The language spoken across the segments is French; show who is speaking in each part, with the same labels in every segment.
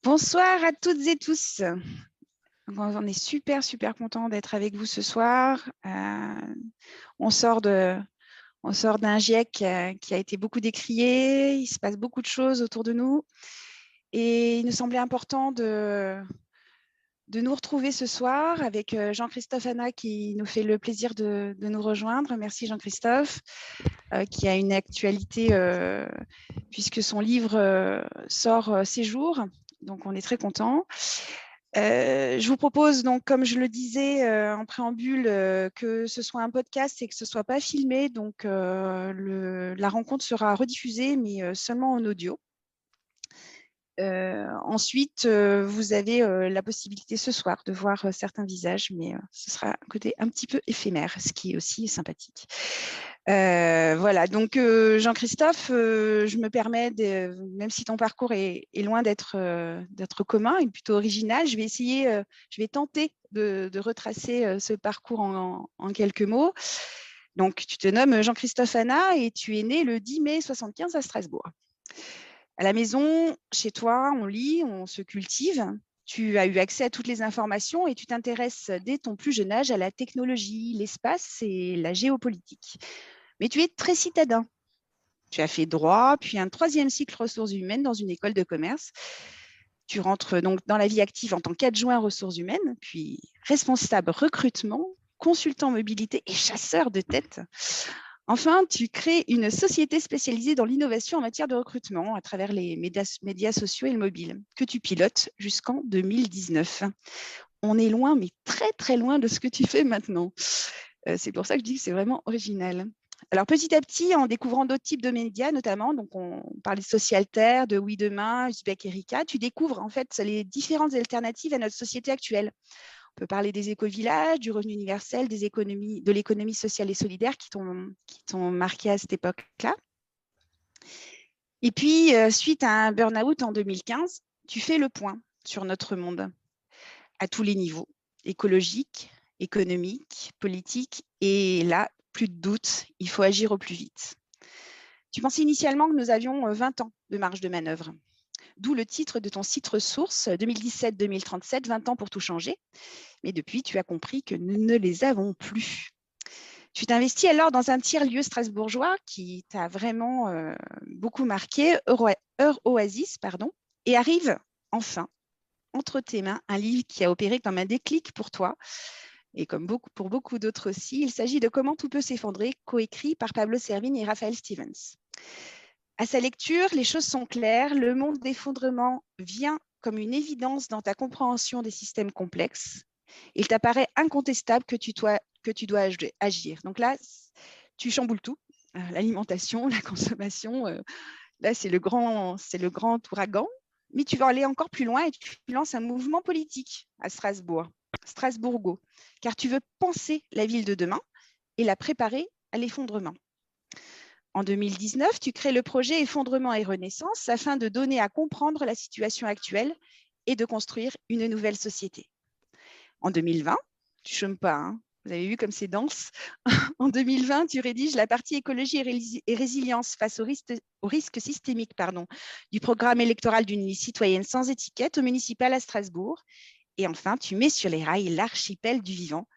Speaker 1: Bonsoir à toutes et tous. On est super content d'être avec vous ce soir. On sort d'un GIEC qui a été beaucoup décrié. Il se passe beaucoup de choses autour de nous. Et il nous semblait important de nous retrouver ce soir avec Jean-Christophe Hanna qui nous fait le plaisir de nous rejoindre. Merci Jean-Christophe, qui a une actualité puisque son livre sort ces jours. Donc, on est très contents. Je vous propose donc, comme je le disais en préambule, que ce soit un podcast et que ce ne soit pas filmé. Donc, la rencontre sera rediffusée, mais seulement en audio. Ensuite, vous avez la possibilité ce soir de voir certains visages, mais ce sera un côté un petit peu éphémère, ce qui est aussi sympathique. Voilà, donc Jean-Christophe, je me permets, même si ton parcours est loin d'être commun et plutôt original, je vais tenter de retracer ce parcours en quelques mots. Donc, tu te nommes Jean-Christophe Hanna et tu es né le 10 mai 75 à Strasbourg. À la maison, chez toi, on lit, on se cultive. Tu as eu accès à toutes les informations et tu t'intéresses dès ton plus jeune âge à la technologie, l'espace et la géopolitique. Mais tu es très citadin. Tu as fait droit, puis un 3e cycle ressources humaines dans une école de commerce. Tu rentres donc dans la vie active en tant qu'adjoint ressources humaines, puis responsable recrutement, consultant mobilité et chasseur de tête. Enfin, tu crées une société spécialisée dans l'innovation en matière de recrutement à travers les médias sociaux et le mobile, que tu pilotes jusqu'en 2019. On est loin, mais très loin de ce que tu fais maintenant. C'est pour ça que je dis que c'est vraiment original. Alors, petit à petit, en découvrant d'autres types de médias, notamment, donc on parlait de Socialter, de Oui Demain, Uzbek Erika, tu découvres en fait les différentes alternatives à notre société actuelle. On peut parler des éco-villages, du revenu universel, de l'économie sociale et solidaire qui t'ont marqué à cette époque-là. Et puis, suite à un burn-out en 2015, tu fais le point sur notre monde à tous les niveaux, écologique, économique, politique. Et là, plus de doute, il faut agir au plus vite. Tu pensais initialement que nous avions 20 ans de marge de manœuvre. D'où le titre de ton site ressource 2017-2037, 20 ans pour tout changer. Mais depuis, tu as compris que nous ne les avons plus. Tu t'investis alors dans un tiers-lieu strasbourgeois qui t'a vraiment beaucoup marqué, Heure Oasis, et arrive enfin entre tes mains un livre qui a opéré comme un déclic pour toi, et comme pour beaucoup d'autres aussi. Il s'agit de Comment tout peut s'effondrer, coécrit par Pablo Servigne et Raphaël Stevens. À sa lecture, les choses sont claires. Le monde d'effondrement vient comme une évidence dans ta compréhension des systèmes complexes. Il t'apparaît incontestable que tu dois agir. Donc là, tu chamboules tout. L'alimentation, la consommation, là, c'est le grand ouragan. Mais tu vas aller encore plus loin et tu lances un mouvement politique à Strasbourgo, car tu veux penser la ville de demain et la préparer à l'effondrement. En 2019, tu crées le projet Effondrement et Renaissance afin de donner à comprendre la situation actuelle et de construire une nouvelle société. En 2020, tu ne chômes pas, hein, vous avez vu comme c'est dense. En 2020, tu rédiges la partie écologie et résilience face au risque systémique du programme électoral d'une citoyenne sans étiquette au municipal à Strasbourg. Et enfin, tu mets sur les rails l'archipel du vivant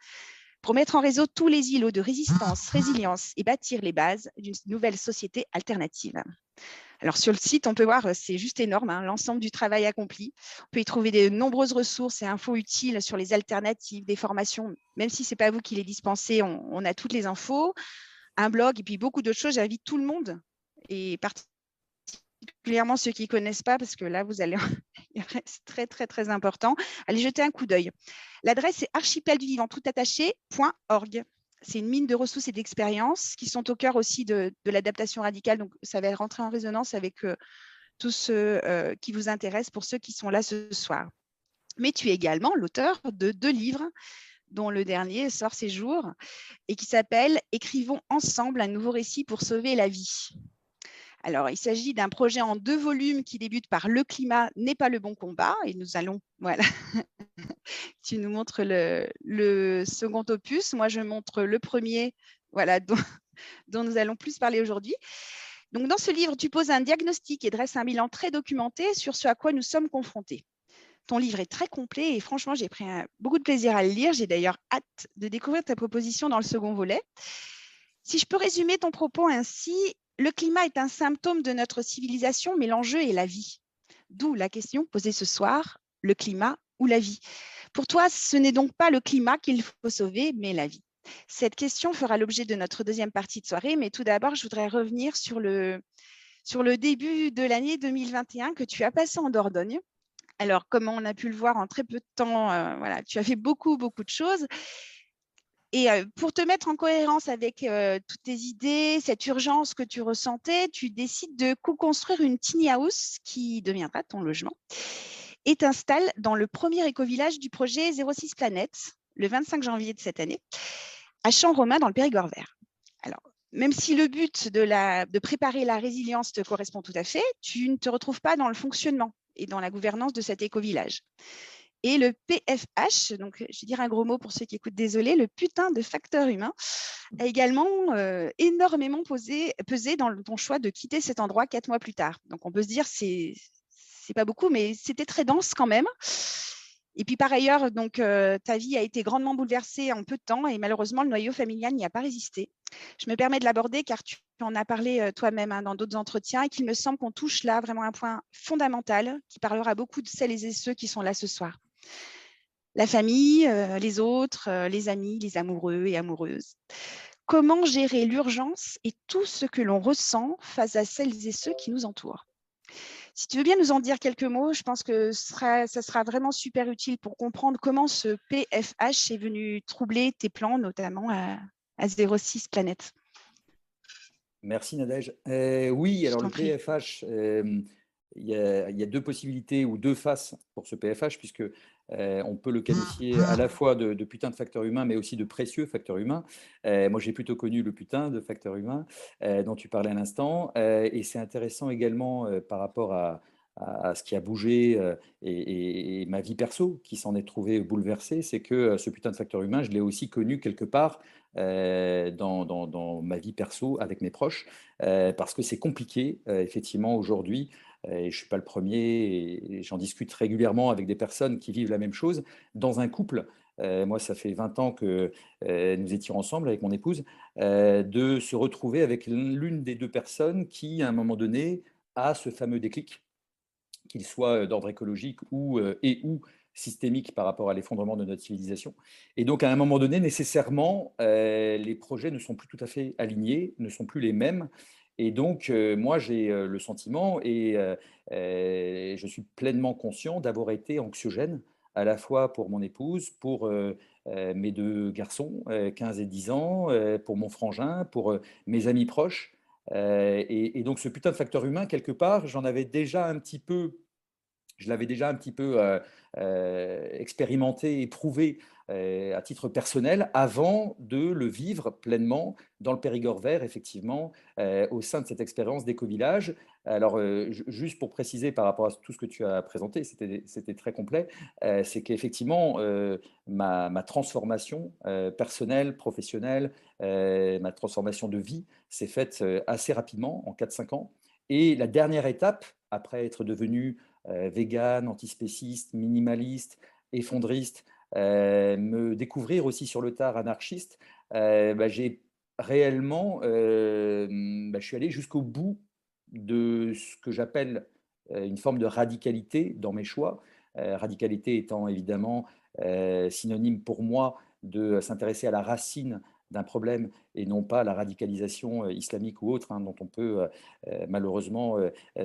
Speaker 1: pour mettre en réseau tous les îlots de résistance, résilience et bâtir les bases d'une nouvelle société alternative. Alors, sur le site, on peut voir, c'est juste énorme, hein, l'ensemble du travail accompli. On peut y trouver de nombreuses ressources et infos utiles sur les alternatives, des formations. Même si ce n'est pas vous qui les dispensez, on a toutes les infos, un blog et puis beaucoup d'autres choses. J'invite tout le monde, et particulièrement ceux qui ne connaissent pas, parce que là, vous allez, c'est très important. Allez jeter un coup d'œil. L'adresse est archipelduvivant.org. C'est une mine de ressources et d'expériences qui sont au cœur aussi de l'adaptation radicale. Donc, ça va rentrer en résonance avec tous ceux qui vous intéressent, pour ceux qui sont là ce soir. Mais tu es également l'auteur de 2 livres, dont le dernier sort ces jours et qui s'appelle « Écrivons ensemble un nouveau récit pour sauver la vie ». Alors, il s'agit d'un projet en 2 volumes qui débute par « Le climat n'est pas le bon combat » et nous allons, voilà, tu nous montres le second opus. Moi, je montre le premier, voilà, dont nous allons plus parler aujourd'hui. Donc, dans ce livre, tu poses un diagnostic et dresses un bilan très documenté sur ce à quoi nous sommes confrontés. Ton livre est très complet et franchement, j'ai pris beaucoup de plaisir à le lire. J'ai d'ailleurs hâte de découvrir ta proposition dans le second volet. Si je peux résumer ton propos ainsi, le climat est un symptôme de notre civilisation, mais l'enjeu est la vie. D'où la question posée ce soir, le climat ou la vie? Pour toi, ce n'est donc pas le climat qu'il faut sauver, mais la vie. Cette question fera l'objet de notre deuxième partie de soirée, mais tout d'abord, je voudrais revenir sur le début de l'année 2021 que tu as passé en Dordogne. Alors, comme on a pu le voir en très peu de temps, voilà, tu as fait beaucoup, beaucoup de choses. Et pour te mettre en cohérence avec toutes tes idées, cette urgence que tu ressentais, tu décides de co-construire une tiny house qui deviendra ton logement et t'installes dans le premier éco-village du projet 06 Planète, le 25 janvier de cette année, à Champ-Romain dans le Périgord vert. Alors, même si le but de préparer la résilience te correspond tout à fait, tu ne te retrouves pas dans le fonctionnement et dans la gouvernance de cet éco-village. Et le PFH, donc je vais dire un gros mot pour ceux qui écoutent, désolé, le putain de facteur humain, a également énormément pesé dans ton choix de quitter cet endroit 4 mois plus tard. Donc on peut se dire, c'est pas beaucoup, mais c'était très dense quand même. Et puis par ailleurs, donc, ta vie a été grandement bouleversée en peu de temps et malheureusement, le noyau familial n'y a pas résisté. Je me permets de l'aborder car tu en as parlé toi-même dans d'autres entretiens et qu'il me semble qu'on touche là vraiment un point fondamental qui parlera beaucoup de celles et ceux qui sont là ce soir. La famille, les autres, les amis, les amoureux et amoureuses. Comment gérer l'urgence et tout ce que l'on ressent face à celles et ceux qui nous entourent? Si tu veux bien nous en dire quelques mots, je pense que ça sera vraiment super utile pour comprendre comment ce PFH est venu troubler tes plans, notamment à 06 Planète.
Speaker 2: Merci Nadège. Oui, alors le PFH, il y a deux possibilités ou deux faces pour ce PFH, puisque on peut le qualifier à la fois de putain de facteur humain, mais aussi de précieux facteur humain. Moi, j'ai plutôt connu le putain de facteur humain dont tu parlais à l'instant. Et c'est intéressant également par rapport à ce qui a bougé et ma vie perso qui s'en est trouvée bouleversée, c'est que ce putain de facteur humain, je l'ai aussi connu quelque part dans ma vie perso avec mes proches, parce que c'est compliqué, effectivement, aujourd'hui, et je ne suis pas le premier, et j'en discute régulièrement avec des personnes qui vivent la même chose, dans un couple. Moi, ça fait 20 ans que nous étions ensemble avec mon épouse, de se retrouver avec l'une des deux personnes qui, à un moment donné, a ce fameux déclic, qu'il soit d'ordre écologique ou systémique par rapport à l'effondrement de notre civilisation. Et donc, à un moment donné, nécessairement, les projets ne sont plus tout à fait alignés, ne sont plus les mêmes. Et donc, moi, j'ai le sentiment, et je suis pleinement conscient d'avoir été anxiogène, à la fois pour mon épouse, pour mes deux garçons, 15 et 10 ans, pour mon frangin, pour mes amis proches. Et donc, ce putain de facteur humain, quelque part, je l'avais déjà un petit peu expérimenté, éprouvé à titre personnel avant de le vivre pleinement dans le Périgord vert, effectivement, au sein de cette expérience d'éco-village. Alors, juste pour préciser par rapport à tout ce que tu as présenté, c'était très complet, c'est qu'effectivement, ma transformation personnelle, professionnelle, ma transformation de vie s'est faite assez rapidement, en 4-5 ans. Et la dernière étape, après être devenu vegan, antispéciste, minimaliste, effondriste, me découvrir aussi sur le tard anarchiste, j'ai réellement, je suis allé jusqu'au bout de ce que j'appelle une forme de radicalité dans mes choix. Radicalité étant évidemment synonyme pour moi de s'intéresser à la racine d'un problème et non pas à la radicalisation islamique ou autre, dont on peut malheureusement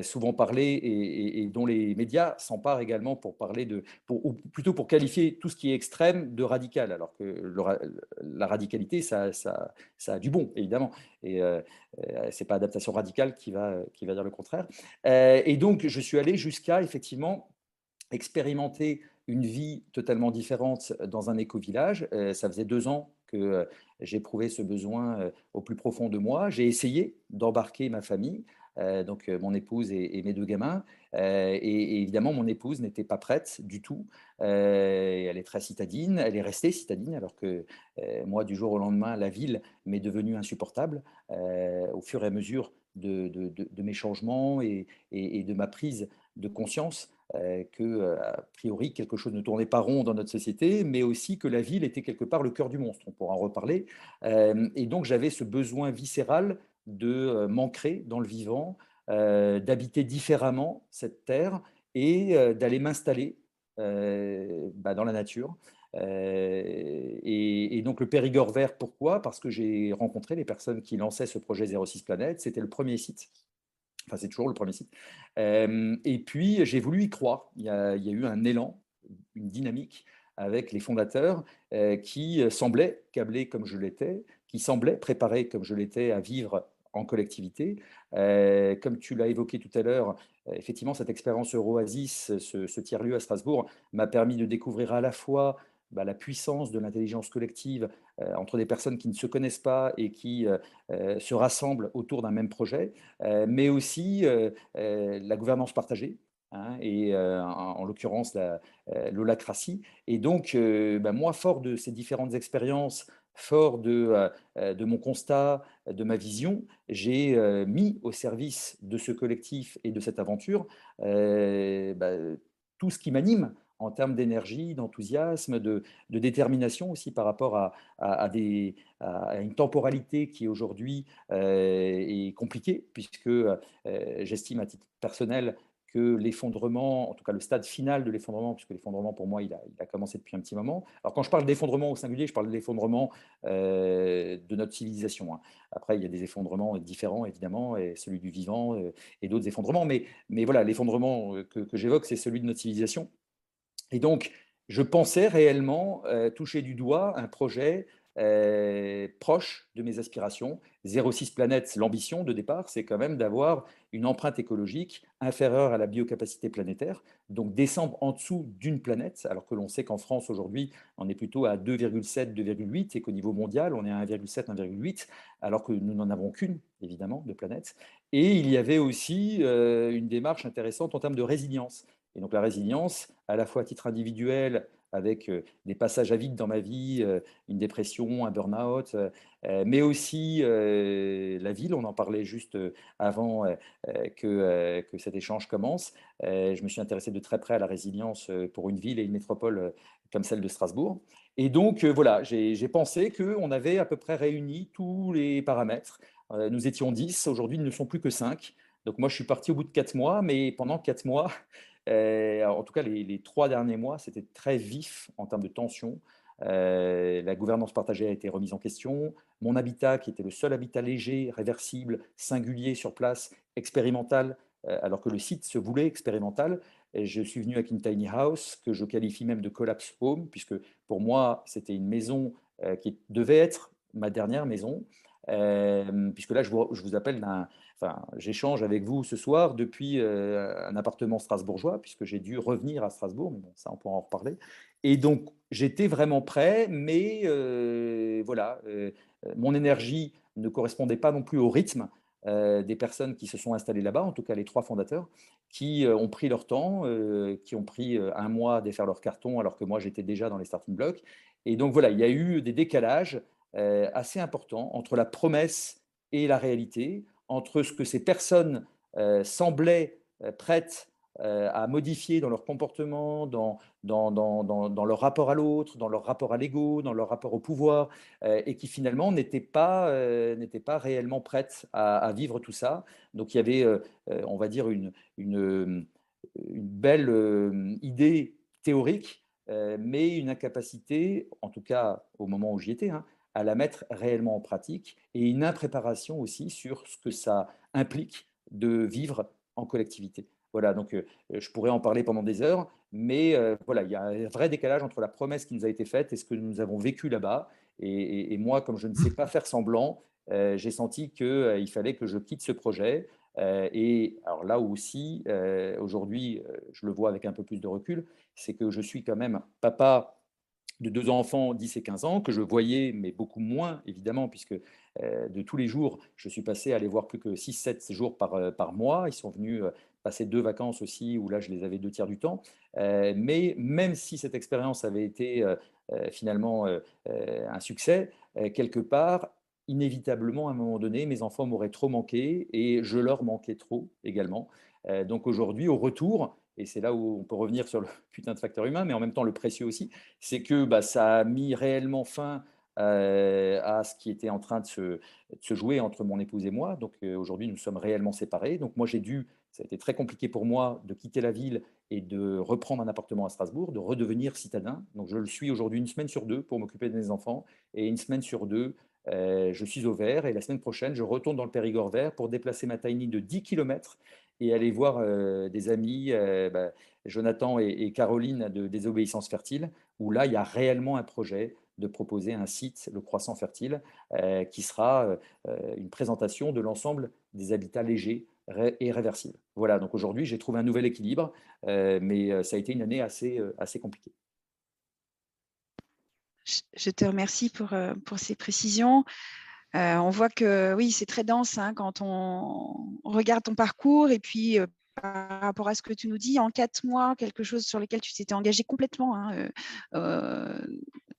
Speaker 2: souvent parler et dont les médias s'emparent également pour parler ou plutôt pour qualifier tout ce qui est extrême de radical, alors que la radicalité, ça a du bon, évidemment. Et c'est pas adaptation radicale qui va dire le contraire. Et donc, je suis allé jusqu'à, effectivement, expérimenter une vie totalement différente dans un éco-village. Ça faisait 2 ans que j'éprouvais ce besoin au plus profond de moi. J'ai essayé d'embarquer ma famille, donc mon épouse et mes deux gamins. Et évidemment, mon épouse n'était pas prête du tout. Elle est très citadine, elle est restée citadine, alors que moi, du jour au lendemain, la ville m'est devenue insupportable au fur et à mesure de mes changements et de ma prise de conscience a priori, quelque chose ne tournait pas rond dans notre société, mais aussi que la ville était quelque part le cœur du monstre. On pourra en reparler. Et donc, j'avais ce besoin viscéral de m'ancrer dans le vivant, d'habiter différemment cette terre et d'aller m'installer dans la nature. Et donc le Périgord vert, pourquoi? Parce que j'ai rencontré les personnes qui lançaient ce projet 06 Planète. C'était le premier site. Enfin, c'est toujours le premier site. Et puis, j'ai voulu y croire. Il y a eu un élan, une dynamique avec les fondateurs qui semblaient câblés comme je l'étais, qui semblaient préparés comme je l'étais à vivre en collectivité. Comme tu l'as évoqué tout à l'heure, effectivement, cette expérience Euroasis, ce tiers-lieu à Strasbourg, m'a permis de découvrir à la fois la puissance de l'intelligence collective entre des personnes qui ne se connaissent pas et qui se rassemblent autour d'un même projet, mais aussi la gouvernance partagée, hein, et en l'occurrence l'holacratie. Et donc, moi, fort de ces différentes expériences, fort de mon constat, de ma vision, j'ai mis au service de ce collectif et de cette aventure tout ce qui m'anime en termes d'énergie, d'enthousiasme, de détermination aussi par rapport à une temporalité qui aujourd'hui est compliquée, puisque j'estime à titre personnel que l'effondrement, en tout cas le stade final de l'effondrement, puisque l'effondrement pour moi il a commencé depuis un petit moment. Alors quand je parle d'effondrement au singulier, je parle de l'effondrement de notre civilisation, hein. Après il y a des effondrements différents évidemment, et celui du vivant et d'autres effondrements, mais voilà, l'effondrement que j'évoque, c'est celui de notre civilisation. Et donc, je pensais réellement toucher du doigt un projet proche de mes aspirations. 06 Planète, l'ambition de départ, c'est quand même d'avoir une empreinte écologique inférieure à la biocapacité planétaire, donc descendre en dessous d'une planète, alors que l'on sait qu'en France aujourd'hui, on est plutôt à 2,7, 2,8 et qu'au niveau mondial, on est à 1,7, 1,8, alors que nous n'en avons qu'une, évidemment, de planète. Et il y avait aussi une démarche intéressante en termes de résilience. Et donc la résilience, à la fois à titre individuel, avec des passages à vide dans ma vie, une dépression, un burn-out, mais aussi la ville, on en parlait juste avant que cet échange commence. Je me suis intéressé de très près à la résilience pour une ville et une métropole comme celle de Strasbourg. Et donc voilà, j'ai pensé qu'on avait à peu près réuni tous les paramètres. Nous étions 10, aujourd'hui ils ne sont plus que 5. Donc moi je suis parti au bout de 4 mois, mais pendant 4 mois, en tout cas, les 3 derniers mois, c'était très vif en termes de tension. La gouvernance partagée a été remise en question. Mon habitat, qui était le seul habitat léger, réversible, singulier sur place, expérimental, alors que le site se voulait expérimental, et je suis venu avec une tiny house que je qualifie même de collapse home, puisque pour moi, c'était une maison qui devait être ma dernière maison. Puisque là, je vous appelle enfin, j'échange avec vous ce soir depuis un appartement strasbourgeois, puisque j'ai dû revenir à Strasbourg, mais bon, ça, on pourra en reparler. Et donc, j'étais vraiment prêt, mais voilà, mon énergie ne correspondait pas non plus au rythme des personnes qui se sont installées là-bas, en tout cas les 3 fondateurs, qui ont pris leur temps, qui ont pris un mois à défaire leur carton, alors que moi, j'étais déjà dans les starting blocks. Et donc, voilà, il y a eu des décalages assez importants entre la promesse et la réalité, entre ce que ces personnes semblaient prêtes à modifier dans leur comportement, dans leur rapport à l'autre, dans leur rapport à l'ego, dans leur rapport au pouvoir, et qui finalement n'étaient pas réellement prêtes à vivre tout ça. Donc il y avait, on va dire, une belle idée théorique, mais une incapacité, en tout cas au moment où j'y étais, hein, à la mettre réellement en pratique, et une impréparation aussi sur ce que ça implique de vivre en collectivité. Voilà, donc je pourrais en parler pendant des heures, mais voilà, il y a un vrai décalage entre la promesse qui nous a été faite et ce que nous avons vécu là-bas. Et moi, comme je ne sais pas faire semblant, j'ai senti qu'il fallait que je quitte ce projet. Et alors là aussi, aujourd'hui, je le vois avec un peu plus de recul, c'est que je suis quand même papa de 2 enfants, 10 et 15 ans, que je voyais, mais beaucoup moins, évidemment, puisque de tous les jours, je suis passé à les voir plus que 6, 7 jours par mois. Ils sont venus passer 2 vacances aussi, où là, je les avais 2 tiers du temps. Mais même si cette expérience avait été finalement un succès, quelque part, inévitablement, à un moment donné, mes enfants m'auraient trop manqué et je leur manquais trop également. Donc aujourd'hui, au retour, et c'est là où on peut revenir sur le putain de facteur humain, mais en même temps le précieux aussi, c'est que bah, ça a mis réellement fin à ce qui était en train de se jouer entre mon épouse et moi. Donc aujourd'hui, nous sommes réellement séparés. Donc moi, ça a été très compliqué pour moi de quitter la ville et de reprendre un appartement à Strasbourg, de redevenir citadin. Donc je le suis aujourd'hui une semaine sur deux pour m'occuper de mes enfants, et une semaine sur deux, je suis au vert, et la semaine prochaine, je retourne dans le Périgord vert pour déplacer ma tiny de 10 km et aller voir des amis, Jonathan et Caroline de Désobéissance Fertile, où là, il y a réellement un projet de proposer un site, le Croissant Fertile, qui sera une présentation de l'ensemble des habitats légers et réversibles. Voilà, donc aujourd'hui, j'ai trouvé un nouvel équilibre, mais ça a été une année assez compliquée.
Speaker 1: Je te remercie pour ces précisions. On voit que oui, c'est très dense hein, quand on regarde ton parcours et puis par rapport à ce que tu nous dis, en 4 mois, quelque chose sur lequel tu t'étais engagé complètement hein,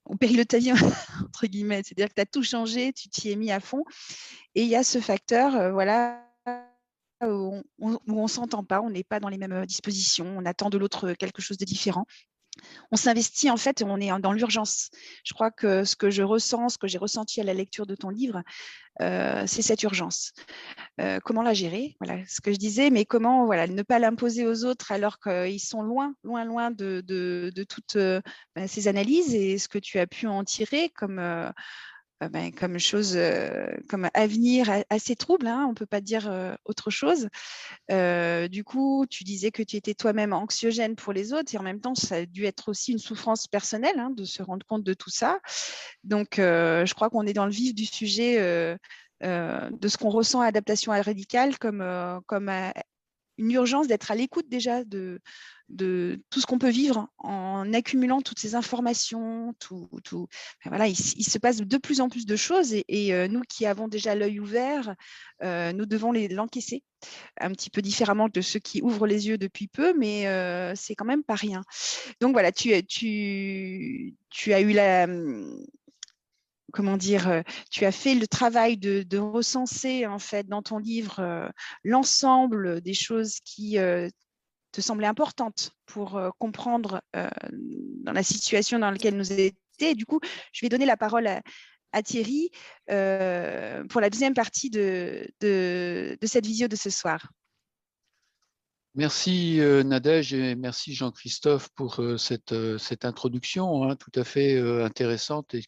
Speaker 1: au péril de ta vie, entre guillemets. C'est-à-dire que tu as tout changé, tu t'y es mis à fond. Et il y a ce facteur, voilà, où on ne s'entend pas, on n'est pas dans les mêmes dispositions, on attend de l'autre quelque chose de différent. On s'investit en fait, on est dans l'urgence. Je crois que ce que je ressens, ce que j'ai ressenti à la lecture de ton livre, c'est cette urgence. Comment la gérer? Voilà ce que je disais, mais comment voilà, ne pas l'imposer aux autres alors qu'ils sont loin, loin, loin de toutes ces analyses et ce que tu as pu en tirer comme chose, comme avenir assez trouble, hein, on ne peut pas dire autre chose. Du coup, tu disais que tu étais toi-même anxiogène pour les autres et en même temps, ça a dû être aussi une souffrance personnelle hein, de se rendre compte de tout ça. Donc, je crois qu'on est dans le vif du sujet de ce qu'on ressent à Adaptation radicale comme une urgence d'être à l'écoute déjà de tout ce qu'on peut vivre en accumulant toutes ces informations. Voilà, il se passe de plus en plus de choses et nous qui avons déjà l'œil ouvert, nous devons l'encaisser un petit peu différemment de ceux qui ouvrent les yeux depuis peu, mais c'est quand même pas rien. Donc voilà, tu as eu la comment dire, tu as fait le travail de recenser en fait dans ton livre l'ensemble des choses qui te semblaient importantes pour comprendre dans la situation dans laquelle nous étions. Et du coup, je vais donner la parole à Thierry pour la deuxième partie de cette visio de ce soir.
Speaker 3: Merci Nadège et merci Jean-Christophe pour cette introduction hein, tout à fait intéressante et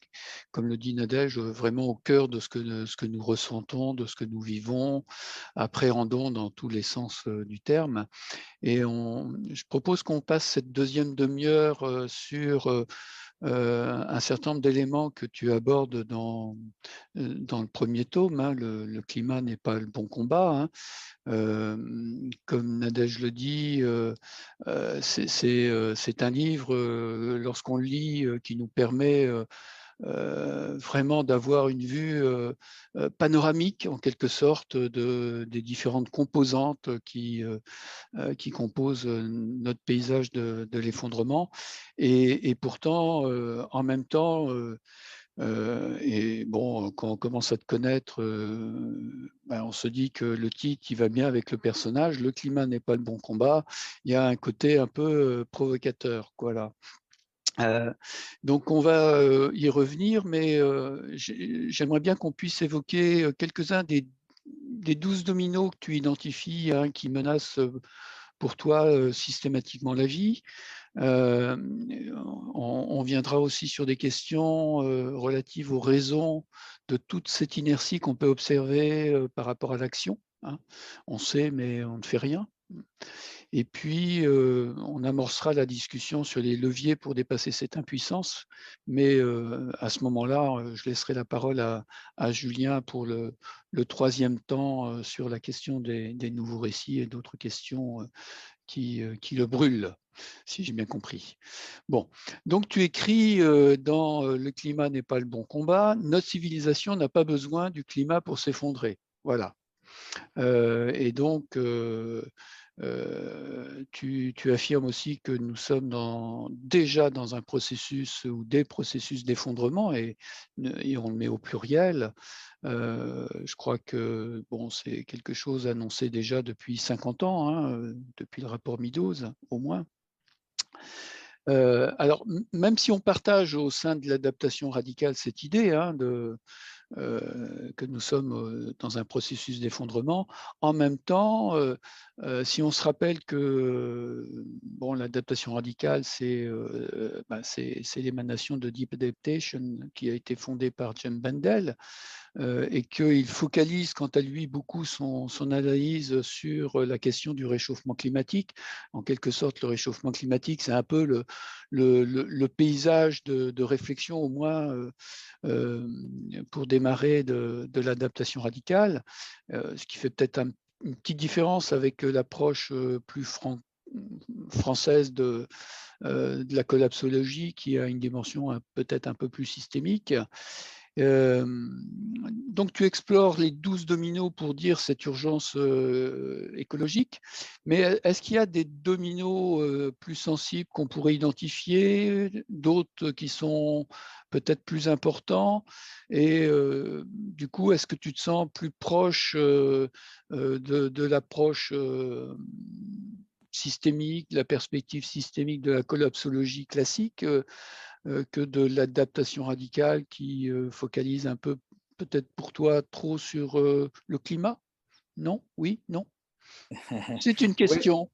Speaker 3: comme le dit Nadège, vraiment au cœur de ce que nous ressentons, de ce que nous vivons, appréhendons dans tous les sens du terme. Et je propose qu'on passe cette deuxième demi-heure sur un certain nombre d'éléments que tu abordes dans le premier tome. Hein, le climat n'est pas le bon combat. Hein. Comme Nadège le dit, c'est un livre, lorsqu'on le lit, qui nous permet vraiment d'avoir une vue panoramique, en quelque sorte, des différentes composantes qui composent notre paysage de l'effondrement. Et pourtant, en même temps, et bon, quand on commence à te connaître, on se dit que le titre il va bien avec le personnage. Le climat n'est pas le bon combat. Il y a un côté un peu provocateur, voilà. Donc on va y revenir, mais j'aimerais bien qu'on puisse évoquer quelques-uns des 12 dominos que tu identifies hein, qui menacent pour toi systématiquement la vie. On viendra aussi sur des questions relatives aux raisons de toute cette inertie qu'on peut observer par rapport à l'action. Hein. On sait, mais on ne fait rien. Et puis, on amorcera la discussion sur les leviers pour dépasser cette impuissance. Mais à ce moment-là, je laisserai la parole à Julien pour le troisième temps sur la question des nouveaux récits et d'autres questions qui le brûlent, si j'ai bien compris. Bon, donc tu écris dans Le climat n'est pas le bon combat, notre civilisation n'a pas besoin du climat pour s'effondrer. Voilà. Et donc, Tu affirmes aussi que nous sommes déjà dans un processus ou des processus d'effondrement, et on le met au pluriel. Je crois que bon, c'est quelque chose annoncé déjà depuis 50 ans, hein, depuis le rapport Meadows, au moins. Alors, même si on partage au sein de l'adaptation radicale cette idée, hein, que nous sommes dans un processus d'effondrement, en même temps, si on se rappelle que bon, l'adaptation radicale, c'est l'émanation de Deep Adaptation qui a été fondée par Jim Bendel, et qu'il focalise quant à lui beaucoup son analyse sur la question du réchauffement climatique. En quelque sorte, le réchauffement climatique, c'est un peu le paysage de réflexion, au moins pour démarrer de l'adaptation radicale, ce qui fait peut-être une petite différence avec l'approche plus française de la collapsologie, qui a une dimension peut-être un peu plus systémique. Donc, tu explores les 12 dominos pour dire cette urgence écologique, mais est-ce qu'il y a des dominos plus sensibles qu'on pourrait identifier, d'autres qui sont peut-être plus importants, et du coup, est-ce que tu te sens plus proche de l'approche systémique, de la perspective systémique de la collapsologie classique, que de l'adaptation radicale qui focalise un peu, peut-être pour toi, trop sur le climat? Non? Oui? Non? C'est une
Speaker 2: Oui.
Speaker 3: question.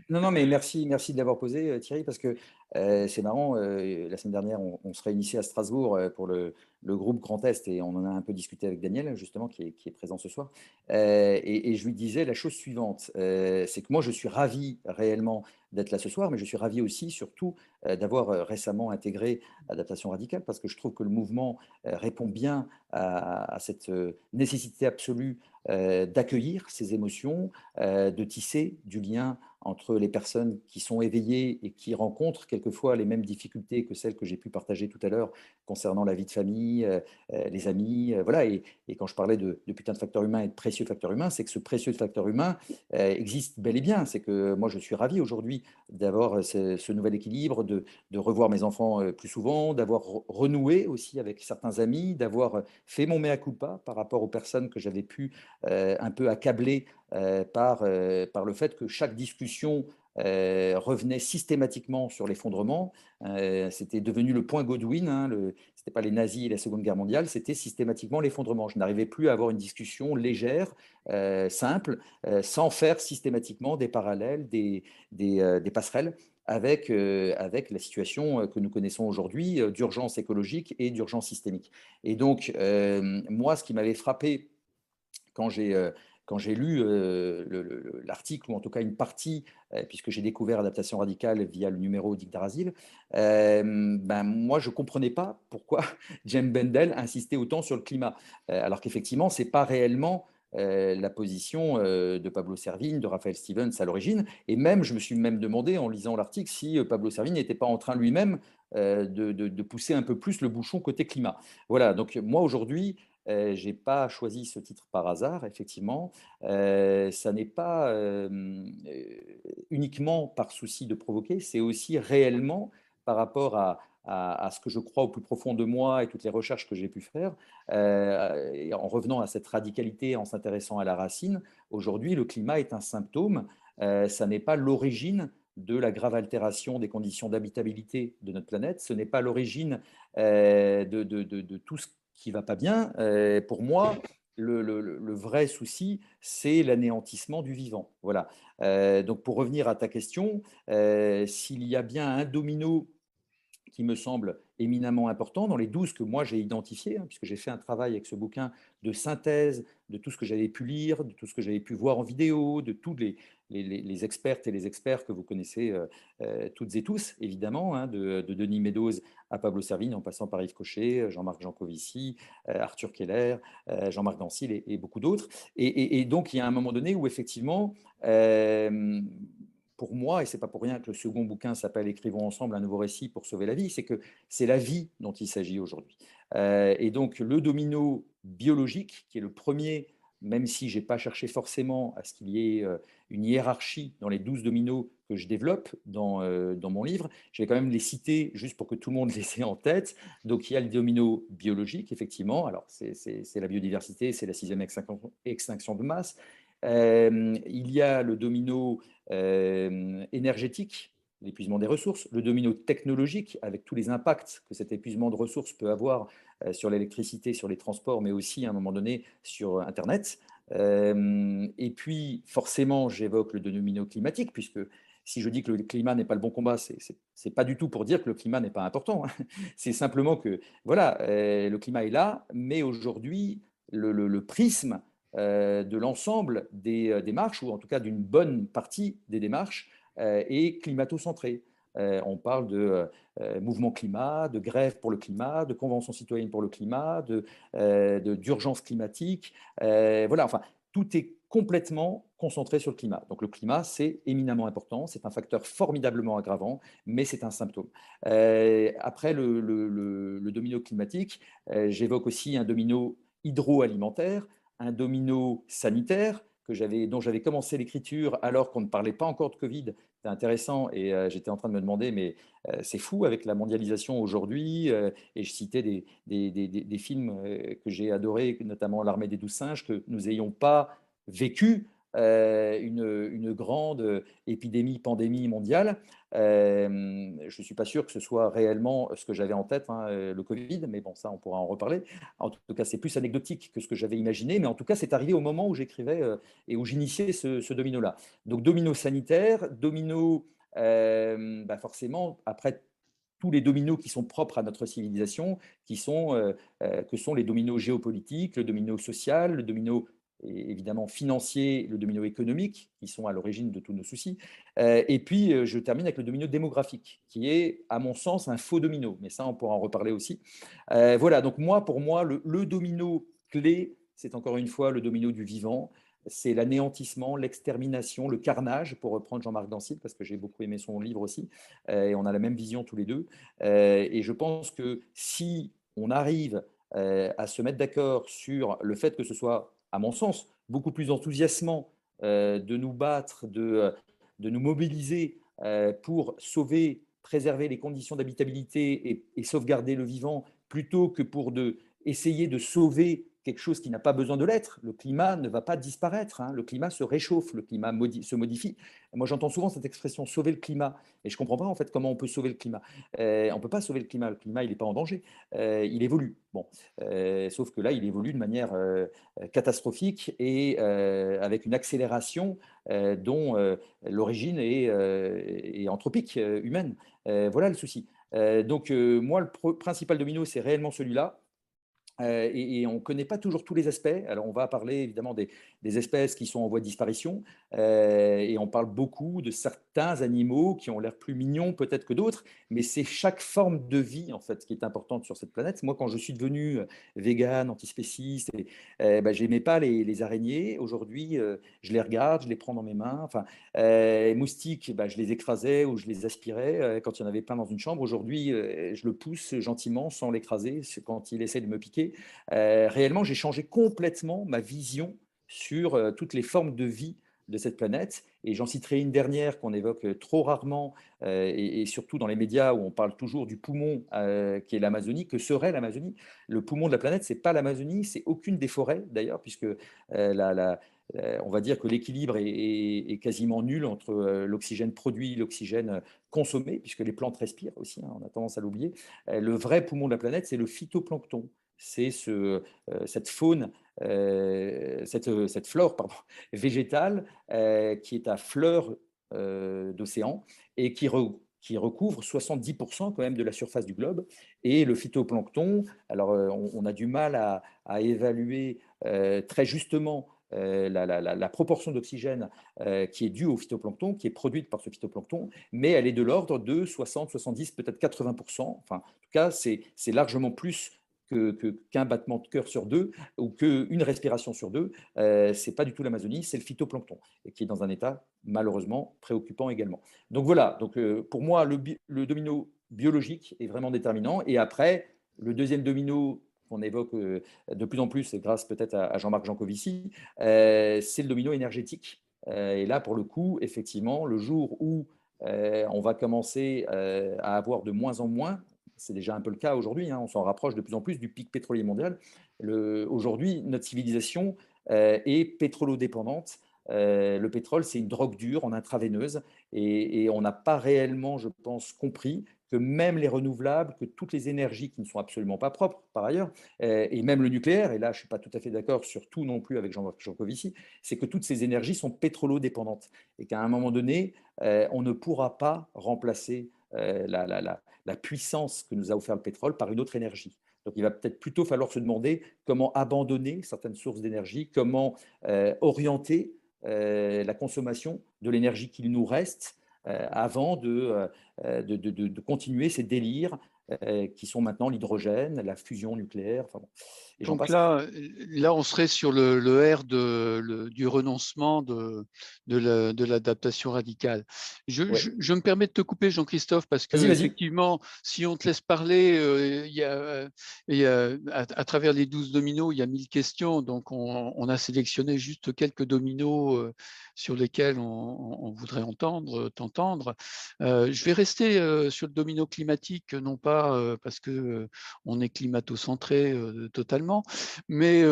Speaker 2: Non, non, mais merci de l'avoir posé, Thierry, parce que c'est marrant. La semaine dernière, on se réunissait à Strasbourg pour le groupe Grand Est, et on en a un peu discuté avec Daniel, justement, qui est présent ce soir. Et je lui disais la chose suivante, c'est que moi, je suis ravi réellement d'être là ce soir, mais je suis ravi aussi, surtout, d'avoir récemment intégré Adaptation Radicale, parce que je trouve que le mouvement répond bien à cette nécessité absolue d'accueillir ces émotions, de tisser du lien entre les personnes qui sont éveillées et qui rencontrent quelquefois les mêmes difficultés que celles que j'ai pu partager tout à l'heure concernant la vie de famille, les amis, voilà. Et quand je parlais de putain de facteur humain et de précieux facteur humain, c'est que ce précieux facteur humain existe bel et bien. C'est que moi, je suis ravi aujourd'hui d'avoir ce nouvel équilibre, de revoir mes enfants plus souvent, d'avoir renoué aussi avec certains amis, d'avoir fait mon mea culpa par rapport aux personnes que j'avais pu un peu accabler par le fait que chaque discussion revenait systématiquement sur l'effondrement. C'était devenu le point Godwin, hein, ce n'était pas les nazis et la Seconde Guerre mondiale, c'était systématiquement l'effondrement. Je n'arrivais plus à avoir une discussion légère, simple, sans faire systématiquement des parallèles, des passerelles avec la situation que nous connaissons aujourd'hui, d'urgence écologique et d'urgence systémique. Et donc, moi, ce qui m'avait frappé quand j'ai lu l'article, ou en tout cas une partie, puisque j'ai découvert Adaptation radicale via le numéro d'Yves Darazil, ben moi, je ne comprenais pas pourquoi Jem Bendel insistait autant sur le climat, alors qu'effectivement, ce n'est pas réellement la position de Pablo Servigne, de Raphaël Stevens à l'origine. Et même, je me suis même demandé en lisant l'article si Pablo Servigne n'était pas en train lui-même de pousser un peu plus le bouchon côté climat. Voilà, donc moi aujourd'hui, je n'ai pas choisi ce titre par hasard, effectivement. Ça n'est pas uniquement par souci de provoquer, c'est aussi réellement par rapport à ce que je crois au plus profond de moi et toutes les recherches que j'ai pu faire. Et en revenant à cette radicalité, en s'intéressant à la racine, aujourd'hui, le climat est un symptôme, ça n'est pas l'origine de la grave altération des conditions d'habitabilité de notre planète, ce n'est pas l'origine de tout ce qui va pas bien. Pour moi, le vrai souci, c'est l'anéantissement du vivant. Voilà. Donc, pour revenir à ta question, s'il y a bien un domino qui me semble éminemment important dans les 12 que moi j'ai identifiés, hein, puisque j'ai fait un travail avec ce bouquin de synthèse de tout ce que j'avais pu lire, de tout ce que j'avais pu voir en vidéo, de tous les expertes et les experts que vous connaissez toutes et tous, évidemment, hein, de Denis Meadows à Pablo Servigne, en passant par Yves Cochet, Jean-Marc Jancovici, Arthur Keller, Jean-Marc Dancil et beaucoup d'autres. Et donc, il y a un moment donné où, effectivement, pour moi, et c'est pas pour rien que le second bouquin s'appelle Écrivons ensemble un nouveau récit pour sauver la vie, c'est que c'est la vie dont il s'agit aujourd'hui. Et donc le domino biologique, qui est le premier même si je n'ai pas cherché forcément à ce qu'il y ait une hiérarchie dans les 12 dominos que je développe dans mon livre. Je vais quand même les citer juste pour que tout le monde les ait en tête. Donc, il y a le domino biologique, effectivement. Alors, c'est la biodiversité, c'est la 6e extinction de masse. Il y a le domino énergétique, l'épuisement des ressources, le domino technologique, avec tous les impacts que cet épuisement de ressources peut avoir sur l'électricité, sur les transports, mais aussi à un moment donné sur Internet. Et puis, forcément, j'évoque le domino climatique, puisque si je dis que le climat n'est pas le bon combat, c'est pas du tout pour dire que le climat n'est pas important. C'est simplement que, voilà, le climat est là, mais aujourd'hui, le prisme de l'ensemble des démarches, ou en tout cas d'une bonne partie des démarches, est climato-centré. On parle de mouvement climat, de grève pour le climat, de convention citoyenne pour le climat, d'urgence climatique. Voilà, enfin, tout est complètement concentré sur le climat. Donc le climat, c'est éminemment important, c'est un facteur formidablement aggravant, mais c'est un symptôme. Après le domino climatique, j'évoque aussi un domino hydroalimentaire, un domino sanitaire dont j'avais commencé l'écriture alors qu'on ne parlait pas encore de Covid. C'était intéressant et j'étais en train de me demander, mais c'est fou avec la mondialisation aujourd'hui. Et je citais des films que j'ai adorés, notamment L'Armée des 12 singes, que nous n'ayons pas vécu une grande épidémie, pandémie mondiale. Je ne suis pas sûr que ce soit réellement ce que j'avais en tête, hein, le Covid, mais bon, ça, on pourra en reparler. En tout cas, c'est plus anecdotique que ce que j'avais imaginé, mais en tout cas, c'est arrivé au moment où j'écrivais et où j'initiais ce domino-là. Donc, domino sanitaire, domino, forcément, après tous les dominos qui sont propres à notre civilisation, que sont les dominos géopolitiques, le domino social, le domino évidemment financier, le domino économique, qui sont à l'origine de tous nos soucis. Et puis, je termine avec le domino démographique, qui est, à mon sens, un faux domino. Mais ça, on pourra en reparler aussi. Voilà, donc pour moi, le domino clé, c'est encore une fois le domino du vivant. C'est l'anéantissement, l'extermination, le carnage, pour reprendre Jean-Marc Dancil, parce que j'ai beaucoup aimé son livre aussi, et on a la même vision tous les deux. Et je pense que si on arrive à se mettre d'accord sur le fait que ce soit, à mon sens, beaucoup plus enthousiasmant de nous battre, de nous mobiliser pour sauver, préserver les conditions d'habitabilité et sauvegarder le vivant, plutôt que pour essayer de sauver quelque chose qui n'a pas besoin de l'être. Le climat ne va pas disparaître, hein. Le climat se réchauffe, le climat se modifie. Moi, j'entends souvent cette expression sauver le climat, et je ne comprends pas en fait comment on peut sauver le climat. On ne peut pas sauver le climat, il n'est pas en danger, il évolue. Bon, sauf que là, il évolue de manière catastrophique et avec une accélération dont l'origine est anthropique, humaine. Voilà le souci. Donc, moi, le principal domino, c'est réellement celui-là. Et on ne connaît pas toujours tous les aspects. Alors, on va parler évidemment des espèces qui sont en voie de disparition, et on parle beaucoup de certains animaux qui ont l'air plus mignons peut-être que d'autres, mais c'est chaque forme de vie en fait qui est importante sur cette planète. Moi, quand je suis devenu vegan, antispéciste, j'aimais pas les araignées. Aujourd'hui, je les regarde, je les prends dans mes mains. Enfin, les moustiques, je les écrasais ou je les aspirais quand il y en avait plein dans une chambre. Aujourd'hui, je le pousse gentiment sans l'écraser quand il essaie de me piquer. Réellement, j'ai changé complètement ma vision sur toutes les formes de vie de cette planète. Et j'en citerai une dernière qu'on évoque trop rarement, et surtout dans les médias où on parle toujours du poumon qui est l'Amazonie. Que serait l'Amazonie? Le poumon de la planète, c'est pas l'Amazonie, c'est aucune des forêts d'ailleurs, puisque on va dire que l'équilibre est quasiment nul entre l'oxygène produit, l'oxygène consommé, puisque les plantes respirent aussi, hein, on a tendance à l'oublier. Le vrai poumon de la planète, c'est le phytoplancton. C'est cette faune, cette flore pardon, végétale qui est à fleur d'océan et qui recouvre 70% quand même de la surface du globe. Et le phytoplancton, alors on a du mal à évaluer très justement la proportion d'oxygène qui est due au phytoplancton, qui est produite par ce phytoplancton, mais elle est de l'ordre de 60, 70, peut-être 80%. Enfin, en tout cas, c'est largement plus qu'un battement de cœur sur deux ou qu'une respiration sur deux. Ce n'est pas du tout l'Amazonie, c'est le phytoplancton, et qui est dans un état malheureusement préoccupant également. Donc voilà, donc, pour moi, le domino biologique est vraiment déterminant. Et après, le deuxième domino qu'on évoque de plus en plus, et grâce peut-être à Jean-Marc Jancovici, c'est le domino énergétique. Et là, pour le coup, effectivement, le jour où on va commencer à avoir de moins en moins, c'est déjà un peu le cas aujourd'hui, hein, on s'en rapproche de plus en plus du pic pétrolier mondial. Aujourd'hui, notre civilisation est pétrolo-dépendante. Le pétrole, c'est une drogue dure en intraveineuse et on n'a pas réellement, je pense, compris que même les renouvelables, que toutes les énergies qui ne sont absolument pas propres par ailleurs, et même le nucléaire, et là je ne suis pas tout à fait d'accord sur tout non plus avec Jean-Marc Jancovici, c'est que toutes ces énergies sont pétrolo-dépendantes et qu'à un moment donné, on ne pourra pas remplacer la puissance que nous a offert le pétrole par une autre énergie. Donc il va peut-être plutôt falloir se demander comment abandonner certaines sources d'énergie, comment orienter la consommation de l'énergie qu'il nous reste avant de continuer ces délires qui sont maintenant l'hydrogène, la fusion nucléaire, enfin bon, et j'en
Speaker 3: Donc
Speaker 2: passe.
Speaker 3: là, on serait sur le R du renoncement de l'adaptation radicale.
Speaker 2: Ouais.
Speaker 3: Je me permets de te couper, Jean-Christophe, parce que
Speaker 2: Vas-y, vas-y.
Speaker 3: effectivement, si on te laisse parler, à travers les 12 dominos, il y a 1000 questions. Donc, on a sélectionné juste quelques dominos sur lesquels on voudrait t'entendre. Je vais rester sur le domino climatique, non pas parce que on est climato-centré totalement, mais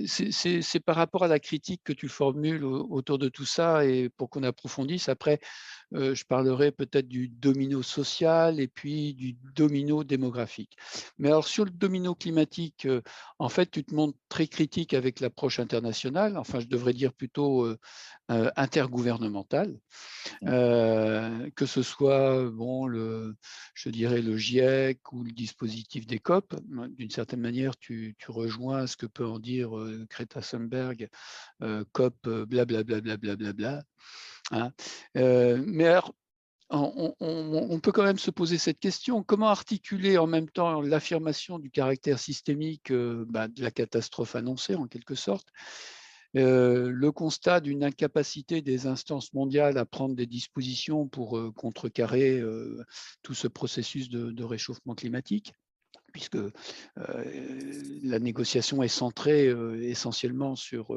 Speaker 3: c'est par rapport à la critique que tu formules autour de tout ça et pour qu'on approfondisse. Après, je parlerai peut-être du domino social et puis du domino démographique. Mais alors sur le domino climatique, en fait, tu te montres très critique avec l'approche internationale, enfin je devrais dire plutôt intergouvernementale, que ce soit je dirais le GIEC ou le dispositif des COP. D'une certaine manière, tu rejoins ce que peut en dire Greta Thunberg, COP blablabla. Hein. Mais alors, on peut quand même se poser cette question, comment articuler en même temps l'affirmation du caractère systémique de la catastrophe annoncée en quelque sorte, le constat d'une incapacité des instances mondiales à prendre des dispositions pour contrecarrer tout ce processus de réchauffement climatique, puisque la négociation est centrée essentiellement sur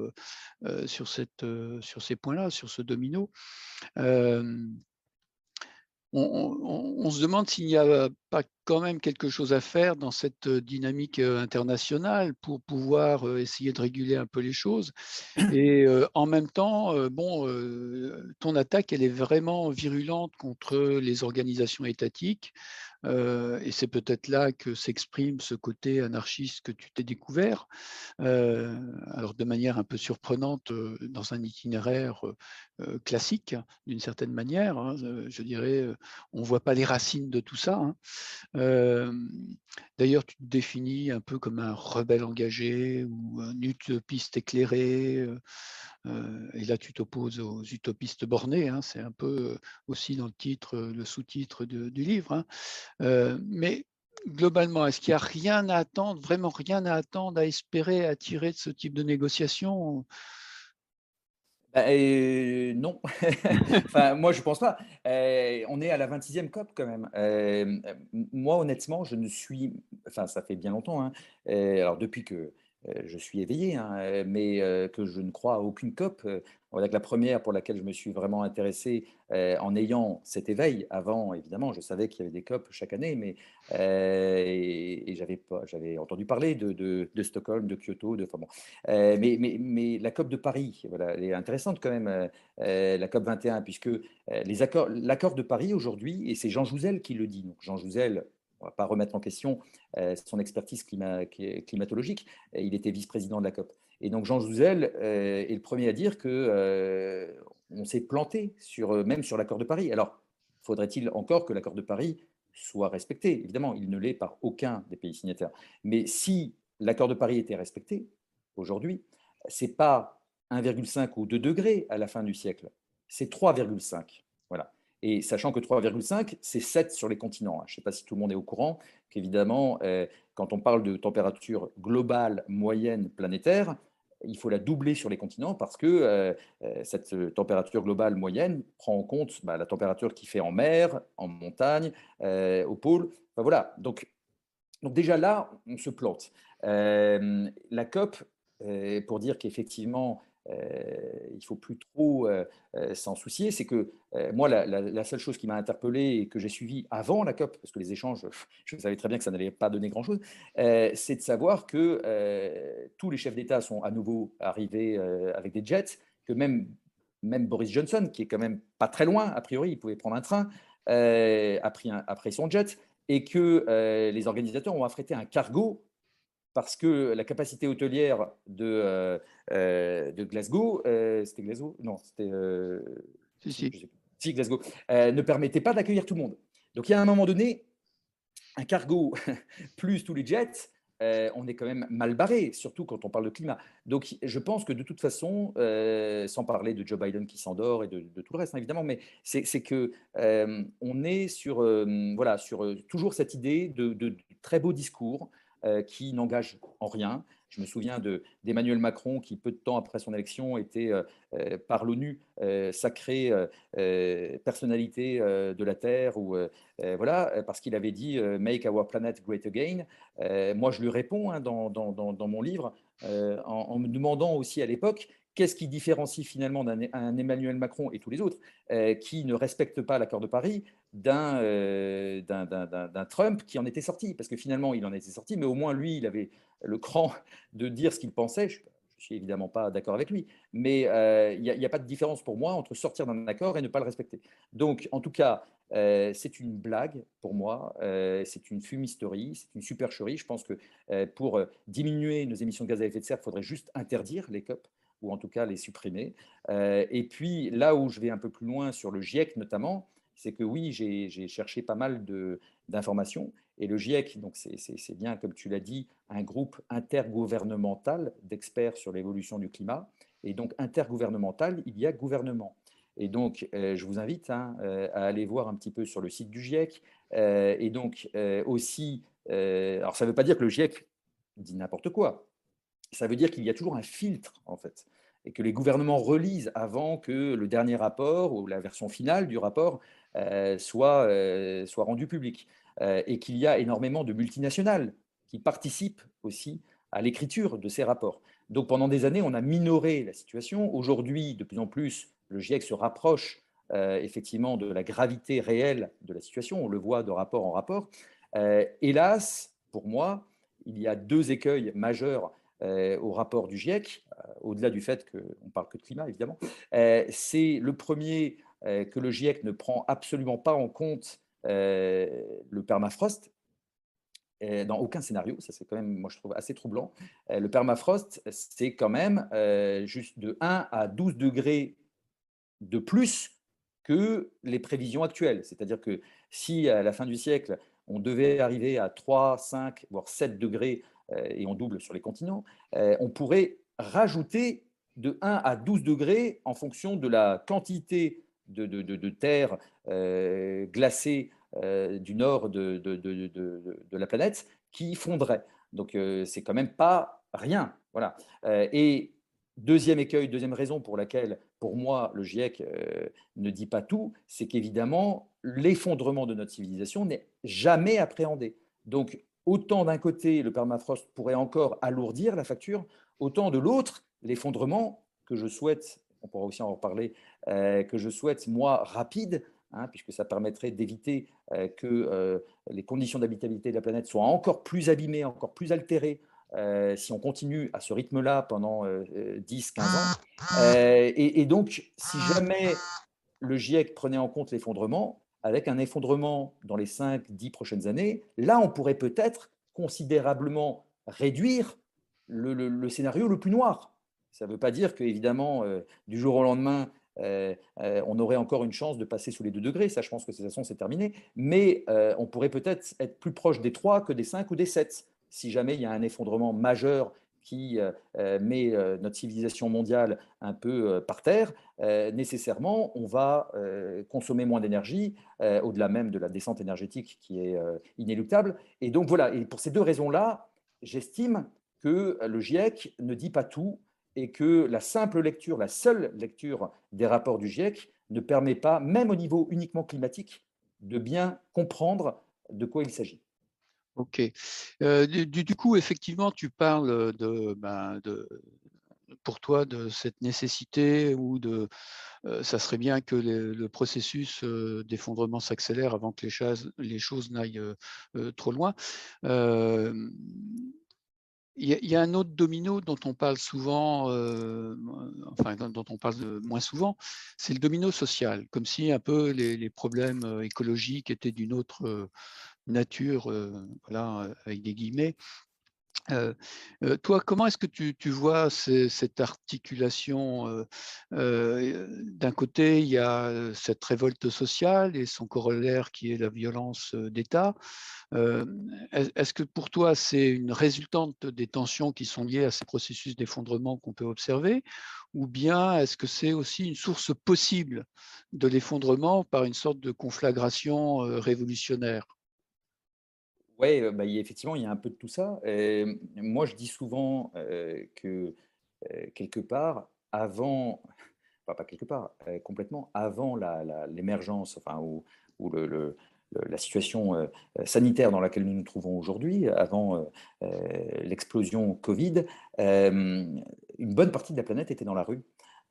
Speaker 3: ces points-là, sur ce domino. On se demande s'il n'y a pas quand même quelque chose à faire dans cette dynamique internationale pour pouvoir essayer de réguler un peu les choses. Et en même temps, ton attaque, elle est vraiment virulente contre les organisations étatiques. Et c'est peut-être là que s'exprime ce côté anarchiste que tu t'es découvert, alors de manière un peu surprenante dans un itinéraire classique, d'une certaine manière, hein, je dirais, on ne voit pas les racines de tout ça. Hein. D'ailleurs, tu te définis un peu comme un rebelle engagé ou un utopiste éclairé. Et là, tu t'opposes aux utopistes bornés. Hein, c'est un peu aussi dans le titre, le sous-titre du livre. Hein. Mais globalement, est-ce qu'il n'y a rien à attendre, vraiment rien à attendre, à espérer, à tirer de ce type de négociation?
Speaker 2: Non, enfin, moi je pense pas. On est à la 26e COP quand même. Moi honnêtement, je ne suis, enfin ça fait bien longtemps, hein, alors depuis que je suis éveillé, hein, mais que je ne crois à aucune COP. On va dire que la première pour laquelle je me suis vraiment intéressé en ayant cet éveil, avant évidemment, je savais qu'il y avait des COP chaque année, mais et j'avais entendu parler de Stockholm, de Kyoto, enfin bon. Mais la COP de Paris, voilà, elle est intéressante quand même, la COP 21, puisque l'accord de Paris aujourd'hui, et c'est Jean Jouzel qui le dit, donc Jean Jouzel, on ne va pas remettre en question son expertise climatologique, il était vice-président de la COP. Et donc Jean Jouzel est le premier à dire que on s'est planté même sur l'accord de Paris. Alors, faudrait-il encore que l'accord de Paris soit respecté? Évidemment, il ne l'est par aucun des pays signataires. Mais si l'accord de Paris était respecté, aujourd'hui, ce n'est pas 1,5 ou 2 degrés à la fin du siècle, c'est 3,5. Voilà. Et sachant que 3,5, c'est 7 sur les continents. Je ne sais pas si tout le monde est au courant qu'évidemment, quand on parle de température globale moyenne planétaire, il faut la doubler sur les continents parce que cette température globale moyenne prend en compte la température qui fait en mer, en montagne, au pôle. Enfin, voilà. Donc, Donc déjà là, on se plante. La COP, pour dire qu'effectivement, il ne faut plus trop s'en soucier, c'est que moi, la seule chose qui m'a interpellé et que j'ai suivi avant la COP, parce que les échanges, je savais très bien que ça n'allait pas donner grand-chose, c'est de savoir que tous les chefs d'État sont à nouveau arrivés avec des jets, que même Boris Johnson, qui est quand même pas très loin, a priori, il pouvait prendre un train, a pris son jet, et que les organisateurs ont affrété un cargo parce que la capacité hôtelière de Glasgow, c'était Glasgow? Non, c'était
Speaker 3: Si,
Speaker 2: si,
Speaker 3: si.
Speaker 2: je sais plus. Si, Glasgow, ne permettait pas d'accueillir tout le monde. Donc il y a un moment donné, un cargo plus tous les jets, on est quand même mal barré, surtout quand on parle de climat. Donc je pense que de toute façon, sans parler de Joe Biden qui s'endort et de tout le reste, hein, évidemment, mais c'est que on est sur, voilà, sur toujours cette idée de très beaux discours qui n'engagent en rien. Je me souviens d'Emmanuel Macron qui, peu de temps après son élection, était par l'ONU sacré personnalité de la Terre ou voilà, parce qu'il avait dit Make our planet great again. Moi, je lui réponds hein, dans mon livre en me demandant aussi à l'époque qu'est-ce qui différencie finalement un Emmanuel Macron et tous les autres qui ne respectent pas l'accord de Paris d'un Trump qui en était sorti. Parce que finalement, il en était sorti, mais au moins lui, il avait le cran de dire ce qu'il pensait. Je suis évidemment pas d'accord avec lui, mais il n'y a pas de différence pour moi entre sortir d'un accord et ne pas le respecter. Donc, en tout cas, c'est une blague pour moi, c'est une fumisterie, c'est une supercherie. Je pense que pour diminuer nos émissions de gaz à effet de serre, il faudrait juste interdire les COP ou en tout cas les supprimer. Et puis là où je vais un peu plus loin sur le GIEC notamment, c'est que oui, j'ai cherché pas mal d'informations. Et le GIEC, donc c'est bien, comme tu l'as dit, un groupe intergouvernemental d'experts sur l'évolution du climat. Et donc intergouvernemental, il y a gouvernement. Et donc, je vous invite hein, à aller voir un petit peu sur le site du GIEC. Et donc, aussi, alors ça ne veut pas dire que le GIEC dit n'importe quoi. Ça veut dire qu'il y a toujours un filtre, en fait, et que les gouvernements relisent avant que le dernier rapport ou la version finale du rapport soit rendu public. Et qu'il y a énormément de multinationales qui participent aussi à l'écriture de ces rapports. Donc pendant des années, on a minoré la situation. Aujourd'hui, de plus en plus, le GIEC se rapproche effectivement de la gravité réelle de la situation. On le voit de rapport en rapport. Hélas, pour moi, il y a deux écueils majeurs au rapport du GIEC, au-delà du fait qu'on ne parle que de climat, évidemment. C'est le premier que le GIEC ne prend absolument pas en compte le permafrost, dans aucun scénario. Ça, c'est quand même, moi, je trouve assez troublant. Le permafrost, c'est quand même juste de 1 à 12 degrés de plus que les prévisions actuelles. C'est-à-dire que si à la fin du siècle, on devait arriver à 3, 5, voire 7 degrés, et on double sur les continents, on pourrait rajouter de 1 à 12 degrés en fonction de la quantité de terre glacée du nord de la planète qui fondrait. Donc, c'est quand même pas rien. Voilà. Et deuxième écueil, deuxième raison pour laquelle, pour moi, le GIEC ne dit pas tout, c'est qu'évidemment, l'effondrement de notre civilisation n'est jamais appréhendé. Donc, autant d'un côté, le permafrost pourrait encore alourdir la facture, autant de l'autre, l'effondrement que je souhaite, on pourra aussi en reparler, que je souhaite, moi, rapide, hein, puisque ça permettrait d'éviter que les conditions d'habitabilité de la planète soient encore plus abîmées, encore plus altérées, si on continue à ce rythme-là pendant 10-15 ans. Et donc, si jamais le GIEC prenait en compte l'effondrement, avec un effondrement dans les 5-10 prochaines années, là, on pourrait peut-être considérablement réduire le scénario le plus noir. Ça ne veut pas dire qu'évidemment, du jour au lendemain, on aurait encore une chance de passer sous les 2 degrés. Ça, je pense que de toute façon, c'est terminé. Mais on pourrait peut-être être plus proche des 3 que des 5 ou des 7 si jamais il y a un effondrement majeur qui met notre civilisation mondiale un peu par terre, nécessairement, on va consommer moins d'énergie, au-delà même de la descente énergétique qui est inéluctable. Et donc voilà, et pour ces deux raisons-là, j'estime que le GIEC ne dit pas tout et que la simple lecture, la seule lecture des rapports du GIEC ne permet pas, même au niveau uniquement climatique, de bien comprendre de quoi il s'agit.
Speaker 3: Ok. Du coup, effectivement, tu parles pour toi de cette nécessité ou ça serait bien que le processus d'effondrement s'accélère avant que les choses n'aillent trop loin. Euh, il y a un autre domino dont on parle souvent, dont on parle moins souvent, c'est le domino social, comme si un peu les problèmes écologiques étaient d'une autre nature, voilà, avec des guillemets. Toi, comment est-ce que tu vois cette articulation d'un côté, il y a cette révolte sociale et son corollaire qui est la violence d'État. Est-ce que pour toi, c'est une résultante des tensions qui sont liées à ces processus d'effondrement qu'on peut observer, ou bien est-ce que c'est aussi une source possible de l'effondrement par une sorte de conflagration révolutionnaire?
Speaker 2: Oui, effectivement, il y a un peu de tout ça. Moi, je dis souvent que quelque part, avant, enfin, pas quelque part, complètement, avant l'émergence, enfin, ou la situation sanitaire dans laquelle nous nous trouvons aujourd'hui, avant l'explosion Covid, une bonne partie de la planète était dans la rue.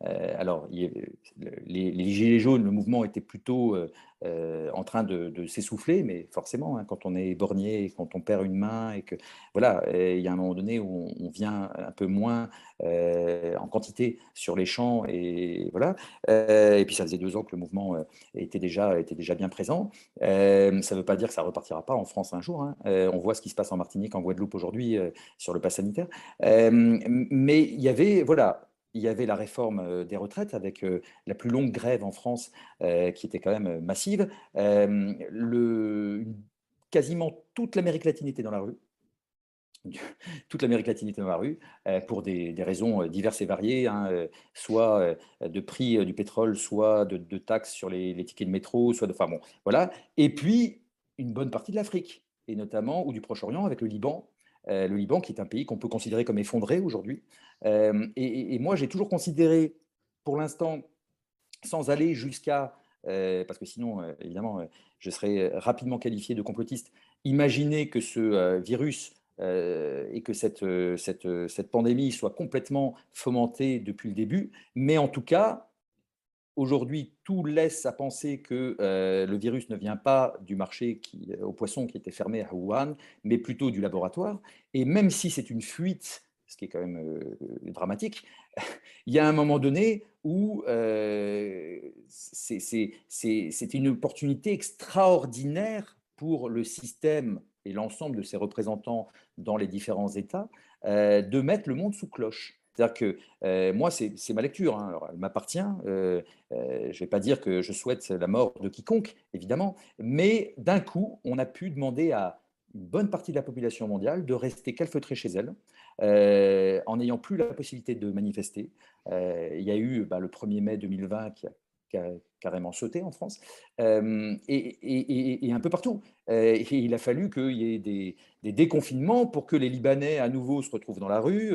Speaker 2: Alors, les Gilets jaunes, le mouvement était plutôt en train de s'essouffler, mais forcément, hein, quand on est borgné, quand on perd une main, et que voilà, il y a un moment donné où on vient un peu moins en quantité sur les champs, et voilà. Et puis ça faisait 2 ans que le mouvement était déjà bien présent. Ça ne veut pas dire que ça ne repartira pas en France un jour, hein. On voit ce qui se passe en Martinique, en Guadeloupe aujourd'hui sur le pass sanitaire. Mais il y avait, voilà, il y avait la réforme des retraites avec la plus longue grève en France qui était quand même massive. Quasiment toute l'Amérique latine était dans la rue. Toute l'Amérique latine était dans la rue pour des raisons diverses et variées, hein, soit de prix du pétrole, soit de taxes sur les tickets de métro, soit de. Enfin bon, voilà. Et puis, une bonne partie de l'Afrique, et notamment, ou du Proche-Orient, avec le Liban. Le Liban, qui est un pays qu'on peut considérer comme effondré aujourd'hui. Et moi, j'ai toujours considéré, pour l'instant, sans aller jusqu'à, parce que sinon, évidemment, je serais rapidement qualifié de complotiste, imaginer que ce virus et que cette pandémie soit complètement fomentée depuis le début. Mais en tout cas, aujourd'hui, tout laisse à penser que le virus ne vient pas du marché aux poissons qui était fermé à Wuhan, mais plutôt du laboratoire. Et même si c'est une fuite, ce qui est quand même dramatique, il y a un moment donné où c'est une opportunité extraordinaire pour le système et l'ensemble de ses représentants dans les différents États de mettre le monde sous cloche. C'est-à-dire que moi, c'est ma lecture, hein. Alors, elle m'appartient. Je ne vais pas dire que je souhaite la mort de quiconque, évidemment, mais d'un coup, on a pu demander à une bonne partie de la population mondiale de rester calfeutrée chez elle, en n'ayant plus la possibilité de manifester. Il y a eu le 1er mai 2020 qui a carrément sauté en France, et un peu partout. Et il a fallu qu'il y ait des déconfinements pour que les Libanais à nouveau se retrouvent dans la rue.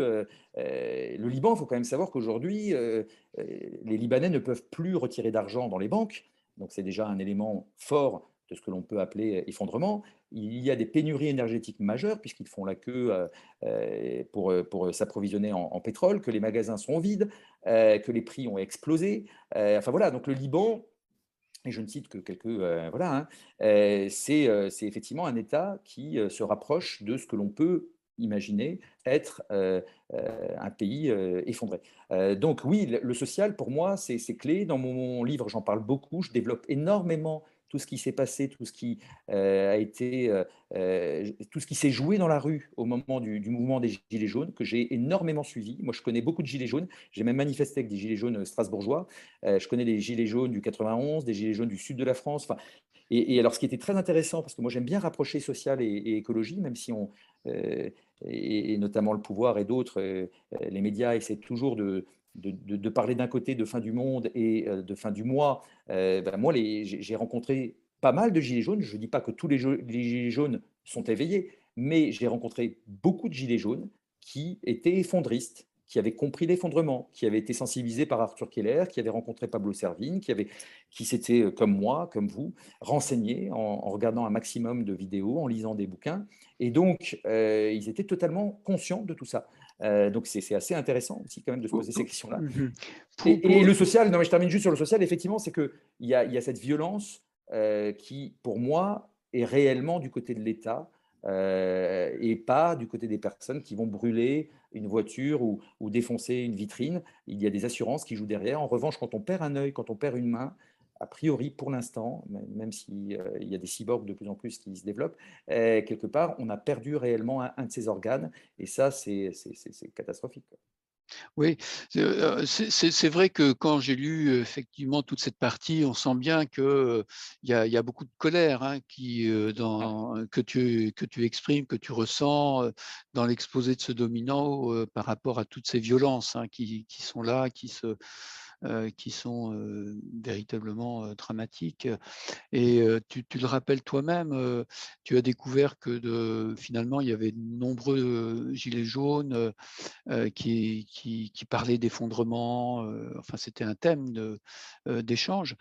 Speaker 2: Le Liban, il faut quand même savoir qu'aujourd'hui, les Libanais ne peuvent plus retirer d'argent dans les banques. Donc c'est déjà un élément fort de ce que l'on peut appeler effondrement. Il y a des pénuries énergétiques majeures puisqu'ils font la queue pour s'approvisionner en pétrole, que les magasins sont vides, que les prix ont explosé. Enfin voilà, donc le Liban, et je ne cite que quelques, voilà, hein, c'est effectivement un État qui se rapproche de ce que l'on peut imaginer être un pays effondré. Donc oui, le social, pour moi, c'est clé. Dans mon livre, j'en parle beaucoup. Je développe énormément tout ce qui s'est passé, tout ce qui a été, tout ce qui s'est joué dans la rue au moment du mouvement des Gilets jaunes, que j'ai énormément suivi. Moi, je connais beaucoup de Gilets jaunes. J'ai même manifesté avec des Gilets jaunes strasbourgeois. Je connais les Gilets jaunes du 91, des Gilets jaunes du sud de la France. Enfin, et alors, ce qui était très intéressant, parce que moi, j'aime bien rapprocher social et écologie, même si et notamment le pouvoir et d'autres, les médias essaient toujours de parler d'un côté de fin du monde et de fin du mois. Moi, j'ai rencontré pas mal de gilets jaunes. Je ne dis pas que tous les gilets jaunes sont éveillés, mais j'ai rencontré beaucoup de gilets jaunes qui étaient effondristes, qui avaient compris l'effondrement, qui avaient été sensibilisés par Arthur Keller, qui avaient rencontré Pablo Servigne, qui s'étaient, comme moi, comme vous, renseignés en regardant un maximum de vidéos, en lisant des bouquins. Et donc, ils étaient totalement conscients de tout ça. Donc, c'est assez intéressant aussi quand même de se poser ces questions-là.
Speaker 3: Mhm.
Speaker 2: Et le social, non mais je termine juste sur le social, effectivement, c'est qu'il y a cette violence qui, pour moi, est réellement du côté de l'État et pas du côté des personnes qui vont brûler une voiture ou défoncer une vitrine. Il y a des assurances qui jouent derrière. En revanche, quand on perd un œil, quand on perd une main, a priori, pour l'instant, même s'il y a des cyborgs de plus en plus qui se développent, quelque part, on a perdu réellement un de ses organes. Et ça, c'est catastrophique, quoi.
Speaker 3: Oui, c'est vrai que quand j'ai lu effectivement toute cette partie, on sent bien que il y a beaucoup de colère, hein, que tu exprimes, que tu ressens dans l'exposé de ce dominant par rapport à toutes ces violences, hein, qui sont là, qui sont véritablement dramatiques. Et tu le rappelles toi-même, tu as découvert que finalement, il y avait de nombreux gilets jaunes qui parlaient d'effondrement. Enfin, c'était un thème d'échange.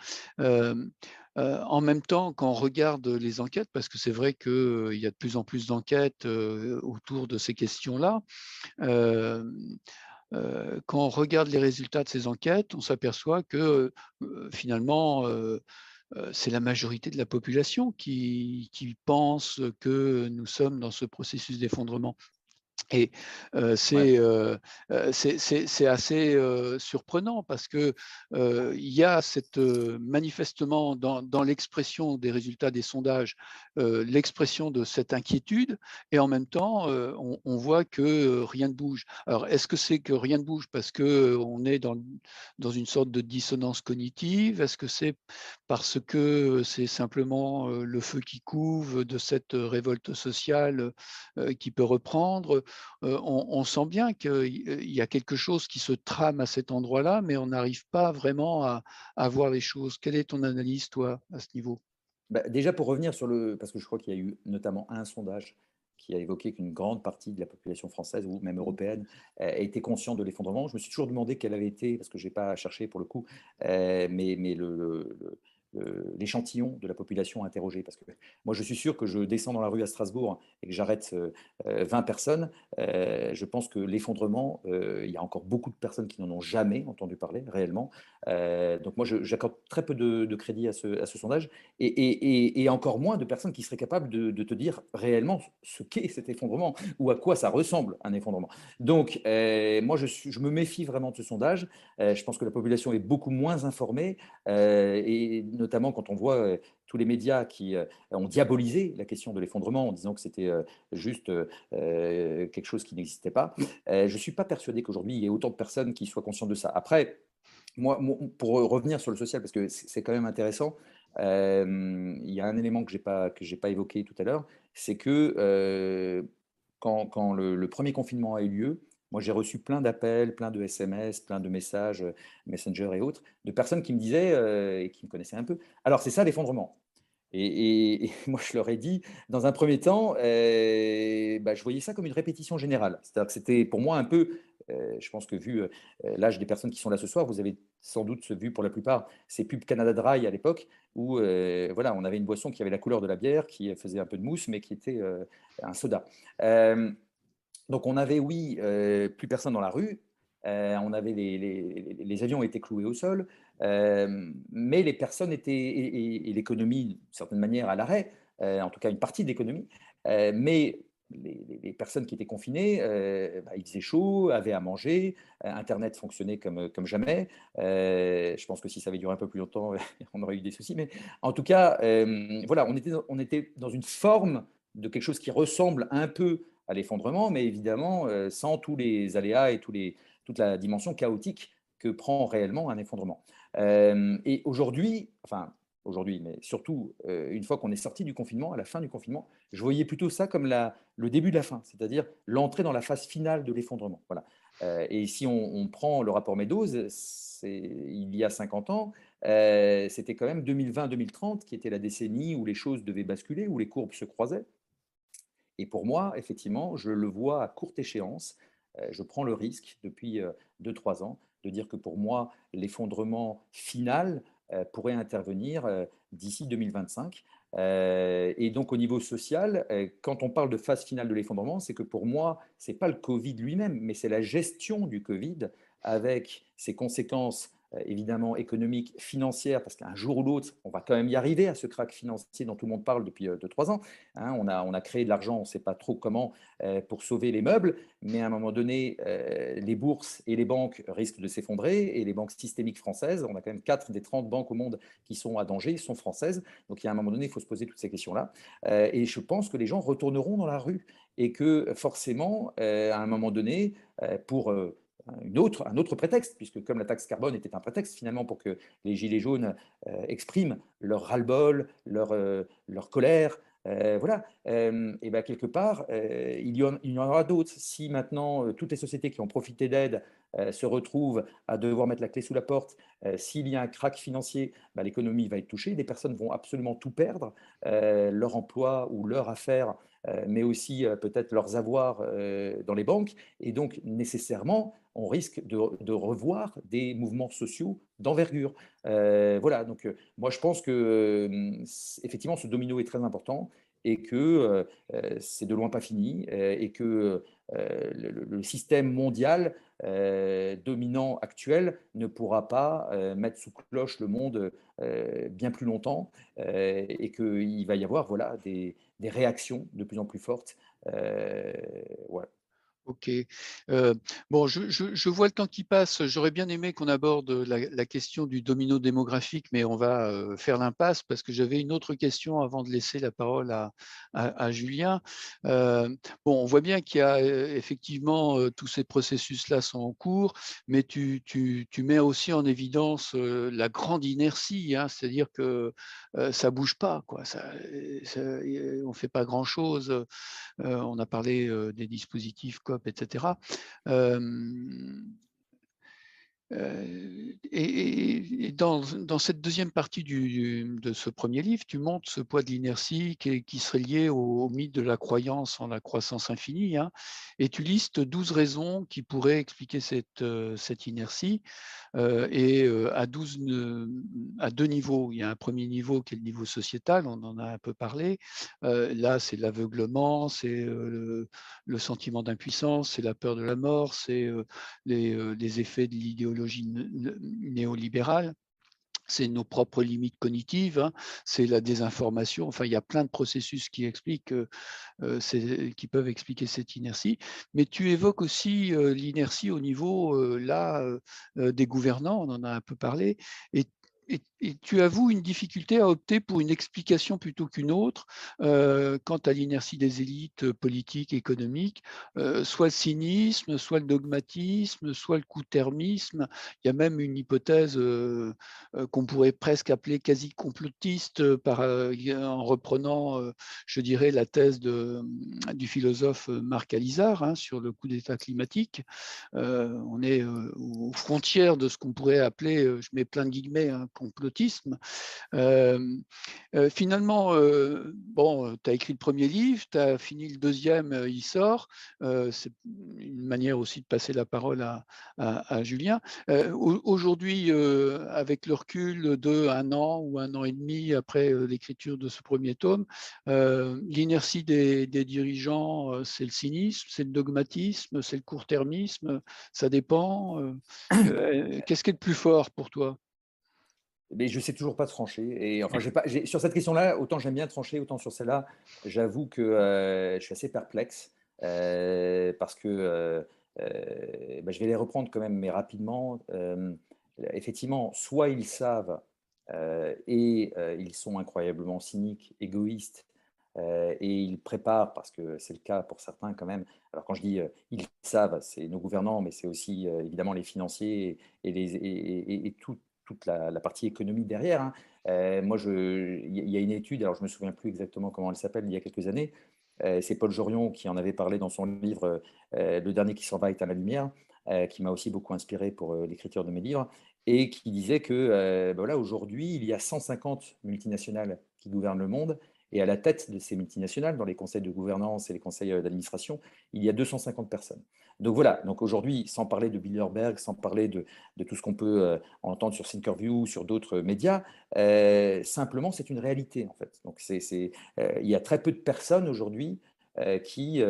Speaker 3: En même temps, quand on regarde les enquêtes, parce que c'est vrai qu'il y a de plus en plus d'enquêtes autour de ces questions-là, euh, quand on regarde les résultats de ces enquêtes, on s'aperçoit que finalement, c'est la majorité de la population qui pense que nous sommes dans ce processus d'effondrement. Et
Speaker 2: Ouais.
Speaker 3: c'est assez surprenant parce que il y a manifestement dans l'expression des résultats des sondages, l'expression de cette inquiétude, et en même temps, on voit que rien ne bouge. Alors, est-ce que c'est que rien ne bouge parce qu'on est dans une sorte de dissonance cognitive? Est-ce que c'est parce que c'est simplement le feu qui couve de cette révolte sociale qui peut reprendre? On sent bien qu'il y a quelque chose qui se trame à cet endroit-là, mais on n'arrive pas vraiment à voir les choses. Quelle est ton analyse, toi, à ce niveau?
Speaker 2: Bah, déjà, pour revenir sur parce que je crois qu'il y a eu notamment un sondage qui a évoqué qu'une grande partie de la population française ou même européenne était consciente de l'effondrement. Je me suis toujours demandé quelle avait été, parce que je n'ai pas cherché pour le coup, mais l'échantillon de la population interrogée. Parce que moi, je suis sûr que je descends dans la rue à Strasbourg et que j'arrête 20 personnes. Je pense que l'effondrement, il y a encore beaucoup de personnes qui n'en ont jamais entendu parler réellement. Donc moi, j'accorde très peu de crédit à ce sondage et encore moins de personnes qui seraient capables de te dire réellement ce qu'est cet effondrement ou à quoi ça ressemble un effondrement. Donc, moi, je me méfie vraiment de ce sondage. Je pense que la population est beaucoup moins informée et notamment quand on voit tous les médias qui ont diabolisé la question de l'effondrement en disant que c'était juste quelque chose qui n'existait pas. Je ne suis pas persuadé qu'aujourd'hui, il y ait autant de personnes qui soient conscientes de ça. Après, moi, pour revenir sur le social, parce que c'est quand même intéressant, il y a un élément que j'ai pas évoqué tout à l'heure, c'est que quand le premier confinement a eu lieu, moi j'ai reçu plein d'appels, plein de SMS, plein de messages, Messenger et autres, de personnes qui me disaient, et qui me connaissaient un peu, alors c'est ça l'effondrement. Et moi, je leur ai dit, dans un premier temps, bah, je voyais ça comme une répétition générale. C'est-à-dire que c'était pour moi un peu, je pense que vu l'âge des personnes qui sont là ce soir, vous avez sans doute vu pour la plupart ces pubs Canada Dry à l'époque, où voilà, on avait une boisson qui avait la couleur de la bière, qui faisait un peu de mousse, mais qui était un soda. Euh, donc on avait, oui, plus personne dans la rue, on avait les avions étaient cloués au sol, mais les personnes étaient, et l'économie, d'une certaine manière, à l'arrêt, en tout cas une partie de l'économie, mais les personnes qui étaient confinées, bah, il faisait chaud, avaient à manger, Internet fonctionnait comme jamais. Je pense que si ça avait duré un peu plus longtemps, on aurait eu des soucis, mais en tout cas, voilà, on était dans une forme de quelque chose qui ressemble un peu à l'effondrement, mais évidemment sans tous les aléas et toute la dimension chaotique que prend réellement un effondrement. Et aujourd'hui, enfin aujourd'hui, mais surtout une fois qu'on est sorti du confinement, à la fin du confinement, je voyais plutôt ça comme le début de la fin, c'est-à-dire l'entrée dans la phase finale de l'effondrement. Voilà. Et si on prend le rapport Meadows, il y a 50 ans, c'était quand même 2020-2030 qui était la décennie où les choses devaient basculer, où les courbes se croisaient. Et pour moi, effectivement, je le vois à courte échéance. je prends le risque depuis 2-3 ans de dire que pour moi, l'effondrement final pourrait intervenir d'ici 2025. Et donc au niveau social, quand on parle de phase finale de l'effondrement, c'est que pour moi, ce n'est pas le Covid lui-même, mais c'est la gestion du Covid avec ses conséquences évidemment économiques, financières, parce qu'un jour ou l'autre, on va quand même y arriver à ce krach financier dont tout le monde parle depuis 2-3 ans. Hein, on a créé de l'argent, on ne sait pas trop comment, pour sauver les meubles, mais à un moment donné, les bourses et les banques risquent de s'effondrer, et les banques systémiques françaises, on a quand même 4 des 30 banques au monde qui sont à danger, sont françaises, donc il y a un moment donné, il faut se poser toutes ces questions-là. Et je pense que les gens retourneront dans la rue, et que forcément, à un moment donné, pour un autre prétexte, puisque comme la taxe carbone était un prétexte finalement pour que les Gilets jaunes expriment leur ras-le-bol, leur colère, voilà, et bien quelque part, il y en aura d'autres. Si maintenant toutes les sociétés qui ont profité d'aide se retrouvent à devoir mettre la clé sous la porte, s'il y a un krach financier, ben, l'économie va être touchée, des personnes vont absolument tout perdre, leur emploi ou leur affaire, mais aussi peut-être leurs avoirs dans les banques, et donc nécessairement, on risque de revoir des mouvements sociaux d'envergure. Voilà, donc moi je pense que effectivement ce domino est très important, et que c'est de loin pas fini, et que le système mondial dominant actuel ne pourra pas mettre sous cloche le monde bien plus longtemps, et qu'il va y avoir voilà, des réactions de plus en plus fortes. Ouais.
Speaker 3: OK. Bon, je vois le temps qui passe. J'aurais bien aimé qu'on aborde la question du domino démographique, mais on va faire l'impasse parce que j'avais une autre question avant de laisser la parole à Julien. Bon, on voit bien qu'il y a effectivement tous ces processus-là sont en cours, mais tu mets aussi en évidence la grande inertie, hein, c'est-à-dire que ça bouge pas, quoi. On fait pas grand-chose. On a parlé des dispositifs COP, etc. Et dans cette deuxième partie de ce premier livre, tu montres ce poids de l'inertie qui serait lié au mythe de la croyance en la croissance infinie, hein, et tu listes 12 raisons qui pourraient expliquer cette inertie, et à deux niveaux. Il y a un premier niveau qui est le niveau sociétal, on en a un peu parlé. Là, c'est l'aveuglement, c'est le sentiment d'impuissance, c'est la peur de la mort, c'est les effets de l'idéologie néolibérale, c'est nos propres limites cognitives, hein, c'est la désinformation. Enfin, il y a plein de processus qui expliquent, qui peuvent expliquer cette inertie. Mais tu évoques aussi l'inertie au niveau des gouvernants, on en a un peu parlé, et et tu avoues une difficulté à opter pour une explication plutôt qu'une autre quant à l'inertie des élites politiques, économiques, soit le cynisme, soit le dogmatisme, soit le court-termisme. Il y a même une hypothèse qu'on pourrait presque appeler quasi complotiste en reprenant, je dirais, la thèse du philosophe Marc Alizard, hein, sur le coup d'État climatique. On est aux frontières de ce qu'on pourrait appeler, je mets plein de guillemets, un complotisme. Finalement, bon, tu as écrit le premier livre, tu as fini le deuxième, il sort. C'est une manière aussi de passer la parole à Julien. Aujourd'hui, avec le recul de 1 an ou 1 an et demi après l'écriture de ce premier tome, l'inertie des dirigeants, c'est le cynisme, c'est le dogmatisme, c'est le court-termisme, ça dépend. Qu'est-ce qui est le plus fort pour toi?
Speaker 2: Mais je ne sais toujours pas trancher. Et enfin, sur cette question-là, autant j'aime bien trancher, autant sur celle-là, j'avoue que je suis assez perplexe, parce que je vais les reprendre quand même, mais rapidement. Effectivement, soit ils savent, et ils sont incroyablement cyniques, égoïstes, et ils préparent, parce que c'est le cas pour certains quand même. Alors quand je dis ils savent, c'est nos gouvernants, mais c'est aussi évidemment les financiers et toute la partie économique derrière, hein. Moi, il y a une étude, alors je ne me souviens plus exactement comment elle s'appelle, il y a quelques années. C'est Paul Jorion qui en avait parlé dans son livre Le dernier qui s'en va éteint la lumière, qui m'a aussi beaucoup inspiré pour l'écriture de mes livres, et qui disait que voilà, aujourd'hui, il y a 150 multinationales qui gouvernent le monde, Et à la tête de ces multinationales, dans les conseils de gouvernance et les conseils d'administration, il y a 250 personnes. Donc voilà, donc aujourd'hui, sans parler de Bilderberg, sans parler de tout ce qu'on peut entendre sur Thinkerview, sur d'autres médias, simplement c'est une réalité en fait. Donc il y a très peu de personnes aujourd'hui qui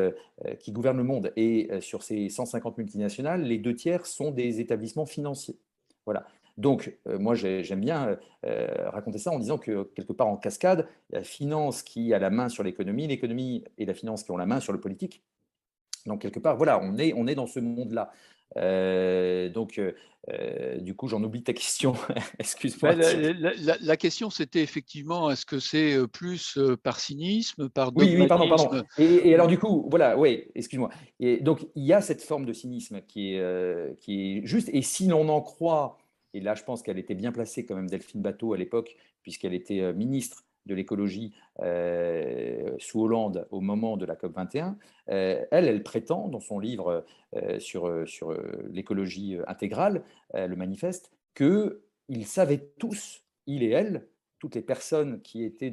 Speaker 2: gouvernent le monde. Et sur ces 150 multinationales, les 2 tiers sont des établissements financiers. Voilà. Donc, moi, j'aime bien raconter ça en disant que quelque part en cascade, il y a la finance qui a la main sur l'économie et la finance qui ont la main sur le politique. Donc, quelque part, voilà, on est dans ce monde-là. Du coup, j'en oublie ta question. Excuse-moi.
Speaker 3: La question, c'était effectivement, est-ce que c'est plus par cynisme, par
Speaker 2: Oui, pardon.
Speaker 3: dogmatisme?
Speaker 2: Et alors, du coup, voilà, oui, excuse-moi. Et donc, il y a cette forme de cynisme qui est juste. Et si l'on en croit, et là, je pense qu'elle était bien placée quand même, Delphine Batho, à l'époque, puisqu'elle était ministre de l'écologie sous Hollande au moment de la COP 21, elle prétend dans son livre sur l'écologie intégrale, le manifeste, qu'ils savaient tous, il et elle, toutes les personnes qui étaient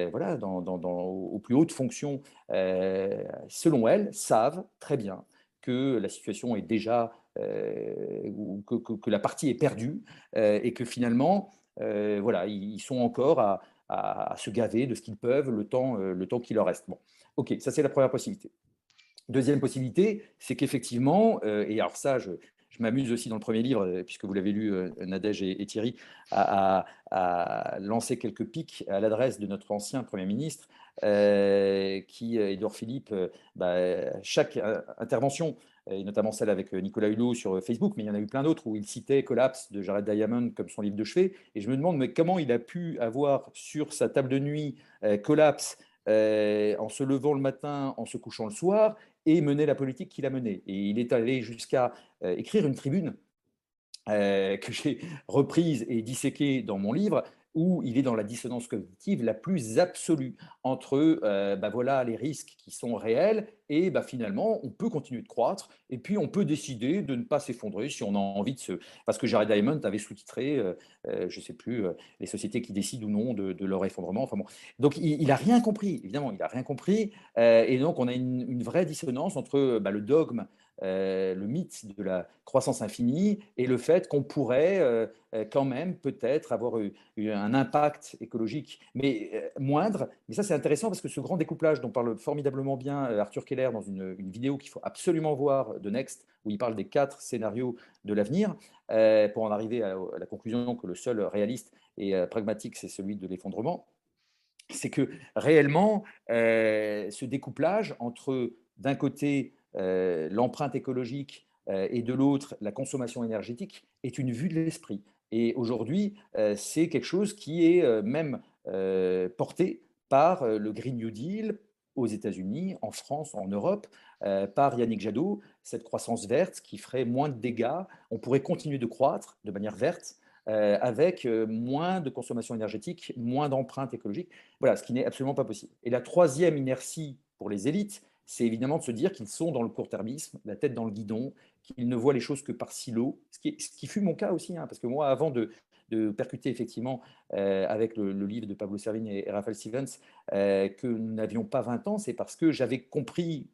Speaker 2: voilà, aux plus hautes fonctions, selon elle, savent très bien que la situation est déjà, ou que la partie est perdue, et que finalement, voilà, ils sont encore à se gaver de ce qu'ils peuvent le temps qu'il leur reste. Bon, ok, ça c'est la première possibilité. Deuxième possibilité, c'est qu'effectivement, et alors ça, je m'amuse aussi dans le premier livre, puisque vous l'avez lu, Nadège et Thierry, à lancer quelques piques à l'adresse de notre ancien Premier ministre, Édouard Philippe, chaque intervention, et notamment celle avec Nicolas Hulot sur Facebook, mais il y en a eu plein d'autres où il citait Collapse de Jared Diamond comme son livre de chevet, et je me demande mais comment il a pu avoir sur sa table de nuit Collapse en se levant le matin, en se couchant le soir, et mener la politique qu'il a menée. Et il est allé jusqu'à écrire une tribune que j'ai reprise et disséquée dans mon livre, où il est dans la dissonance cognitive la plus absolue entre voilà, les risques qui sont réels et finalement on peut continuer de croître et puis on peut décider de ne pas s'effondrer si on a envie de se... Parce que Jared Diamond avait sous-titré, je ne sais plus, les sociétés qui décident ou non de leur effondrement. Enfin bon. Donc il n'a rien compris, évidemment, il n'a rien compris. Et donc on a une vraie dissonance entre le dogme, le mythe de la croissance infinie et le fait qu'on pourrait quand même peut-être avoir eu un impact écologique, mais moindre. Mais ça, c'est intéressant parce que ce grand découplage dont parle formidablement bien Arthur Keller dans une vidéo qu'il faut absolument voir de Next, où il parle des 4 scénarios de l'avenir, pour en arriver à la conclusion que le seul réaliste et pragmatique, c'est celui de l'effondrement, c'est que réellement, ce découplage entre, d'un côté, l'empreinte écologique et de l'autre, la consommation énergétique, est une vue de l'esprit. Et aujourd'hui, c'est quelque chose qui est même porté par le Green New Deal aux États-Unis, en France, en Europe, par Yannick Jadot, cette croissance verte qui ferait moins de dégâts. On pourrait continuer de croître de manière verte avec moins de consommation énergétique, moins d'empreinte écologique. Voilà, ce qui n'est absolument pas possible. Et la troisième inertie pour les élites, c'est évidemment de se dire qu'ils sont dans le court-termisme, la tête dans le guidon, qu'ils ne voient les choses que par silo, ce qui fut mon cas aussi, hein, parce que moi, avant de percuter effectivement avec le livre de Pablo Servigne et Raphaël Stevens, que nous n'avions pas 20 ans, c'est parce que j'avais compris,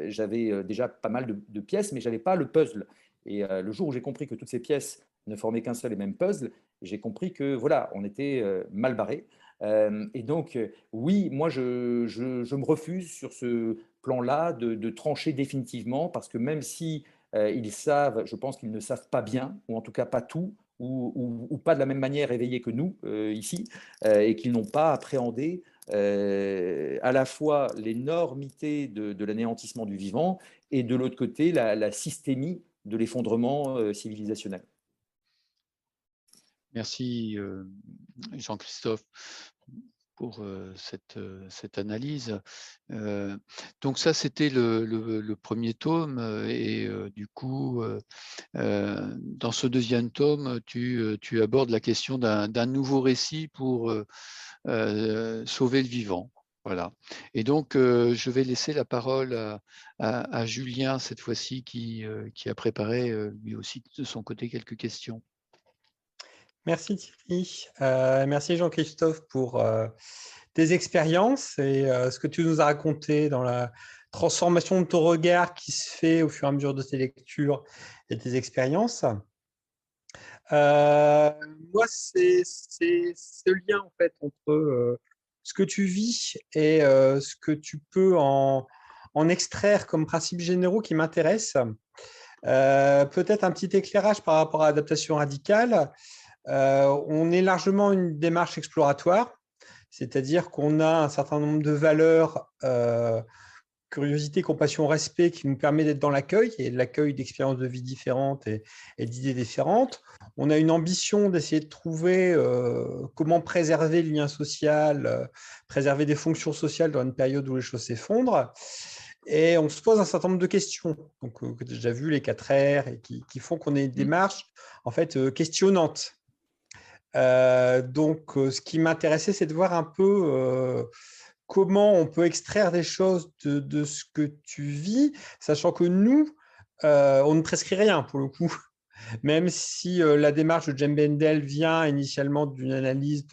Speaker 2: j'avais déjà pas mal de pièces, mais je n'avais pas le puzzle. Et le jour où j'ai compris que toutes ces pièces ne formaient qu'un seul et même puzzle, j'ai compris que voilà, on était mal barré. Et donc, oui, moi, je me refuse sur ce plan-là de trancher définitivement, parce que même si ils savent, je pense qu'ils ne savent pas bien, ou en tout cas pas tout, ou pas de la même manière éveillés que nous ici, et qu'ils n'ont pas appréhendé à la fois l'énormité de l'anéantissement du vivant et de l'autre côté la systémie de l'effondrement civilisationnel.
Speaker 3: Merci Jean-Christophe pour cette analyse. Donc ça, c'était le premier tome et du coup, dans ce deuxième tome, tu abordes la question d'un nouveau récit pour sauver le vivant. Voilà. Et donc, je vais laisser la parole à Julien cette fois-ci qui a préparé lui aussi de son côté quelques questions.
Speaker 4: Merci Thierry. Merci Jean-Christophe pour tes expériences et ce que tu nous as raconté dans la transformation de ton regard qui se fait au fur et à mesure de tes lectures et tes expériences. Moi, c'est ce lien en fait entre ce que tu vis et ce que tu peux en extraire comme principes généraux qui m'intéressent. Peut-être un petit éclairage par rapport à l'adaptation radicale. On est largement une démarche exploratoire, c'est-à-dire qu'on a un certain nombre de valeurs, curiosité, compassion, respect, qui nous permet d'être dans l'accueil et l'accueil d'expériences de vie différentes et d'idées différentes. On a une ambition d'essayer de trouver comment préserver le lien social, préserver des fonctions sociales dans une période où les choses s'effondrent. Et on se pose un certain nombre de questions, donc, que tu as déjà vu, les 4 R, et qui font qu'on ait une démarche en fait, questionnante. Donc, ce qui m'intéressait, c'est de voir un peu comment on peut extraire des choses de ce que tu vis, sachant que nous, on ne prescrit rien pour le coup. Même si la démarche de Jem Bendel vient initialement d'une analyse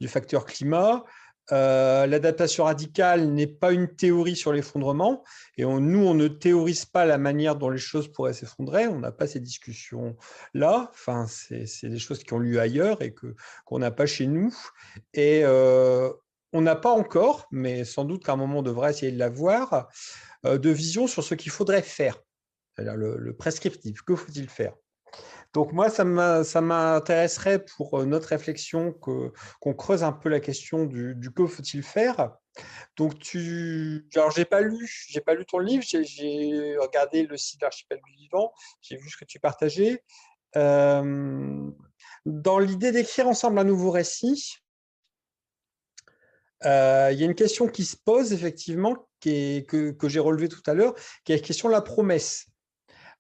Speaker 4: du facteur climat, l'adaptation radicale n'est pas une théorie sur l'effondrement, et nous, on ne théorise pas la manière dont les choses pourraient s'effondrer, on n'a pas ces discussions-là, enfin, c'est des choses qui ont lieu ailleurs et qu'on n'a pas chez nous, et on n'a pas encore, mais sans doute qu'à un moment on devrait essayer de l'avoir, de vision sur ce qu'il faudrait faire, c'est-à-dire le prescriptif, que faut-il faire? Donc moi, ça m'intéresserait pour notre réflexion qu'on creuse un peu la question du que faut-il faire. Donc alors j'ai pas lu ton livre, j'ai regardé le site d'Archipel du Vivant, j'ai vu ce que tu partageais. Dans l'idée d'écrire ensemble un nouveau récit, il y a une question qui se pose effectivement, que j'ai relevée tout à l'heure, qui est la question de la promesse.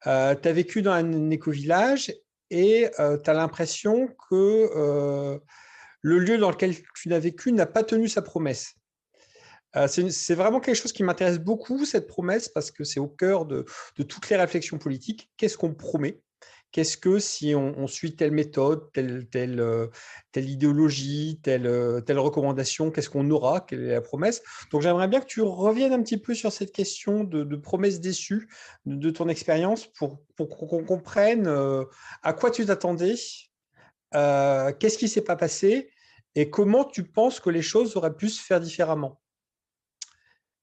Speaker 4: Tu as vécu dans un éco-village et tu as l'impression que le lieu dans lequel tu as vécu n'a pas tenu sa promesse. C'est vraiment quelque chose qui m'intéresse beaucoup, cette promesse, parce que c'est au cœur de toutes les réflexions politiques. Qu'est-ce qu'on promet? Qu'est-ce que si on suit telle méthode, telle idéologie, telle recommandation, qu'est-ce qu'on aura? Quelle est la promesse? Donc j'aimerais bien que tu reviennes un petit peu sur cette question de promesses déçues de ton expérience pour qu'on comprenne à quoi tu t'attendais, qu'est-ce qui ne s'est pas passé et comment tu penses que les choses auraient pu se faire différemment.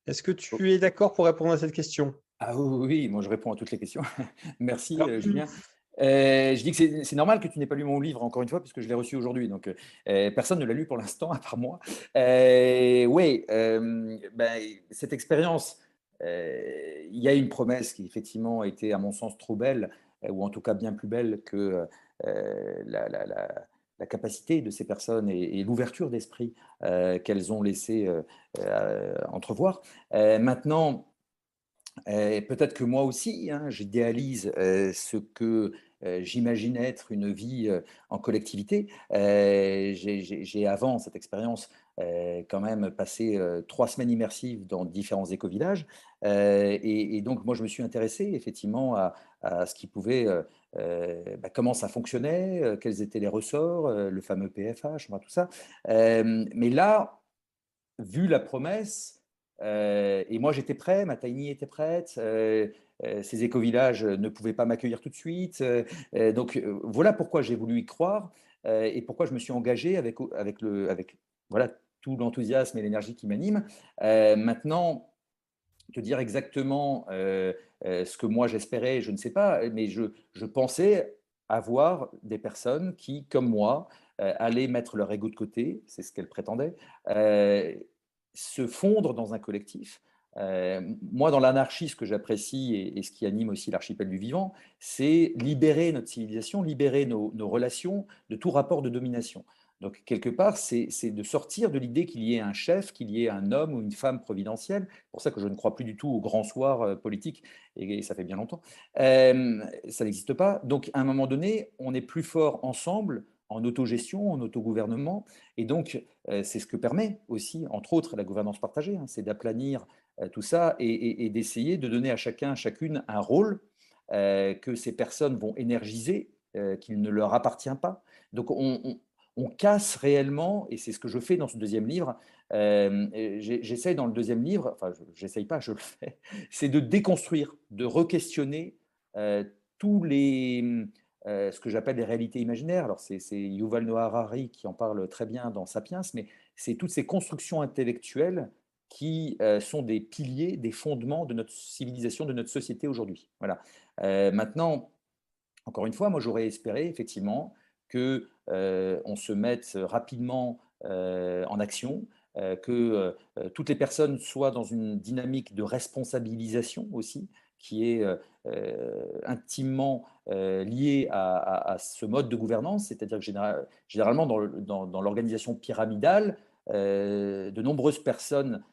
Speaker 4: Est-ce que tu es d'accord pour répondre à cette question?
Speaker 2: Ah oui, oui, moi je réponds à toutes les questions. Merci
Speaker 4: Alors,
Speaker 2: Julien. Je dis que c'est normal que tu n'aies pas lu mon livre, encore une fois, puisque je l'ai reçu aujourd'hui. Donc, personne ne l'a lu pour l'instant, à part moi. Oui, cette expérience, il y a une promesse qui, effectivement, a été, à mon sens, trop belle, ou en tout cas bien plus belle que la capacité de ces personnes et l'ouverture d'esprit qu'elles ont laissé entrevoir. Maintenant, peut-être que moi aussi, hein, j'idéalise ce que j'imagine être une vie en collectivité. J'ai avant cette expérience quand même passé 3 semaines immersives dans différents éco-villages. Et donc, moi, je me suis intéressé effectivement à ce qui pouvait, comment ça fonctionnait, quels étaient les ressorts, le fameux PFH, enfin, tout ça. Mais là, vu la promesse, et moi j'étais prêt, ma tiny était prête, ces éco-villages ne pouvaient pas m'accueillir tout de suite. Donc voilà pourquoi j'ai voulu y croire et pourquoi je me suis engagé avec voilà, tout l'enthousiasme et l'énergie qui m'anime. Maintenant, te dire exactement ce que moi j'espérais, je ne sais pas, mais je pensais avoir des personnes qui, comme moi, allaient mettre leur ego de côté, c'est ce qu'elles prétendaient, se fondre dans un collectif. Moi, dans l'anarchie, ce que j'apprécie et ce qui anime aussi l'archipel du vivant, c'est libérer notre civilisation, libérer nos relations de tout rapport de domination. Donc, quelque part, c'est de sortir de l'idée qu'il y ait un chef, qu'il y ait un homme ou une femme providentielle. C'est pour ça que je ne crois plus du tout au grand soir politique, et ça fait bien longtemps. Ça n'existe pas. Donc, à un moment donné, on est plus fort ensemble, en autogestion, en autogouvernement. Et donc, c'est ce que permet aussi, entre autres, la gouvernance partagée, hein, c'est d'aplanir tout ça et d'essayer de donner à chacun, à chacune un rôle que ces personnes vont énergiser, qu'il ne leur appartient pas, Donc, on casse réellement, et c'est ce que je fais dans ce deuxième livre. J'essaye dans le deuxième livre, enfin, j'essaye pas, je le fais, c'est de déconstruire, de re-questionner tous les, ce que j'appelle les réalités imaginaires. Alors, c'est Yuval Noah Harari qui en parle très bien dans Sapiens, mais c'est toutes ces constructions intellectuelles qui sont des piliers, des fondements de notre civilisation, de notre société aujourd'hui. Voilà. Maintenant, encore une fois, moi j'aurais espéré effectivement que on se mette rapidement en action, que toutes les personnes soient dans une dynamique de responsabilisation aussi, qui est intimement liée à ce mode de gouvernance, c'est-à-dire que généralement dans l'organisation pyramidale, de nombreuses personnes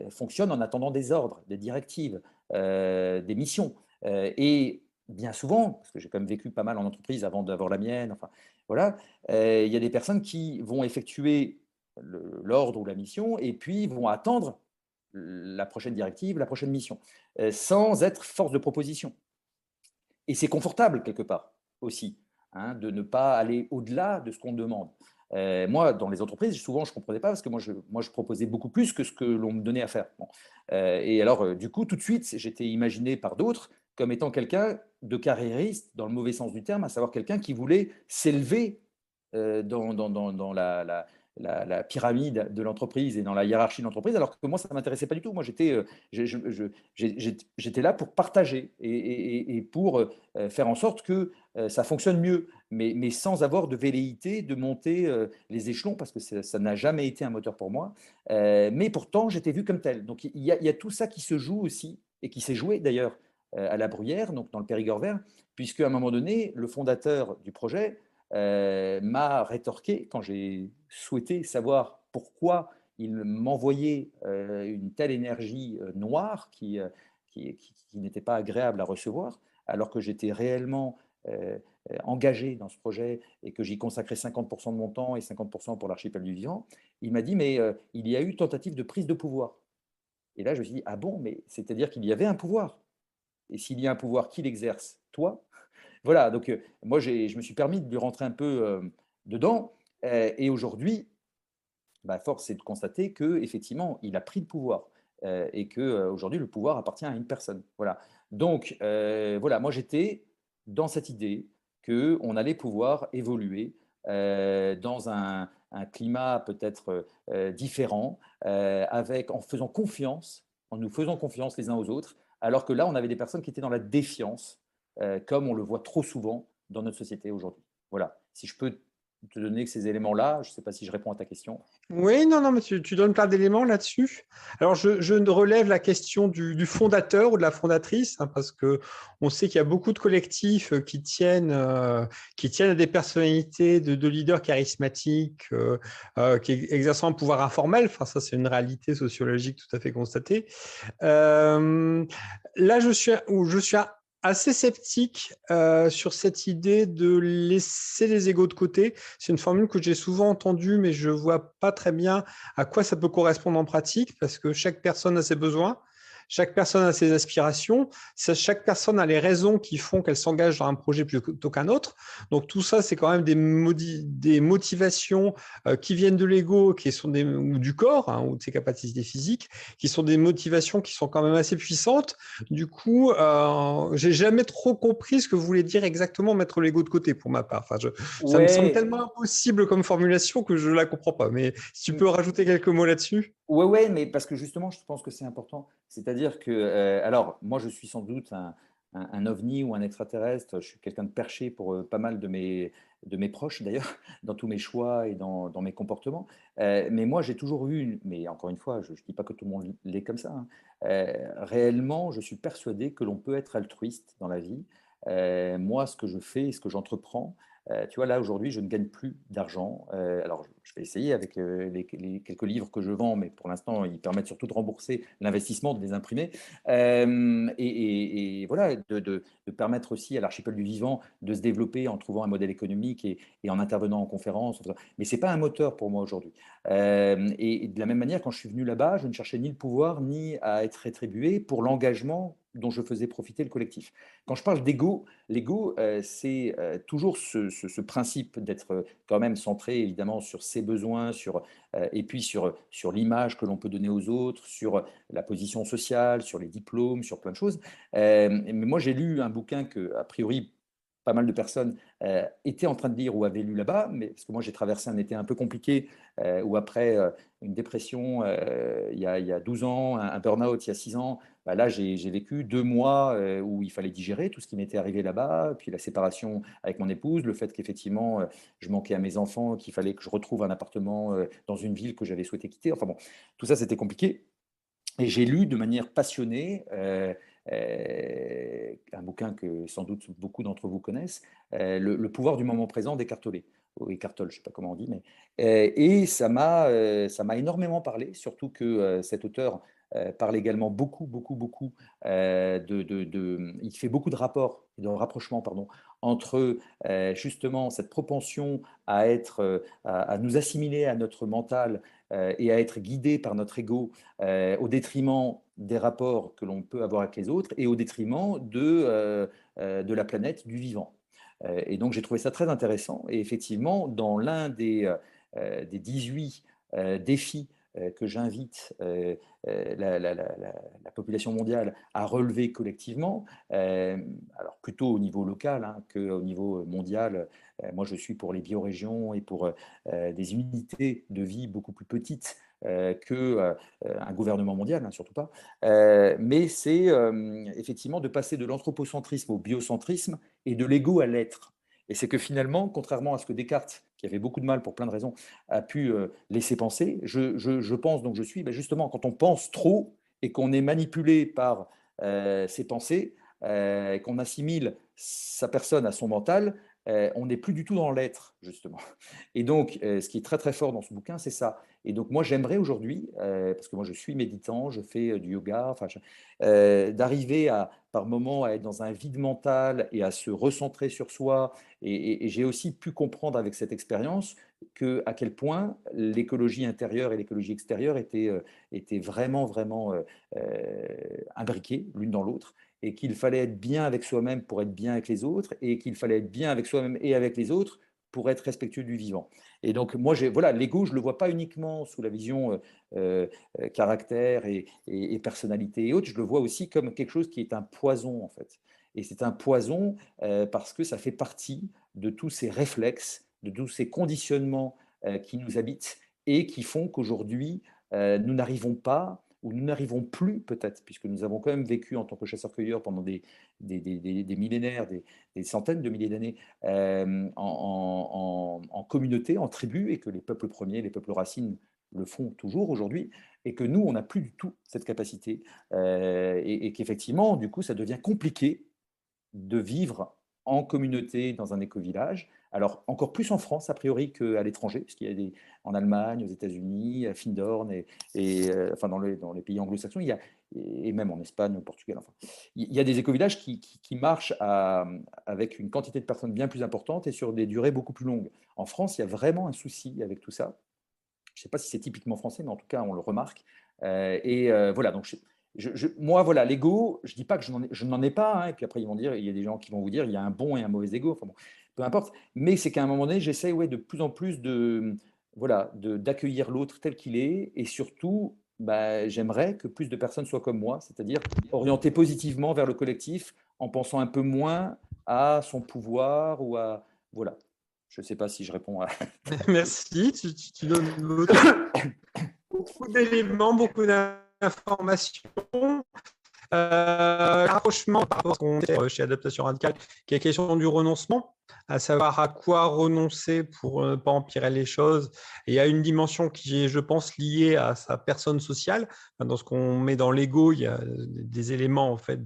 Speaker 2: fonctionnent en attendant des ordres, des directives, des missions. Et bien souvent, parce que j'ai quand même vécu pas mal en entreprise avant d'avoir la mienne, enfin voilà, il y a des personnes qui vont effectuer l'ordre ou la mission et puis vont attendre la prochaine directive, la prochaine mission, sans être force de proposition. Et c'est confortable quelque part aussi, hein, de ne pas aller au-delà de ce qu'on demande. Moi, dans les entreprises, souvent, je ne comprenais pas parce que moi, je proposais beaucoup plus que ce que l'on me donnait à faire. Bon. Et alors, du coup, tout de suite, j'étais imaginé par d'autres comme étant quelqu'un de carriériste, dans le mauvais sens du terme, à savoir quelqu'un qui voulait s'élever dans la pyramide de l'entreprise et dans la hiérarchie de l'entreprise, alors que moi, ça ne m'intéressait pas du tout. Moi, j'étais là pour partager et pour faire en sorte que ça fonctionne mieux, mais sans avoir de velléité de monter les échelons, parce que ça n'a jamais été un moteur pour moi. Mais pourtant, j'étais vu comme tel. Donc, il y a tout ça qui se joue aussi, et qui s'est joué d'ailleurs à la Bruyère, donc dans le Périgord vert, puisque à un moment donné, le fondateur du projet m'a rétorqué quand j'ai souhaité savoir pourquoi il m'envoyait une telle énergie noire qui n'était pas agréable à recevoir, alors que j'étais réellement engagé dans ce projet et que j'y consacrais 50% de mon temps et 50% pour l'archipel du vivant. Il m'a dit, mais il y a eu tentative de prise de pouvoir. Et là, je me suis dit, ah bon, mais c'est-à-dire qu'il y avait un pouvoir. Et s'il y a un pouvoir, qui l'exerce? Toi? Voilà, donc moi, je me suis permis de lui rentrer un peu dedans. Et aujourd'hui, force est de constater qu'effectivement, il a pris le pouvoir et qu'aujourd'hui, le pouvoir appartient à une personne. Voilà. Donc, voilà, moi, j'étais dans cette idée qu'on allait pouvoir évoluer dans un climat peut-être différent, en faisant confiance, en nous faisant confiance les uns aux autres, alors que là, on avait des personnes qui étaient dans la défiance, comme on le voit trop souvent dans notre société aujourd'hui. Voilà. Si je peux te donner ces éléments-là, je ne sais pas si je réponds à ta question.
Speaker 4: Oui, non, non, mais tu donnes plein d'éléments là-dessus. Alors, je relève la question du fondateur ou de la fondatrice, hein, parce qu'on sait qu'il y a beaucoup de collectifs qui tiennent à des personnalités de leaders charismatiques qui exercent un pouvoir informel. Enfin, ça, c'est une réalité sociologique tout à fait constatée. Là, je suis assez sceptique sur cette idée de laisser les égos de côté. C'est une formule que j'ai souvent entendue, mais je ne vois pas très bien à quoi ça peut correspondre en pratique, parce que chaque personne a ses besoins, chaque personne a ses aspirations, chaque personne a les raisons qui font qu'elle s'engage dans un projet plutôt qu'un autre. Donc tout ça, c'est quand même des motivations qui viennent de l'ego, ou du corps, hein, ou de ses capacités physiques, qui sont des motivations qui sont quand même assez puissantes. Du coup, j'ai jamais trop compris ce que voulait dire exactement mettre l'ego de côté pour ma part. Enfin, ça me semble tellement impossible comme formulation que je la comprends pas. Mais si tu peux rajouter quelques mots là-dessus.
Speaker 2: Ouais, mais parce que justement, je pense que c'est important. C'est-à-dire que, alors, moi, je suis sans doute un ovni ou un extraterrestre. Je suis quelqu'un de perché pour pas mal de mes proches, d'ailleurs, dans tous mes choix et dans mes comportements. Mais moi, j'ai toujours eu, mais encore une fois, je ne dis pas que tout le monde l'est comme ça, hein. Réellement, je suis persuadé que l'on peut être altruiste dans la vie. Moi, ce que je fais et ce que j'entreprends, tu vois, là, aujourd'hui, je ne gagne plus d'argent. Alors, je vais essayer avec les quelques livres que je vends, mais pour l'instant, ils permettent surtout de rembourser l'investissement, de les imprimer. Et voilà, de permettre aussi à l'archipel du vivant de se développer en trouvant un modèle économique et en intervenant en conférence. Mais ce n'est pas un moteur pour moi aujourd'hui. Et de la même manière, quand je suis venu là-bas, je ne cherchais ni le pouvoir, ni à être rétribué pour l'engagement dont je faisais profiter le collectif. Quand je parle d'ego, l'ego, c'est toujours ce principe d'être quand même centré évidemment sur ses besoins, et puis sur l'image que l'on peut donner aux autres, sur la position sociale, sur les diplômes, sur plein de choses. Mais moi, j'ai lu un bouquin que, a priori, pas mal de personnes étaient en train de lire ou avaient lu là-bas, mais parce que moi, j'ai traversé un été un peu compliqué, où après une dépression il y a 12 ans, un burn-out il y a 6 ans, bah là, j'ai vécu 2 mois où il fallait digérer tout ce qui m'était arrivé là-bas, puis la séparation avec mon épouse, le fait qu'effectivement, je manquais à mes enfants, qu'il fallait que je retrouve un appartement dans une ville que j'avais souhaité quitter. Enfin bon, tout ça, c'était compliqué. Et j'ai lu de manière passionnée un bouquin que sans doute beaucoup d'entre vous connaissent, le pouvoir du moment présent d'Eckhart Tolle, ou Eckhart Tolle, je ne sais pas comment on dit, mais et ça m'a énormément parlé, surtout que cet auteur parle également beaucoup il fait beaucoup de rapports, de rapprochements, pardon, entre justement cette propension à à nous assimiler à notre mental et à être guidé par notre ego au détriment des rapports que l'on peut avoir avec les autres et au détriment de la planète, du vivant. Et donc j'ai trouvé ça très intéressant. Et effectivement, dans l'un des 18 défis que j'invite la population mondiale à relever collectivement, alors plutôt au niveau local qu'au niveau mondial. Moi, je suis pour les biorégions et pour des unités de vie beaucoup plus petites qu'un gouvernement mondial, surtout pas. Mais c'est effectivement de passer de l'anthropocentrisme au biocentrisme et de l'ego à l'être. Et c'est que finalement, contrairement à ce que Descartes, qui avait beaucoup de mal pour plein de raisons, a pu laisser penser, je pense donc je suis, justement, quand on pense trop et qu'on est manipulé par ses pensées, qu'on assimile sa personne à son mental, on n'est plus du tout dans l'être, justement. Et donc, ce qui est très très fort dans ce bouquin, c'est ça. Et donc, moi, j'aimerais aujourd'hui, parce que moi, je suis méditant, je fais du yoga, d'arriver par moments à être dans un vide mental et à se recentrer sur soi. Et j'ai aussi pu comprendre avec cette expérience à quel point l'écologie intérieure et l'écologie extérieure étaient vraiment imbriquées l'une dans l'autre, et qu'il fallait être bien avec soi-même pour être bien avec les autres, et qu'il fallait être bien avec soi-même et avec les autres pour être respectueux du vivant. Et donc, moi, voilà, l'ego, je ne le vois pas uniquement sous la vision caractère et personnalité et autres, je le vois aussi comme quelque chose qui est un poison, en fait. Et c'est un poison parce que ça fait partie de tous ces réflexes, de tous ces conditionnements qui nous habitent et qui font qu'aujourd'hui, nous n'arrivons pas, ou nous n'arrivons plus peut-être, puisque nous avons quand même vécu en tant que chasseurs-cueilleurs pendant des millénaires, des centaines de milliers d'années en communauté, en tribu, et que les peuples premiers, les peuples racines le font toujours aujourd'hui, et que nous, on n'a plus du tout cette capacité, et qu'effectivement, du coup, ça devient compliqué de vivre en communauté dans un éco-village. Alors, encore plus en France, a priori, qu'à l'étranger, parce qu'il y a en Allemagne, aux États-Unis, à Findorn, enfin dans les pays anglo-saxons, et même en Espagne, au Portugal, enfin, il y a des éco-villages qui marchent avec une quantité de personnes bien plus importante et sur des durées beaucoup plus longues. En France, il y a vraiment un souci avec tout ça. Je ne sais pas si c'est typiquement français, mais en tout cas, on le remarque. Voilà, donc moi, voilà, l'ego, je ne dis pas que je n'en ai pas, et puis après, il y a des gens qui vont vous dire, il y a un bon et un mauvais ego, enfin bon, peu importe, mais c'est qu'à un moment donné, j'essaie de plus en plus d'accueillir l'autre tel qu'il est, et surtout, j'aimerais que plus de personnes soient comme moi, c'est-à-dire orientées positivement vers le collectif, en pensant un peu moins à son pouvoir ou à... Voilà. Je ne sais pas si je réponds à...
Speaker 4: Merci, tu donnes beaucoup d'éléments, beaucoup d'informations. Rapprochement par rapport à ce qu'on fait chez Adaptation Radicale, qui est la question du renoncement, à savoir à quoi renoncer pour ne pas empirer les choses. Et il y a une dimension qui est, je pense, liée à sa personne sociale. Dans ce qu'on met dans l'ego, il y a des éléments en fait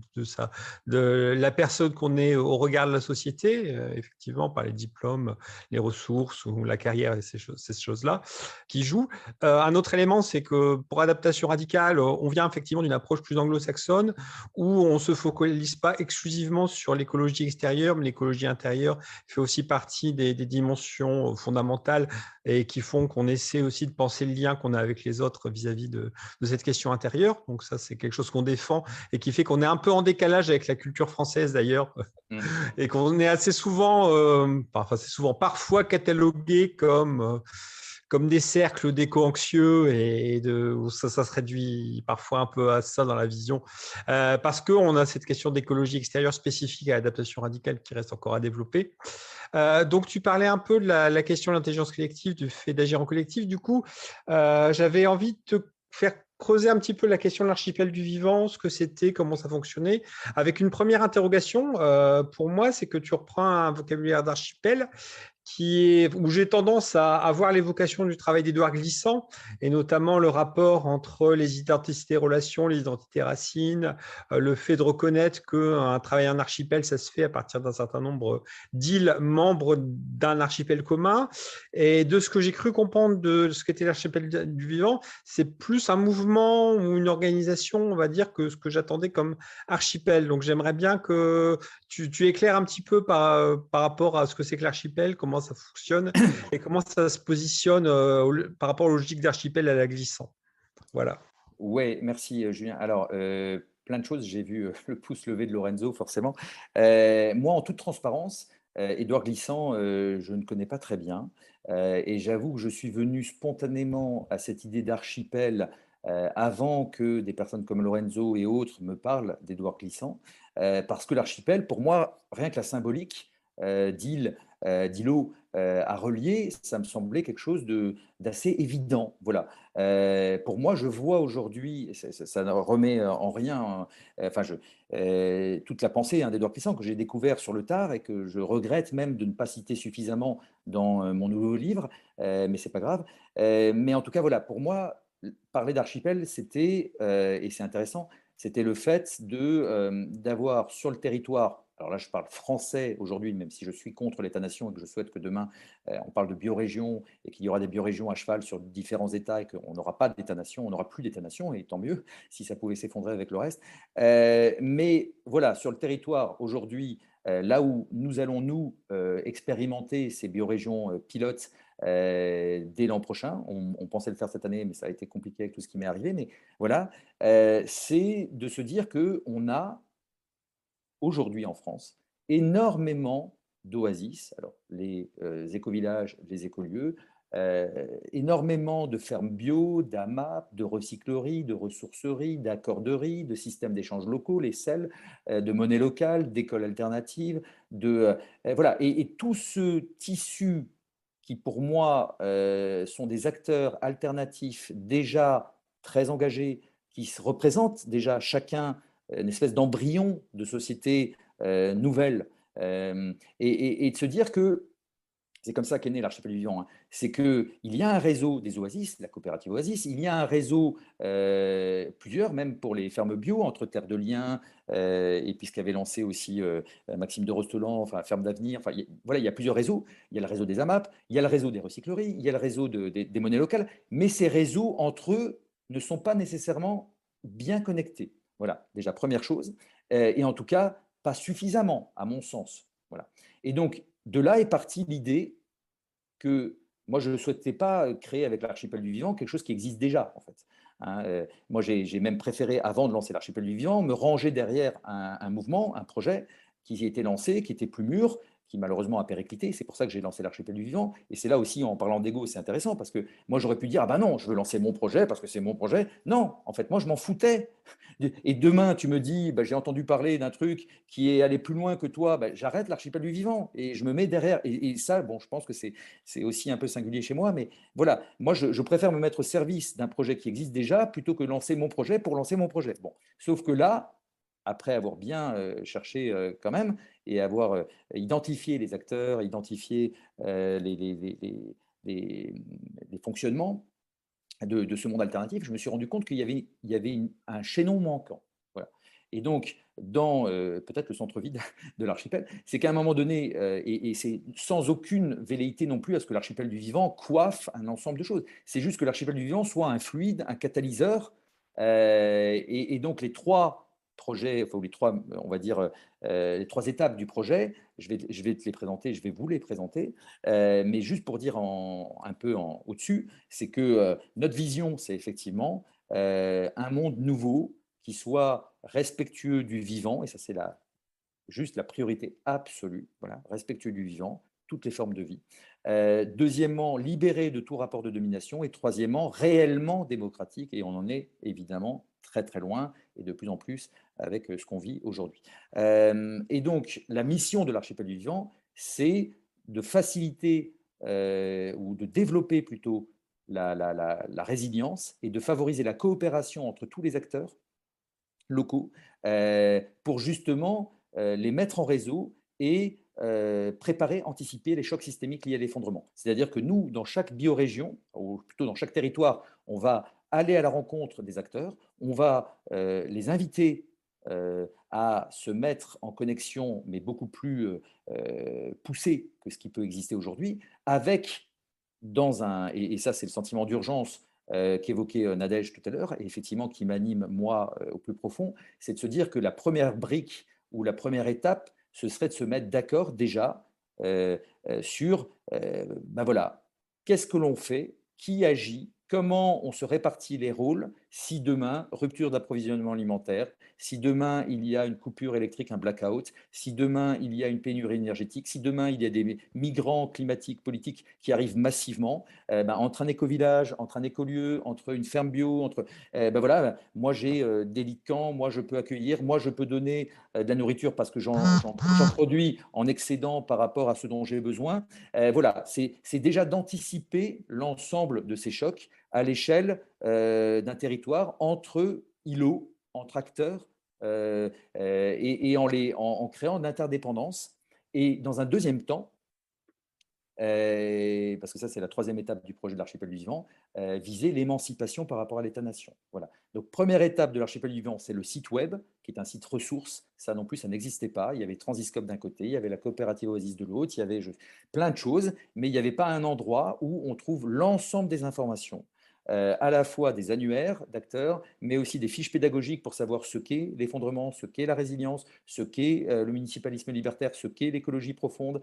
Speaker 4: de la personne qu'on est au regard de la société, effectivement par les diplômes, les ressources ou la carrière et ces choses-là qui jouent. Un autre élément, c'est que pour Adaptation Radicale, on vient effectivement d'une approche plus anglo-saxonne où on ne se focalise pas exclusivement sur l'écologie extérieure, mais l'écologie intérieure fait aussi partie des dimensions fondamentales et qui font qu'on essaie aussi de penser le lien qu'on a avec les autres vis-à-vis de cette question intérieure. Donc ça, c'est quelque chose qu'on défend et qui fait qu'on est un peu en décalage avec la culture française d'ailleurs et qu'on est assez souvent, parfois catalogué comme des cercles d'éco-anxieux et où ça se réduit parfois un peu à ça dans la vision, parce qu'on a cette question d'écologie extérieure spécifique à l'adaptation radicale qui reste encore à développer. Donc, tu parlais un peu de la question de l'intelligence collective, du fait d'agir en collectif. Du coup, j'avais envie de te faire creuser un petit peu la question de l'archipel du vivant, ce que c'était, comment ça fonctionnait, avec une première interrogation. Pour moi, c'est que tu reprends un vocabulaire d'archipel où j'ai tendance à voir l'évocation du travail d'Édouard Glissant, et notamment le rapport entre les identités-relations, les identités racines, le fait de reconnaître qu'un travail en archipel, ça se fait à partir d'un certain nombre d'îles membres d'un archipel commun. Et de ce que j'ai cru comprendre de ce qu'était l'archipel du vivant, c'est plus un mouvement ou une organisation, on va dire, que ce que j'attendais comme archipel. Donc j'aimerais bien que tu éclaires un petit peu par rapport à ce que c'est que l'archipel, comment ça fonctionne et comment ça se positionne par rapport aux logiques d'archipel à la glissant. Voilà.
Speaker 2: Oui, merci Julien. Alors, plein de choses. J'ai vu le pouce levé de Lorenzo, forcément. Moi, en toute transparence, Édouard Glissant, je ne connais pas très bien. Et j'avoue que je suis venu spontanément à cette idée d'archipel avant que des personnes comme Lorenzo et autres me parlent d'Édouard Glissant. Parce que l'archipel, pour moi, rien que la symbolique d'île, d'îlot à relier, ça me semblait quelque chose d'assez évident. Voilà. Pour moi, je vois aujourd'hui, ça ne remet en rien toute la pensée d'Édouard Glissant que j'ai découvert sur le tard et que je regrette même de ne pas citer suffisamment dans mon nouveau livre, mais c'est pas grave. Mais en tout cas, voilà, pour moi, parler d'archipel, c'était, et c'est intéressant, c'était le fait d'avoir sur le territoire, alors là je parle français aujourd'hui, même si je suis contre l'État-nation et que je souhaite que demain on parle de biorégions et qu'il y aura des biorégions à cheval sur différents États et qu'on n'aura pas d'État-nation, on n'aura plus d'État-nation, et tant mieux si ça pouvait s'effondrer avec le reste. Mais voilà, sur le territoire aujourd'hui, là où nous allons nous expérimenter ces biorégions pilotes dès l'an prochain, on pensait le faire cette année, mais ça a été compliqué avec tout ce qui m'est arrivé, mais voilà, c'est de se dire qu'on a aujourd'hui en France énormément d'oasis, alors les écovillages, les écolieux, énormément de fermes bio, d'AMAP, de recycleries, de ressourceries, d'accorderies, de systèmes d'échanges locaux, les SEL, de monnaie locale, d'écoles alternatives, voilà. Et tout ce tissu qui, pour moi, sont des acteurs alternatifs déjà très engagés, qui se représentent déjà chacun une espèce d'embryon de société nouvelle, et de se dire que c'est comme ça qu'est né l'archipel du vivant, c'est qu'il y a un réseau des oasis, la coopérative Oasis, il y a un réseau, plusieurs, même pour les fermes bio, entre Terre de Liens, et puis ce qu'avait lancé aussi Maxime de Rostelan, enfin Ferme d'Avenir, enfin, voilà, il y a plusieurs réseaux. Il y a le réseau des AMAP, il y a le réseau des recycleries, il y a le réseau des monnaies locales, mais ces réseaux, entre eux, ne sont pas nécessairement bien connectés. Voilà, déjà, première chose. Et en tout cas, pas suffisamment, à mon sens. Voilà. Et donc, de là est partie l'idée que moi, je ne souhaitais pas créer avec l'archipel du vivant quelque chose qui existe déjà, en fait. Moi, j'ai même préféré, avant de lancer l'archipel du vivant, me ranger derrière un mouvement, un projet qui a été lancé, qui était plus mûr, qui malheureusement a périclité. C'est pour ça que j'ai lancé l'archipel du vivant. Et c'est là aussi, en parlant d'ego, c'est intéressant, parce que moi, j'aurais pu dire, ah ben non, je veux lancer mon projet parce que c'est mon projet. Non, en fait, moi, je m'en foutais. Et demain, tu me dis, bah, j'ai entendu parler d'un truc qui est allé plus loin que toi, bah, j'arrête l'archipel du vivant et je me mets derrière. Et ça, bon, je pense que c'est aussi un peu singulier chez moi, mais voilà, moi, je préfère me mettre au service d'un projet qui existe déjà plutôt que lancer mon projet pour lancer mon projet. Bon, sauf que là, après avoir bien cherché quand même et avoir identifié les acteurs, identifié les fonctionnements, de ce monde alternatif, je me suis rendu compte qu'il y avait un chaînon manquant. Voilà. Et donc, dans peut-être le centre vide de l'archipel, c'est qu'à un moment donné, et c'est sans aucune velléité non plus à ce que l'archipel du vivant coiffe un ensemble de choses. C'est juste que l'archipel du vivant soit un fluide, un catalyseur, et donc les trois projets, enfin, les trois, on va dire, les trois étapes du projet. Je vais te les présenter, je vais vous les présenter. Mais juste pour dire un peu au-dessus, c'est que notre vision, c'est effectivement un monde nouveau qui soit respectueux du vivant, et ça c'est juste la priorité absolue, voilà, respectueux du vivant, toutes les formes de vie. Deuxièmement, libéré de tout rapport de domination. Et troisièmement, réellement démocratique. Et on en est évidemment très très loin et de plus en plus avec ce qu'on vit aujourd'hui. Et donc, la mission de l'archipel du vivant, c'est de faciliter ou de développer plutôt la résilience et de favoriser la coopération entre tous les acteurs locaux pour justement les mettre en réseau et préparer, anticiper les chocs systémiques liés à l'effondrement. C'est-à-dire que nous, dans chaque biorégion, ou plutôt dans chaque territoire, on va aller à la rencontre des acteurs, on va les inviter à se mettre en connexion, mais beaucoup plus poussée que ce qui peut exister aujourd'hui, avec et ça c'est le sentiment d'urgence qu'évoquait Nadège tout à l'heure, et effectivement qui m'anime moi au plus profond, c'est de se dire que la première brique ou la première étape, ce serait de se mettre d'accord déjà sur, ben voilà, qu'est-ce que l'on fait, qui agit, comment on se répartit les rôles si demain, rupture d'approvisionnement alimentaire, si demain il y a une coupure électrique, un blackout, si demain il y a une pénurie énergétique, si demain il y a des migrants climatiques, politiques qui arrivent massivement, entre un éco-village, entre un écolieu, entre une ferme bio, ben voilà, moi j'ai des lits de camp, moi je peux accueillir, moi je peux donner de la nourriture parce que j'en produis en excédent par rapport à ce dont j'ai besoin. Voilà, c'est déjà d'anticiper l'ensemble de ces chocs à l'échelle d'un territoire entre îlots, entre acteurs, et en créant de l'interdépendance. Et dans un deuxième temps, parce que ça c'est la troisième étape du projet de l'archipel du vivant, viser l'émancipation par rapport à l'État-nation. Voilà. Donc première étape de l'archipel du vivant, c'est le site web, qui est un site ressource. Ça non plus, ça n'existait pas. Il y avait Transiscope d'un côté, il y avait la coopérative Oasis de l'autre, il y avait plein de choses, mais il n'y avait pas un endroit où on trouve l'ensemble des informations. À la fois des annuaires d'acteurs, mais aussi des fiches pédagogiques pour savoir ce qu'est l'effondrement, ce qu'est la résilience, ce qu'est le municipalisme libertaire, ce qu'est l'écologie profonde,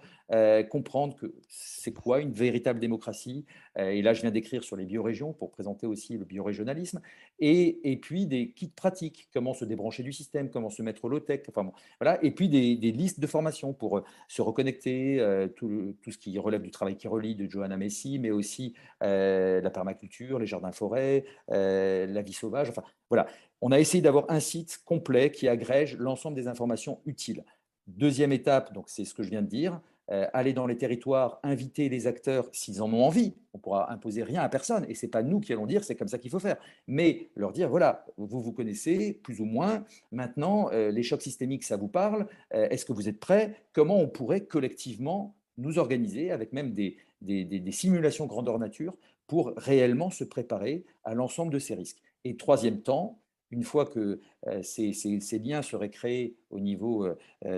Speaker 2: comprendre que c'est quoi une véritable démocratie. Et là, je viens d'écrire sur les biorégions pour présenter aussi le biorégionalisme. Et puis des kits pratiques, comment se débrancher du système, comment se mettre au low-tech. Enfin, bon, voilà. Et puis des listes de formation pour se reconnecter, tout ce qui relève du travail qui relie de Johanna Messi, mais aussi la permaculture, les jardins-forêts, la vie sauvage. Enfin, voilà. On a essayé d'avoir un site complet qui agrège l'ensemble des informations utiles. Deuxième étape, donc c'est ce que je viens de dire, aller dans les territoires, inviter les acteurs s'ils en ont envie. On ne pourra imposer rien à personne et ce n'est pas nous qui allons dire c'est comme ça qu'il faut faire. Mais leur dire voilà, vous connaissez plus ou moins, maintenant les chocs systémiques ça vous parle, est-ce que vous êtes prêts? Comment on pourrait collectivement nous organiser avec même des simulations grandeur nature pour réellement se préparer à l'ensemble de ces risques. Et troisième temps, une fois que ces liens seraient créés au niveau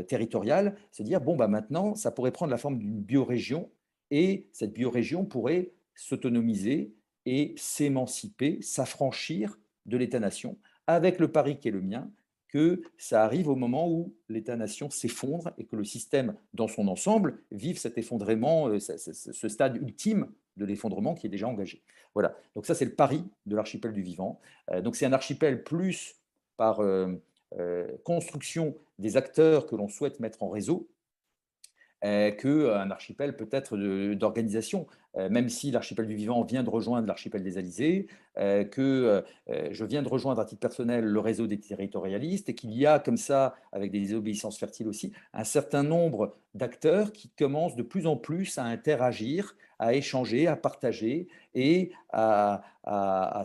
Speaker 2: territorial, se dire, bon, bah, maintenant, ça pourrait prendre la forme d'une biorégion et cette biorégion pourrait s'autonomiser et s'émanciper, s'affranchir de l'État-nation, avec le pari qui est le mien, que ça arrive au moment où l'État-nation s'effondre et que le système dans son ensemble vive cet effondrement, ce stade ultime de l'effondrement qui est déjà engagé. Voilà, donc ça c'est le pari de l'archipel du vivant. Donc c'est un archipel plus par construction des acteurs que l'on souhaite mettre en réseau, qu'un archipel peut-être d'organisation, même si l'archipel du vivant vient de rejoindre l'archipel des Alizés, que je viens de rejoindre à titre personnel le réseau des territorialistes, et qu'il y a comme ça, avec des désobéissances fertiles aussi, un certain nombre d'acteurs qui commencent de plus en plus à interagir, à échanger, à partager et à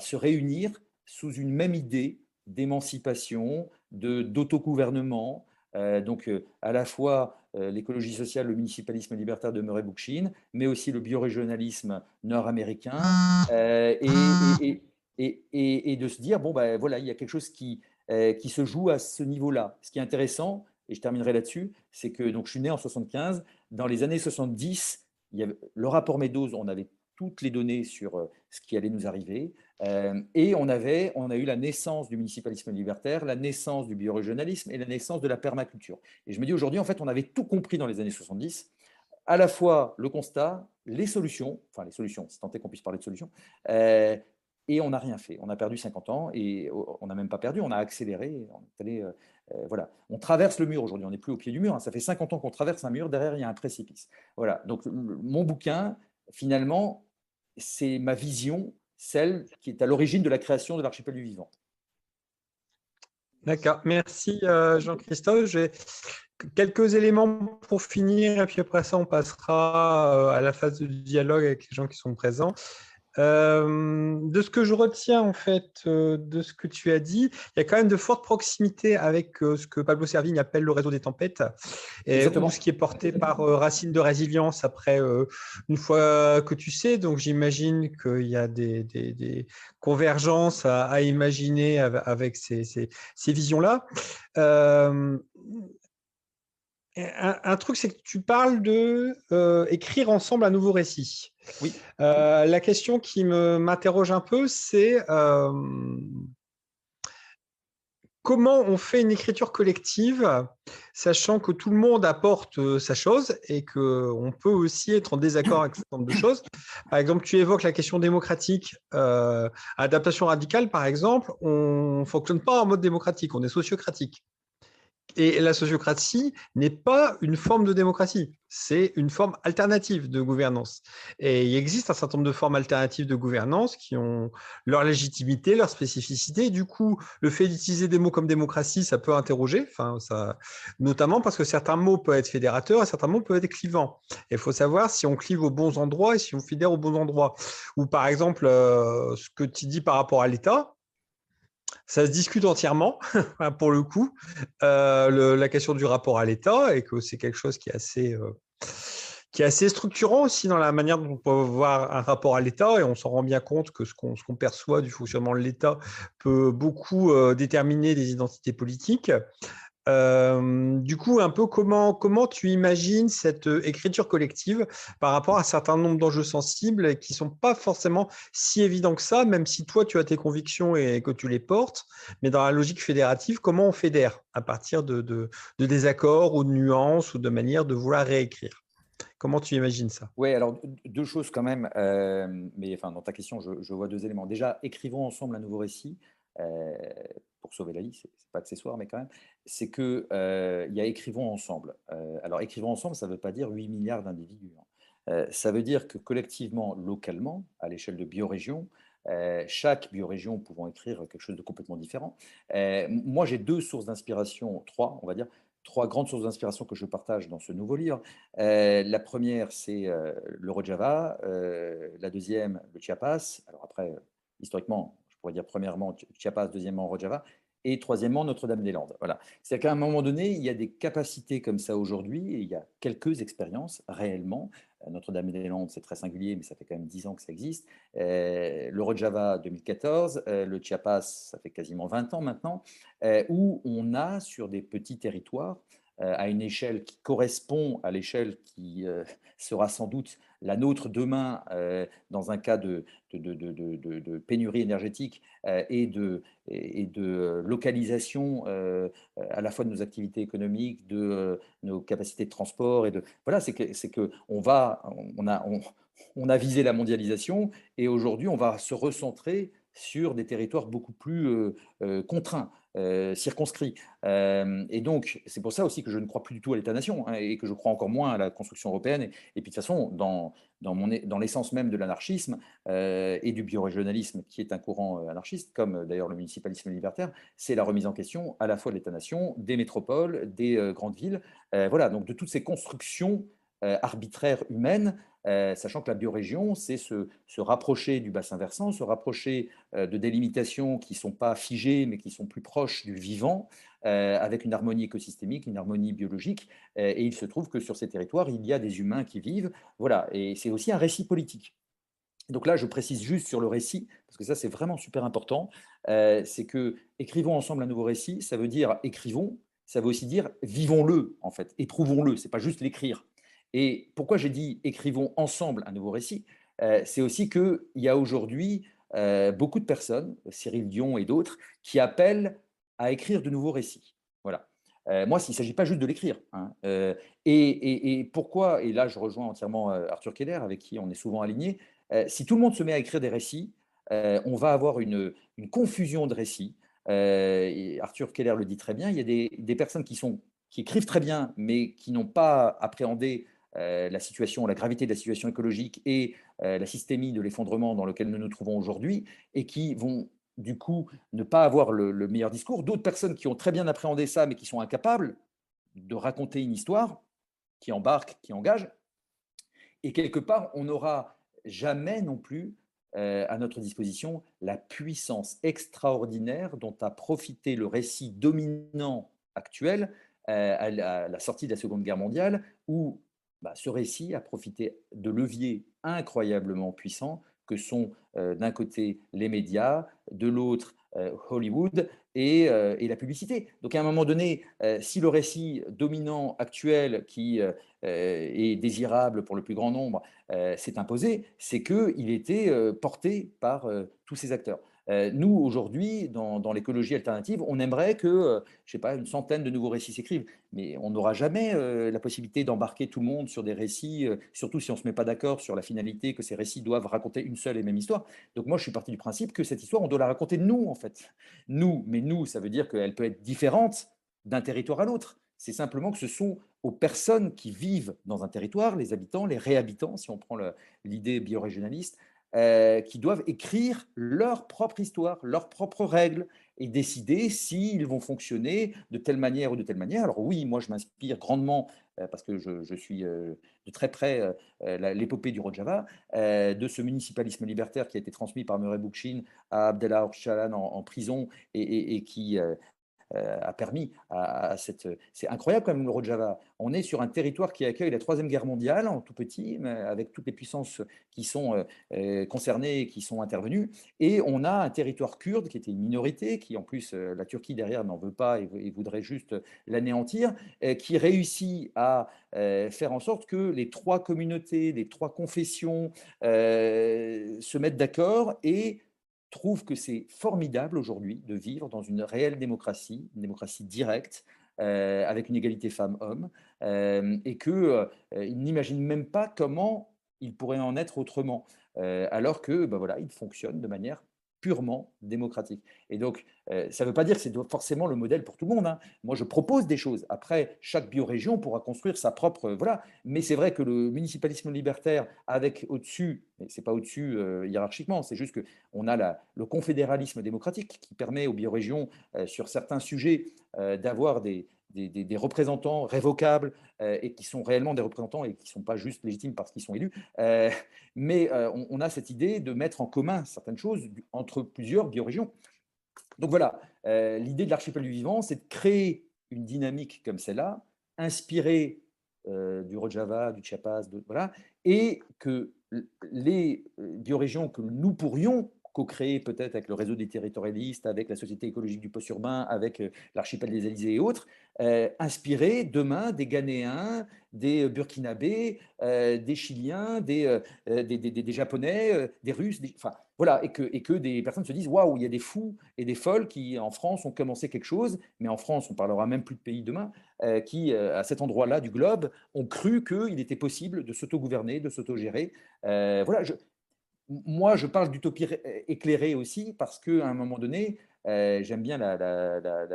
Speaker 2: se réunir sous une même idée d'émancipation, d'autogouvernement, donc à la fois l'écologie sociale, le municipalisme libertaire de Murray Bookchin, mais aussi le biorégionalisme nord-américain, et de se dire, bon, ben voilà, il y a quelque chose qui se joue à ce niveau-là. Ce qui est intéressant, et je terminerai là-dessus, c'est que donc, je suis né en 75, dans les années 70, il y avait le rapport Meadows, on avait toutes les données sur ce qui allait nous arriver. Et on a eu la naissance du municipalisme libertaire, la naissance du biorégionalisme et la naissance de la permaculture. Et je me dis aujourd'hui, en fait, on avait tout compris dans les années 70, à la fois le constat, les solutions, si tant est qu'on puisse parler de solutions, et on n'a rien fait. On a perdu 50 ans et on n'a même pas perdu, on a accéléré. Voilà. On traverse le mur aujourd'hui, on n'est plus au pied du mur. Hein. Ça fait 50 ans qu'on traverse un mur, derrière il y a un précipice. Voilà. Donc mon bouquin, finalement, c'est ma vision, celle qui est à l'origine de la création de l'archipel du vivant.
Speaker 4: D'accord, merci Jean-Christophe. J'ai quelques éléments pour finir et puis après ça on passera à la phase de dialogue avec les gens qui sont présents. De ce que je retiens en fait de ce que tu as dit, il y a quand même de fortes proximités avec ce que Pablo Servigne appelle le réseau des tempêtes, ou ce qui est porté par Racine de résilience après une fois que tu sais. Donc j'imagine qu'il y a des convergences à imaginer avec ces visions-là. Un truc, c'est que tu parles de écrire ensemble un nouveau récit.
Speaker 2: Oui.
Speaker 4: La question qui m'interroge un peu, c'est comment on fait une écriture collective, sachant que tout le monde apporte sa chose et qu'on peut aussi être en désaccord avec un certain nombre de choses. Par exemple, tu évoques la question démocratique. Adaptation radicale, par exemple, on ne fonctionne pas en mode démocratique, on est sociocratique. Et la sociocratie n'est pas une forme de démocratie, c'est une forme alternative de gouvernance. Et il existe un certain nombre de formes alternatives de gouvernance qui ont leur légitimité, leur spécificité. Et du coup, le fait d'utiliser des mots comme démocratie, ça peut interroger, notamment parce que certains mots peuvent être fédérateurs et certains mots peuvent être clivants. Et il faut savoir si on clive aux bons endroits et si on fédère aux bons endroits. Ou par exemple, ce que tu dis par rapport à l'État, ça se discute entièrement, pour le coup, la question du rapport à l'État, et que c'est quelque chose qui est assez structurant aussi dans la manière dont on peut voir un rapport à l'État, et on s'en rend bien compte que ce qu'on perçoit du fonctionnement de l'État peut beaucoup déterminer des identités politiques. Du coup, un peu comment tu imagines cette écriture collective par rapport à un certain nombre d'enjeux sensibles qui ne sont pas forcément si évidents que ça, même si toi, tu as tes convictions et que tu les portes, mais dans la logique fédérative, comment on fédère à partir de désaccords ou de nuances ou de manières de vouloir réécrire? Comment tu imagines ça?
Speaker 2: Oui, alors deux choses quand même, mais enfin, dans ta question, je vois deux éléments. Déjà, écrivons ensemble un nouveau récit. Pour sauver la vie, c'est pas accessoire, mais quand même, c'est que il y a écrivons ensemble. Alors écrivons ensemble, ça ne veut pas dire 8 milliards d'individus. Hein. Ça veut dire que collectivement, localement, à l'échelle de biorégions, chaque biorégion pouvant écrire quelque chose de complètement différent. Moi, j'ai deux sources d'inspiration, trois, on va dire, trois grandes sources d'inspiration que je partage dans ce nouveau livre. La première, c'est le Rojava. La deuxième, le Chiapas. Alors après, historiquement, je pourrais dire premièrement Chiapas, deuxièmement Rojava, et troisièmement Notre-Dame-des-Landes. Voilà. C'est-à-dire qu'à un moment donné, il y a des capacités comme ça aujourd'hui, et il y a quelques expériences réellement. Notre-Dame-des-Landes, c'est très singulier, mais ça fait quand même 10 ans que ça existe. Le Rojava, 2014. Le Chiapas, ça fait quasiment 20 ans maintenant, où on a sur des petits territoires, à une échelle qui correspond à l'échelle qui sera sans doute la nôtre demain dans un cas de pénurie énergétique et de localisation à la fois de nos activités économiques, de nos capacités de transport et de voilà, c'est que on a visé la mondialisation et aujourd'hui on va se recentrer sur des territoires beaucoup plus contraints, circonscrits. Et donc, c'est pour ça aussi que je ne crois plus du tout à l'État-nation hein, et que je crois encore moins à la construction européenne. Et puis, de toute façon, dans l'essence même de l'anarchisme et du biorégionalisme, qui est un courant anarchiste, comme d'ailleurs le municipalisme libertaire, c'est la remise en question à la fois de l'État-nation, des métropoles, des grandes villes, voilà, donc de toutes ces constructions arbitraires humaines, sachant que la biorégion, c'est se rapprocher du bassin versant, se rapprocher de délimitations qui ne sont pas figées, mais qui sont plus proches du vivant, avec une harmonie écosystémique, une harmonie biologique. Et il se trouve que sur ces territoires, il y a des humains qui vivent. Voilà, et c'est aussi un récit politique. Donc là, je précise juste sur le récit, parce que ça, c'est vraiment super important. C'est que écrivons ensemble un nouveau récit, ça veut dire écrivons, ça veut aussi dire vivons-le, en fait, éprouvons-le, c'est pas juste l'écrire. Et pourquoi j'ai dit écrivons ensemble un nouveau récit? c'est aussi qu'il y a aujourd'hui beaucoup de personnes, Cyril Dion et d'autres, qui appellent à écrire de nouveaux récits. Voilà. Moi, il ne s'agit pas juste de l'écrire, hein. Et pourquoi, et là je rejoins entièrement Arthur Keller, avec qui on est souvent aligné, si tout le monde se met à écrire des récits, on va avoir une confusion de récits. Et Arthur Keller le dit très bien, il y a des personnes qui écrivent très bien, mais qui n'ont pas appréhendé la situation, la gravité de la situation écologique et la systémie de l'effondrement dans lequel nous nous trouvons aujourd'hui, et qui vont du coup ne pas avoir le meilleur discours. D'autres personnes qui ont très bien appréhendé ça, mais qui sont incapables de raconter une histoire qui embarque, qui engage. Et quelque part, on n'aura jamais non plus à notre disposition la puissance extraordinaire dont a profité le récit dominant actuel à la sortie de la Seconde Guerre mondiale, où ce récit a profité de leviers incroyablement puissants que sont d'un côté les médias, de l'autre Hollywood et la publicité. Donc à un moment donné, si le récit dominant actuel qui est désirable pour le plus grand nombre s'est imposé, c'est qu'il était porté par tous ces acteurs. Nous, aujourd'hui, dans l'écologie alternative, on aimerait que, je sais pas, une centaine de nouveaux récits s'écrivent, mais on n'aura jamais la possibilité d'embarquer tout le monde sur des récits, surtout si on ne se met pas d'accord sur la finalité, que ces récits doivent raconter une seule et même histoire. Donc moi, je suis parti du principe que cette histoire, on doit la raconter nous, en fait. Nous, mais nous, ça veut dire qu'elle peut être différente d'un territoire à l'autre. C'est simplement que ce sont aux personnes qui vivent dans un territoire, les habitants, les réhabitants, si on prend l'idée biorégionaliste, qui doivent écrire leur propre histoire, leurs propres règles, et décider s'ils vont fonctionner de telle manière ou de telle manière. Alors oui, moi je m'inspire grandement, parce que je suis de très près l'épopée du Rojava, de ce municipalisme libertaire qui a été transmis par Murray Bookchin à Abdallah Öcalan en prison, et qui a permis à cette... C'est incroyable quand même le Rojava. On est sur un territoire qui accueille la Troisième Guerre mondiale, en tout petit, mais avec toutes les puissances qui sont concernées et qui sont intervenues. Et on a un territoire kurde qui était une minorité, qui en plus la Turquie derrière n'en veut pas et voudrait juste l'anéantir, qui réussit à faire en sorte que les trois communautés, les trois confessions se mettent d'accord et trouve que c'est formidable aujourd'hui de vivre dans une réelle démocratie, une démocratie directe, avec une égalité femmes-hommes, et qu'ils n'imaginent même pas comment il pourrait en être autrement, alors que voilà, il fonctionne de manière purement démocratique. Et donc, ça ne veut pas dire que c'est forcément le modèle pour tout le monde, hein. Moi, je propose des choses. Après, chaque biorégion pourra construire sa propre... voilà. Mais c'est vrai que le municipalisme libertaire, avec au-dessus, mais ce n'est pas au-dessus hiérarchiquement, c'est juste qu'on a le confédéralisme démocratique qui permet aux biorégions, sur certains sujets, d'avoir des représentants révocables et qui sont réellement des représentants et qui ne sont pas juste légitimes parce qu'ils sont élus. Mais on a cette idée de mettre en commun certaines choses entre plusieurs biorégions. Donc voilà, l'idée de l'archipel du vivant, c'est de créer une dynamique comme celle-là, inspirée du Rojava, du Chiapas, voilà, et que les biorégions que nous pourrions co-créer peut-être avec le réseau des territorialistes, avec la Société écologique du post-urbain, avec l'archipel des Alizés et autres, inspirer demain des Ghanéens, des Burkinabés, des Chiliens, des Japonais, des Russes, enfin voilà, et que des personnes se disent waouh, il y a des fous et des folles qui en France ont commencé quelque chose, mais en France on parlera même plus de pays demain, qui à cet endroit-là du globe ont cru qu'il était possible de s'autogouverner, de s'autogérer. Voilà, moi, je parle d'utopie éclairée aussi parce qu'à un moment donné, j'aime bien la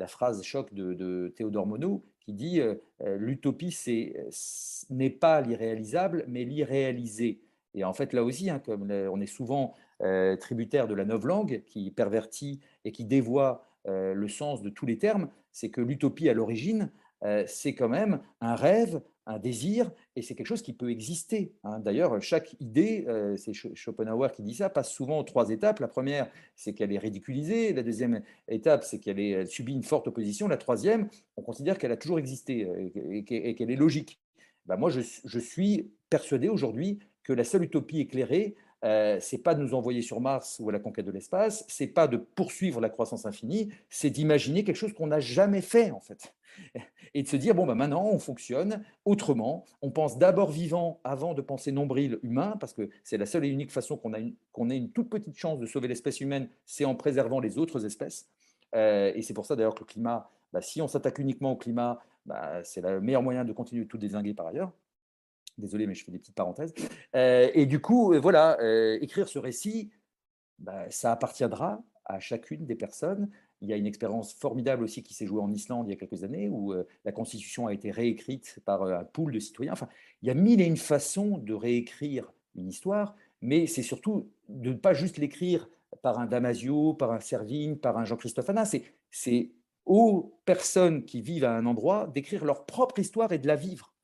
Speaker 2: phrase choc de Théodore Monod qui dit l'utopie, n'est pas l'irréalisable, mais l'irréalisé. Et en fait, là aussi, hein, comme on est souvent tributaire de la novlangue qui pervertit et qui dévoie le sens de tous les termes, c'est que l'utopie à l'origine, c'est quand même un rêve, un désir, et c'est quelque chose qui peut exister, hein. D'ailleurs, chaque idée, c'est Schopenhauer qui dit ça, passe souvent aux trois étapes. La première, c'est qu'elle est ridiculisée. La deuxième étape, c'est qu'elle subit une forte opposition. La troisième, on considère qu'elle a toujours existé et qu'elle est logique. Ben moi, je suis persuadé aujourd'hui que la seule utopie éclairée, c'est pas de nous envoyer sur Mars ou à la conquête de l'espace, c'est pas de poursuivre la croissance infinie, c'est d'imaginer quelque chose qu'on n'a jamais fait en fait. Et de se dire, bon, ben maintenant, on fonctionne autrement. On pense d'abord vivant avant de penser nombril humain, parce que c'est la seule et unique façon qu'on ait une toute petite chance de sauver l'espèce humaine, c'est en préservant les autres espèces. Et c'est pour ça d'ailleurs que le climat, si on s'attaque uniquement au climat, c'est le meilleur moyen de continuer de tout dézinguer par ailleurs. Désolé, mais je fais des petites parenthèses. Et du coup, voilà, écrire ce récit, ça appartiendra à chacune des personnes. Il y a une expérience formidable aussi qui s'est jouée en Islande il y a quelques années, où la Constitution a été réécrite par un pool de citoyens. Enfin, il y a mille et une façons de réécrire une histoire, mais c'est surtout de ne pas juste l'écrire par un Damasio, par un Servigne, par un Jean-Christophe Anna. C'est aux personnes qui vivent à un endroit d'écrire leur propre histoire et de la vivre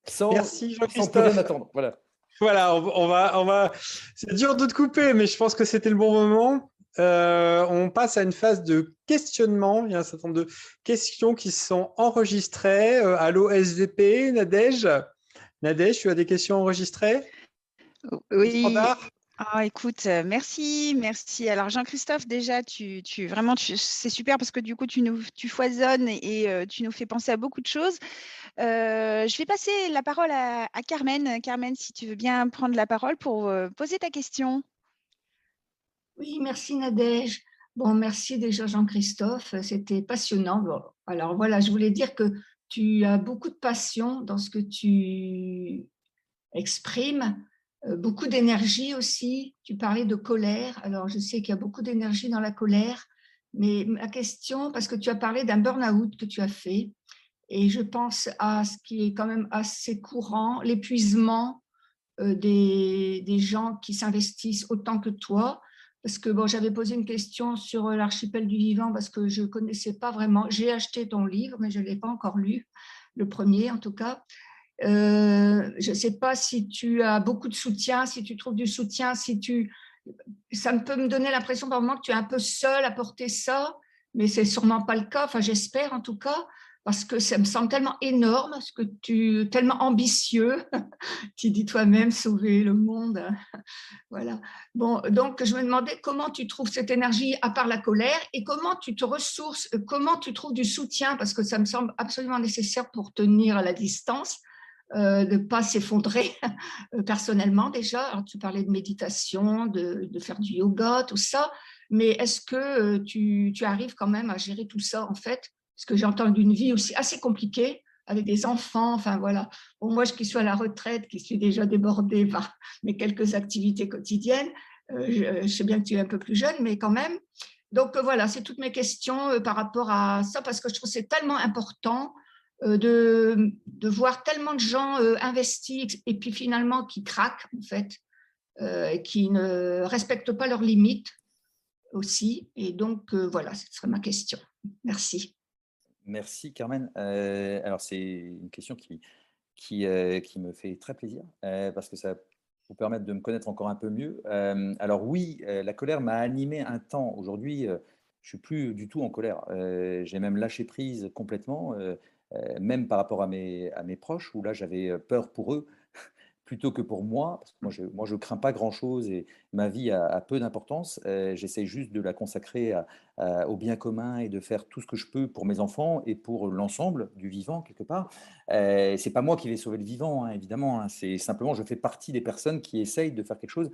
Speaker 4: Merci
Speaker 2: sans plus rien
Speaker 4: Jean-Christophe.
Speaker 2: attendre. Voilà.
Speaker 4: Voilà, on va. C'est dur de te couper, mais je pense que c'était le bon moment. On passe à une phase de questionnement. Il y a un certain nombre de questions qui sont enregistrées. Allô SVP, Nadège. Nadège, tu as des questions enregistrées?
Speaker 1: Oui.
Speaker 4: Standard.
Speaker 1: Ah, écoute, merci, merci. Alors Jean-Christophe, déjà, vraiment, c'est super parce que du coup, tu foisonnes et tu nous fais penser à beaucoup de choses. Je vais passer la parole à Carmen. Carmen, si tu veux bien prendre la parole pour poser ta question.
Speaker 5: Oui, merci Nadège. Bon, merci déjà Jean-Christophe, c'était passionnant. Bon, alors voilà, je voulais dire que tu as beaucoup de passion dans ce que tu exprimes, beaucoup d'énergie aussi. Tu parlais de colère, alors je sais qu'il y a beaucoup d'énergie dans la colère, mais ma question, parce que tu as parlé d'un burn-out que tu as fait, et je pense à ce qui est quand même assez courant, l'épuisement des gens qui s'investissent autant que toi. Parce que bon, j'avais posé une question sur l'archipel du vivant parce que je ne connaissais pas vraiment. J'ai acheté ton livre, mais je ne l'ai pas encore lu, le premier en tout cas. Je ne sais pas si tu as beaucoup de soutien, si tu trouves du soutien, ça peut me donner l'impression par moment que tu es un peu seul à porter ça, mais c'est sûrement pas le cas. Enfin, j'espère en tout cas, parce que ça me semble tellement énorme, tellement ambitieux. Tu dis toi-même sauver le monde. Voilà. Bon, donc je me demandais comment tu trouves cette énergie à part la colère et comment tu te ressources, comment tu trouves du soutien, parce que ça me semble absolument nécessaire pour tenir à la distance. De ne pas s'effondrer personnellement déjà. Alors, tu parlais de méditation, de faire du yoga, tout ça, mais est-ce que tu arrives quand même à gérer tout ça en fait? Parce que j'entends d'une vie aussi assez compliquée avec des enfants, enfin voilà. Bon, moi, qui suis à la retraite, qui suis déjà débordée par mes quelques activités quotidiennes, je sais bien que tu es un peu plus jeune, mais quand même. Donc voilà, c'est toutes mes questions par rapport à ça, parce que je trouve que c'est tellement important de voir tellement de gens investis et puis finalement qui craquent en fait, qui ne respectent pas leurs limites aussi. Et donc voilà, ce serait ma question. Merci.
Speaker 2: Merci Carmen. Alors c'est une question qui me fait très plaisir parce que ça vous permettre de me connaître encore un peu mieux. Alors oui, la colère m'a animé un temps. Aujourd'hui, je suis plus du tout en colère. J'ai même lâché prise complètement, même par rapport à mes proches, où là j'avais peur pour eux plutôt que pour moi, parce que moi je crains pas grand-chose et ma vie a peu d'importance. J'essaie juste de la consacrer au bien commun et de faire tout ce que je peux pour mes enfants et pour l'ensemble du vivant, quelque part. C'est pas moi qui vais sauver le vivant, hein, évidemment. Hein. C'est simplement, je fais partie des personnes qui essayent de faire quelque chose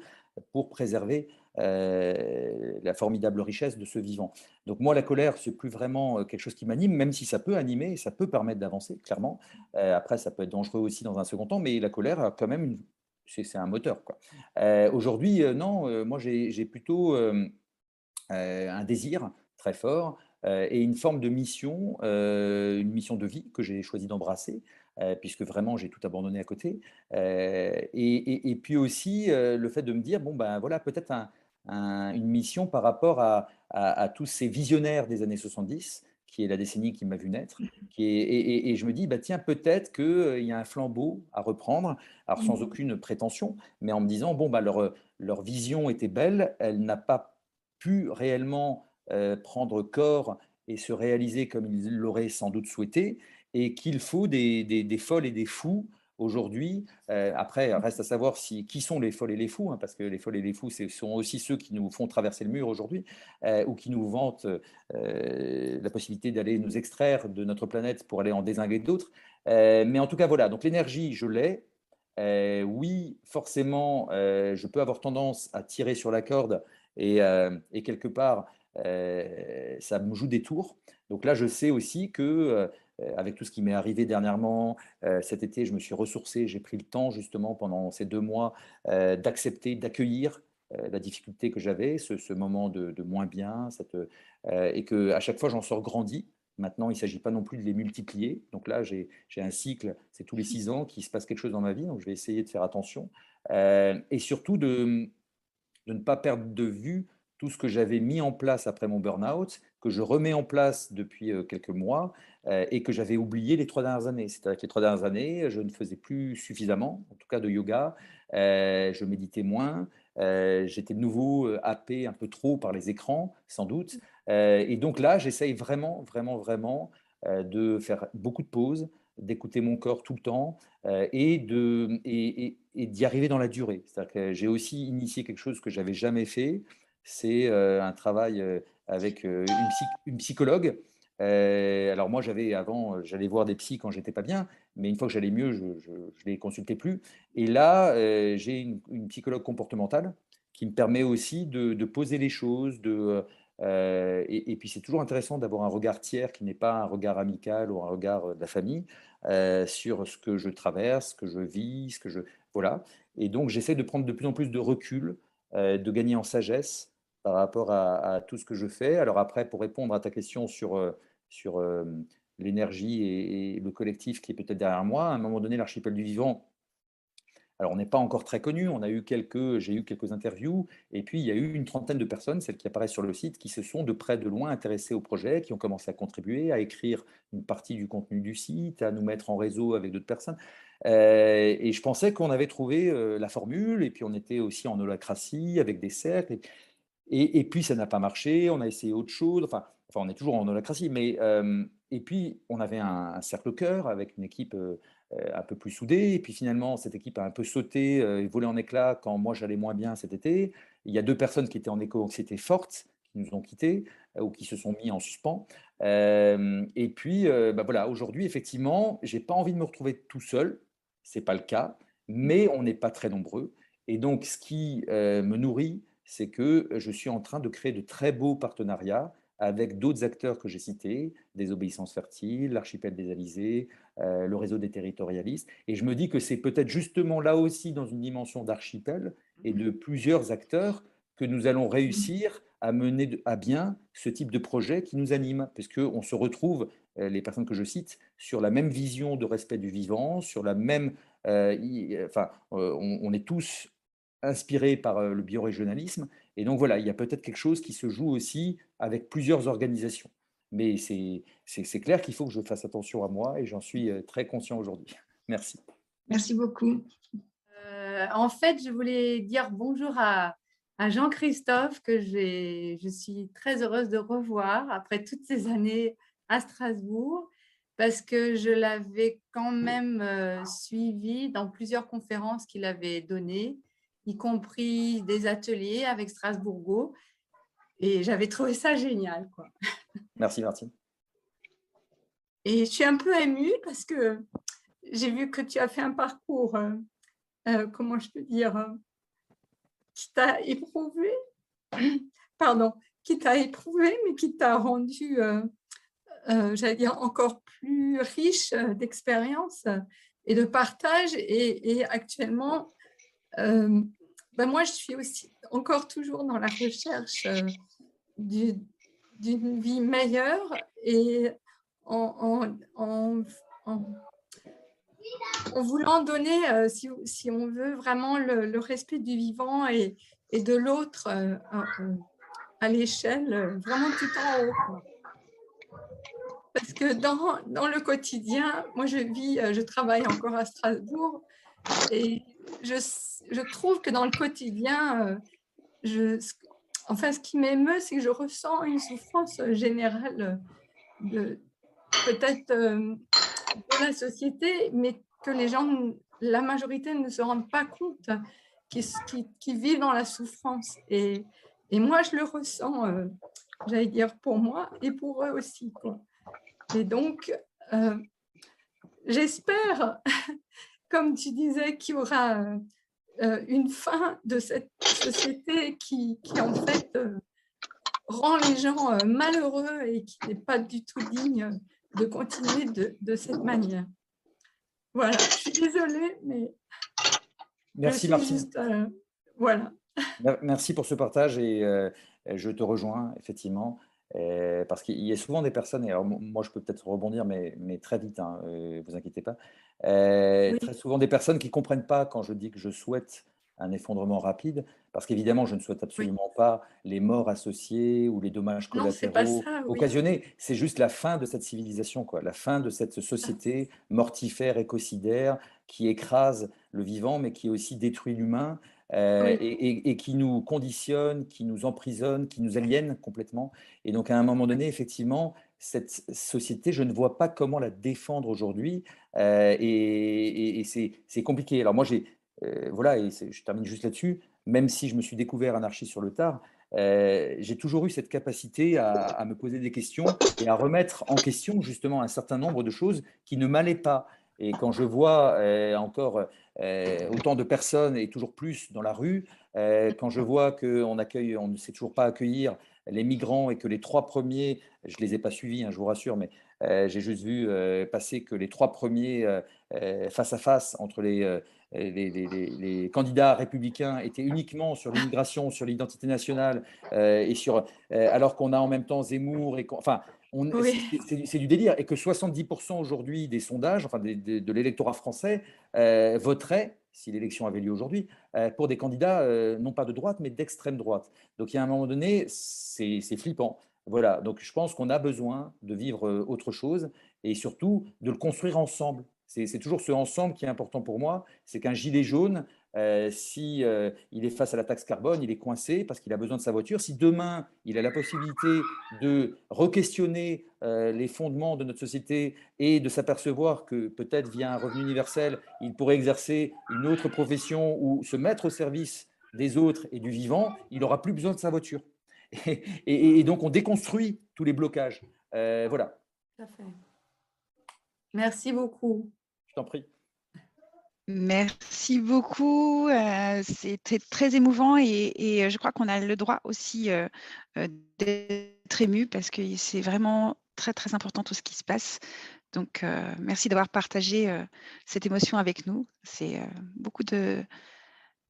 Speaker 2: pour préserver la formidable richesse de ce vivant. Donc moi, la colère, c'est plus vraiment quelque chose qui m'anime, même si ça peut animer et ça peut permettre d'avancer, clairement. Après, ça peut être dangereux aussi dans un second temps, mais la colère a quand même c'est un moteur, quoi. Aujourd'hui, non, moi j'ai plutôt un désir très fort et une forme de mission, une mission de vie que j'ai choisi d'embrasser, puisque vraiment j'ai tout abandonné à côté. Et puis aussi le fait de me dire, bon ben voilà, peut-être une mission par rapport à tous ces visionnaires des années 70, qui est la décennie qui m'a vu naître, et je me dis, bah, tiens, peut-être qu'il y a un flambeau à reprendre, alors sans aucune prétention, mais en me disant, bon, bah, leur vision était belle, elle n'a pas pu réellement prendre corps et se réaliser comme ils l'auraient sans doute souhaité, et qu'il faut des folles et des fous aujourd'hui. Après, reste à savoir qui sont les folles et les fous, hein, parce que les folles et les fous, ce sont aussi ceux qui nous font traverser le mur aujourd'hui, ou qui nous vantent la possibilité d'aller nous extraire de notre planète pour aller en dézinguer d'autres. Mais en tout cas, voilà, donc l'énergie, je l'ai. Oui, forcément, je peux avoir tendance à tirer sur la corde et quelque part, ça me joue des tours. Donc là, je sais aussi que avec tout ce qui m'est arrivé dernièrement, cet été, je me suis ressourcé, j'ai pris le temps justement pendant ces 2 mois d'accepter, d'accueillir la difficulté que j'avais, ce moment de moins bien, et qu'à chaque fois, j'en sors grandi. Maintenant, il ne s'agit pas non plus de les multiplier. Donc là, j'ai un cycle, c'est tous les 6 ans qu'il se passe quelque chose dans ma vie, donc je vais essayer de faire attention. Et surtout de ne pas perdre de vue tout ce que j'avais mis en place après mon burn-out, que je remets en place depuis quelques mois et que j'avais oublié les 3 dernières années. C'est-à-dire que les 3 dernières années, je ne faisais plus suffisamment, en tout cas de yoga, je méditais moins, j'étais de nouveau happé un peu trop par les écrans, sans doute. Et donc là, j'essaye vraiment, vraiment, vraiment de faire beaucoup de pauses, d'écouter mon corps tout le temps et d'y arriver dans la durée. C'est-à-dire que j'ai aussi initié quelque chose que j'avais jamais fait, c'est un travail avec une psychologue. Alors moi, j'allais voir des psys quand j'étais pas bien, mais une fois que j'allais mieux, je les consultais plus. Et là, j'ai une psychologue comportementale qui me permet aussi de poser les choses, et puis c'est toujours intéressant d'avoir un regard tiers qui n'est pas un regard amical ou un regard de la famille sur ce que je traverse, ce que je vis, voilà. Et donc j'essaie de prendre de plus en plus de recul, de gagner en sagesse par rapport à tout ce que je fais. Alors après, pour répondre à ta question sur l'énergie et le collectif qui est peut-être derrière moi, à un moment donné, l'archipel du vivant, alors, on n'est pas encore très connu, j'ai eu quelques interviews, et puis il y a eu une trentaine de personnes, celles qui apparaissent sur le site, qui se sont de près de loin intéressées au projet, qui ont commencé à contribuer, à écrire une partie du contenu du site, à nous mettre en réseau avec d'autres personnes. Et je pensais qu'on avait trouvé la formule, et puis on était aussi en holacratie avec des cercles, et puis ça n'a pas marché, on a essayé autre chose, enfin on est toujours en holacratie, mais et puis on avait un cercle cœur avec une équipe un peu plus soudée, et puis finalement cette équipe a un peu sauté et volé en éclats quand moi j'allais moins bien cet été. Il y a 2 personnes qui étaient en éco-anxiété forte, qui nous ont quittés ou qui se sont mis en suspens. Et puis bah voilà, aujourd'hui effectivement, j'ai pas envie de me retrouver tout seul, c'est pas le cas, mais on n'est pas très nombreux. Et donc ce qui me nourrit, c'est que je suis en train de créer de très beaux partenariats avec d'autres acteurs que j'ai cités, des Obéissances Fertiles, l'Archipel des Alizés, le réseau des territorialistes. Et je me dis que c'est peut-être justement là aussi, dans une dimension d'archipel et de plusieurs acteurs, que nous allons réussir à mener à bien ce type de projet qui nous anime, puisqu'on se retrouve, les personnes que je cite, sur la même vision de respect du vivant, sur la même... on est tous inspiré par le biorégionalisme. Et donc voilà, il y a peut-être quelque chose qui se joue aussi avec plusieurs organisations. Mais c'est clair qu'il faut que je fasse attention à moi et j'en suis très conscient aujourd'hui. Merci.
Speaker 5: Merci beaucoup.
Speaker 6: En fait, je voulais dire bonjour à Jean-Christophe, que je suis très heureuse de revoir après toutes ces années à Strasbourg, parce que je l'avais quand même suivi dans plusieurs conférences qu'il avait données, y compris des ateliers avec Strasbourgo, et j'avais trouvé ça génial, quoi.
Speaker 2: Merci, Martine.
Speaker 6: Et je suis un peu émue parce que j'ai vu que tu as fait un parcours, comment je peux dire, qui t'a éprouvé, pardon, qui t'a éprouvé, mais qui t'a rendu, j'allais dire, encore plus riche d'expérience et de partage. Et actuellement, moi, je suis aussi encore toujours dans la recherche d'une vie meilleure et en voulant donner, si on veut, vraiment le respect du vivant et de l'autre à l'échelle vraiment tout en haut. Parce que dans le quotidien, moi je travaille encore à Strasbourg et je trouve que dans le quotidien, ce qui m'émeut, c'est que je ressens une souffrance générale peut-être de la société, mais que les gens la majorité ne se rendent pas compte qui vivent dans la souffrance. Et moi, je le ressens, j'allais dire pour moi et pour eux aussi, quoi. Et donc, j'espère, comme tu disais, qu'il y aura une fin de cette société qui en fait, rend les gens malheureux et qui n'est pas du tout digne de continuer de cette manière. Voilà, je suis désolée, mais
Speaker 2: Merci
Speaker 6: je suis
Speaker 2: Martine.
Speaker 6: juste, voilà.
Speaker 2: Merci pour ce partage et je te rejoins effectivement parce qu'il y a souvent des personnes, et alors moi je peux peut-être rebondir mais très vite, hein, vous inquiétez pas,
Speaker 6: Oui,
Speaker 2: très souvent des personnes qui ne comprennent pas quand je dis que je souhaite un effondrement rapide, parce qu'évidemment je ne souhaite
Speaker 6: oui.
Speaker 2: absolument pas les morts associées ou les dommages
Speaker 6: Non, c'est pas
Speaker 2: collatéraux
Speaker 6: ça, oui.
Speaker 2: occasionnés, c'est juste la fin de cette civilisation, quoi, la fin de cette société mortifère, écocidaire, qui écrase le vivant mais qui aussi détruit l'humain.
Speaker 6: Oui,
Speaker 2: Et qui nous conditionne, qui nous emprisonne, qui nous aliène complètement. Et donc, à un moment donné, effectivement, cette société, je ne vois pas comment la défendre aujourd'hui. Et c'est compliqué. Alors, moi, voilà, et je termine juste là-dessus, même si je me suis découvert anarchiste sur le tard, j'ai toujours eu cette capacité à me poser des questions et à remettre en question justement un certain nombre de choses qui ne m'allaient pas. Et quand je vois encore autant de personnes et toujours plus dans la rue, quand je vois qu'on ne sait toujours pas accueillir les migrants et que les 3 premiers, je ne les ai pas suivis, hein, je vous rassure, mais j'ai juste vu passer que les 3 premiers face à face entre les candidats républicains étaient uniquement sur l'immigration, sur l'identité nationale, alors qu'on a en même temps Zemmour, enfin,
Speaker 6: oui,
Speaker 2: c'est du délire, et que 70% aujourd'hui des sondages, enfin de l'électorat français, voterait, si l'élection avait lieu aujourd'hui, pour des candidats non pas de droite, mais d'extrême droite. Donc il y a un moment donné, c'est flippant. Voilà, donc je pense qu'on a besoin de vivre autre chose et surtout de le construire ensemble. C'est toujours ce ensemble qui est important pour moi. C'est qu'un gilet jaune, si il est face à la taxe carbone, il est coincé parce qu'il a besoin de sa voiture. Si demain, il a la possibilité de re-questionner les fondements de notre société et de s'apercevoir que peut-être via un revenu universel, il pourrait exercer une autre profession ou se mettre au service des autres et du vivant, il n'aura plus besoin de sa voiture. Et donc, on déconstruit tous les blocages. Voilà,
Speaker 6: tout à fait. Merci beaucoup.
Speaker 2: je t'en prie.
Speaker 1: Merci beaucoup. C'était très émouvant et je crois qu'on a le droit aussi d'être ému parce que c'est vraiment très, très important tout ce qui se passe. Donc, merci d'avoir partagé cette émotion avec nous. C'est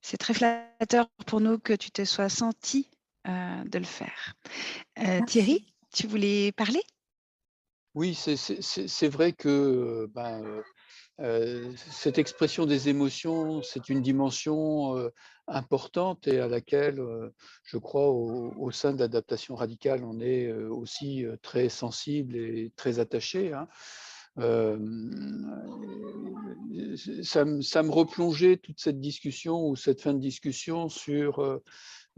Speaker 1: c'est très flatteur pour nous que tu te sois senti de le faire. Thierry, tu voulais parler?
Speaker 3: Oui, c'est vrai que cette expression des émotions, c'est une dimension importante et à laquelle, je crois, au sein de l'adaptation radicale, on est aussi très sensible et très attaché, hein. Ça me replongeait toute cette discussion ou cette fin de discussion sur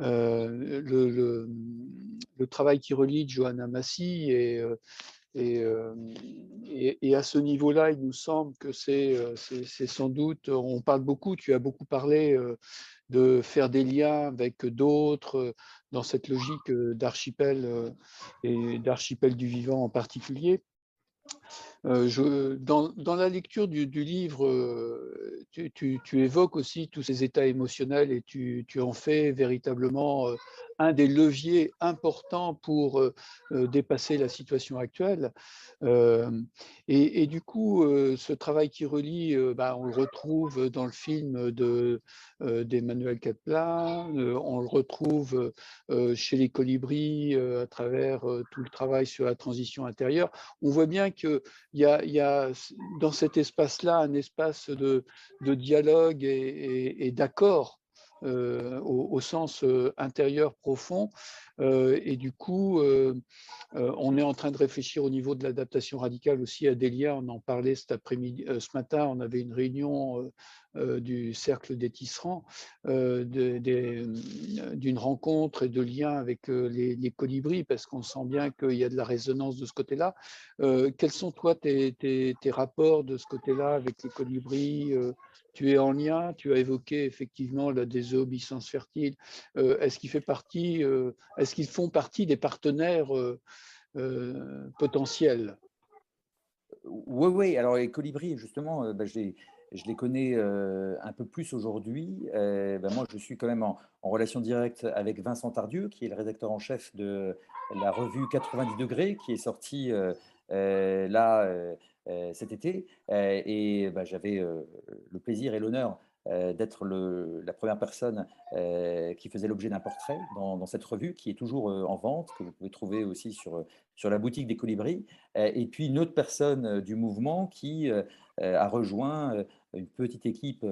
Speaker 3: le travail qui relie Johanna Massy et à ce niveau-là, il nous semble que c'est sans doute, on parle beaucoup, tu as beaucoup parlé de faire des liens avec d'autres dans cette logique d'archipel et d'archipel du vivant en particulier. Dans la lecture du livre, tu évoques aussi tous ces états émotionnels et tu en fais véritablement un des leviers importants pour dépasser la situation actuelle. Et du coup, ce travail qui relie, on le retrouve dans le film d'Emmanuel Caplan, on le retrouve chez les Colibris à travers tout le travail sur la transition intérieure. On voit bien qu'il y a dans cet espace-là un espace de dialogue et d'accord au sens intérieur profond. Et du coup, on est en train de réfléchir au niveau de l'adaptation radicale aussi à des liens. On en parlait cet après-midi, ce matin, on avait une réunion du Cercle des Tisserands, d'une rencontre et de liens avec les colibris, parce qu'on sent bien qu'il y a de la résonance de ce côté-là. Quels sont, toi, tes rapports de ce côté-là avec les colibris? tu es en lien, tu as évoqué effectivement la désobéissance fertile. Est-ce qu'ils font partie des partenaires potentiels?
Speaker 2: Oui, oui. Alors les colibris, justement, je les connais un peu plus aujourd'hui. Moi, je suis quand même en relation directe avec Vincent Tardieu, qui est le rédacteur en chef de la revue 90 degrés, qui est sortie là cet été. J'avais le plaisir et l'honneur d'être la première personne qui faisait l'objet d'un portrait dans cette revue, qui est toujours en vente, que vous pouvez trouver aussi sur la boutique des colibris. Et puis une autre personne du mouvement qui a rejoint une petite équipe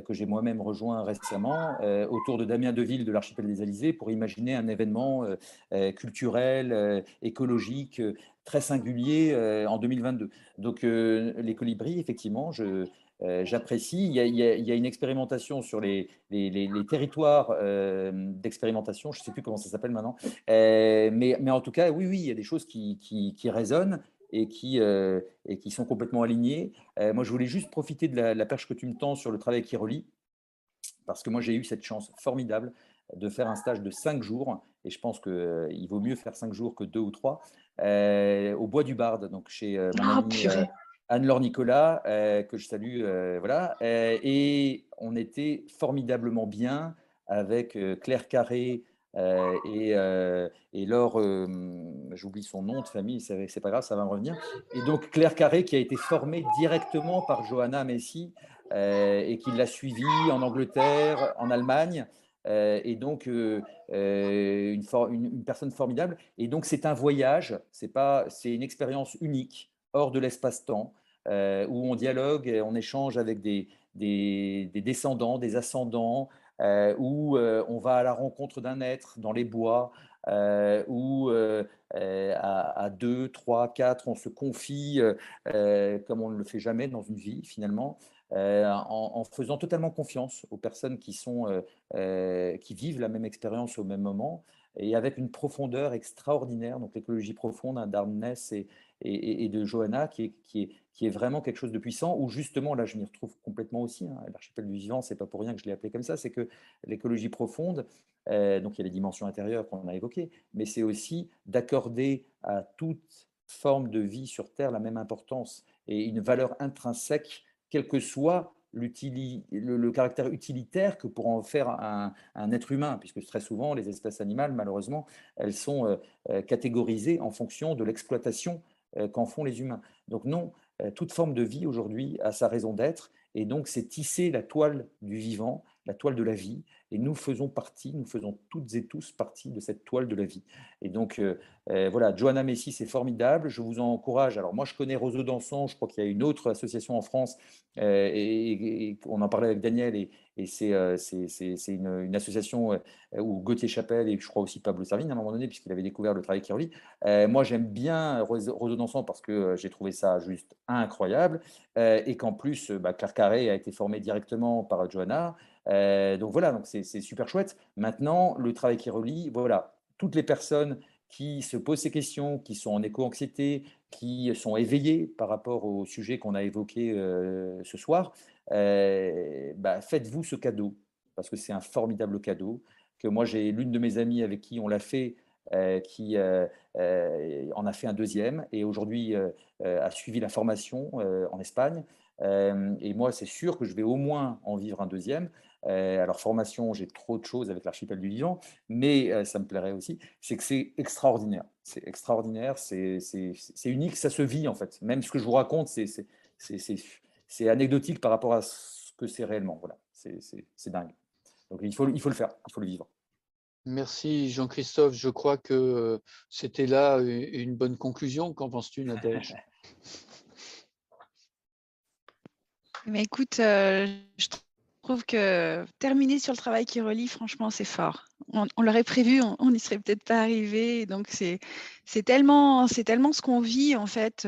Speaker 2: que j'ai moi-même rejoint récemment autour de Damien Deville de l'Archipel des Alizés pour imaginer un événement culturel, écologique, très singulier en 2022. Donc les colibris, effectivement, j'apprécie. Il y a une expérimentation sur les territoires d'expérimentation, je ne sais plus comment ça s'appelle maintenant, mais en tout cas, oui, il y a des choses qui résonnent et qui sont complètement alignées. Moi, je voulais juste profiter de la perche que tu me tends sur le travail qui relie, parce que moi, j'ai eu cette chance formidable de faire un stage de 5 jours, et je pense qu'il vaut mieux faire 5 jours que 2 ou 3, au Bois du Barde, donc chez mon
Speaker 1: Ah,
Speaker 2: amie
Speaker 1: purée.
Speaker 2: Anne-Laure Nicolas, que je salue, voilà. Et on était formidablement bien avec Claire Carré et Laure, j'oublie son nom de famille, c'est pas grave, ça va me revenir. Et donc Claire Carré qui a été formée directement par Johanna Messi et qui l'a suivie en Angleterre, en Allemagne. Et donc une personne formidable. Et donc c'est un voyage, c'est une expérience unique hors de l'espace-temps, où on dialogue et on échange avec des descendants, des ascendants, où on va à la rencontre d'un être dans les bois, où à 2, 3, 4, on se confie comme on ne le fait jamais dans une vie finalement, en faisant totalement confiance aux personnes qui vivent la même expérience au même moment et avec une profondeur extraordinaire. Donc l'écologie profonde d'Arnès et de Johanna qui est vraiment quelque chose de puissant, où justement, là je m'y retrouve complètement aussi, hein, l'archipel du vivant, c'est pas pour rien que je l'ai appelé comme ça, c'est que l'écologie profonde, donc il y a les dimensions intérieures qu'on a évoquées, mais c'est aussi d'accorder à toute forme de vie sur Terre la même importance et une valeur intrinsèque, quel que soit le caractère utilitaire que pour en faire un être humain, puisque très souvent les espèces animales, malheureusement, elles sont catégorisées en fonction de l'exploitation qu'en font les humains. Donc non, toute forme de vie aujourd'hui a sa raison d'être, et donc c'est tisser la toile du vivant, la toile de la vie, et nous faisons toutes et tous partie de cette toile de la vie. Et donc voilà, Johanna Messi, c'est formidable, je vous encourage. Alors moi je connais Roseau Danson, je crois qu'il y a une autre association en France, et on en parlait avec Daniel, et c'est une association où Gauthier Chapelle et je crois aussi Pablo Servigne à un moment donné, puisqu'il avait découvert le travail qui relie. Moi, j'aime bien Roseau Danson parce que j'ai trouvé ça juste incroyable et qu'en plus, Claire Carré a été formée directement par Johanna. Donc voilà, donc c'est super chouette. Maintenant, le travail qui relie, voilà, toutes les personnes qui se posent ces questions, qui sont en éco-anxiété, qui sont éveillées par rapport au sujet qu'on a évoqué ce soir, faites-vous ce cadeau, parce que c'est un formidable cadeau, que moi j'ai l'une de mes amies avec qui on l'a fait, qui en a fait un deuxième et aujourd'hui a suivi la formation en Espagne. Et moi, c'est sûr que je vais au moins en vivre un deuxième. Alors, formation, j'ai trop de choses avec l'archipel du vivant, mais ça me plairait aussi. C'est que c'est extraordinaire. C'est extraordinaire, c'est unique, ça se vit en fait. Même ce que je vous raconte, c'est anecdotique par rapport à ce que c'est réellement. Voilà, c'est dingue. Donc, il faut le faire, il faut le vivre.
Speaker 3: Merci Jean-Christophe, je crois que c'était là une bonne conclusion. Qu'en penses-tu, Nadège?
Speaker 1: Mais écoute, je trouve que terminer sur le travail qui relie, franchement, c'est fort. On l'aurait prévu, on n'y serait peut-être pas arrivé. Donc, c'est tellement ce qu'on vit, en fait.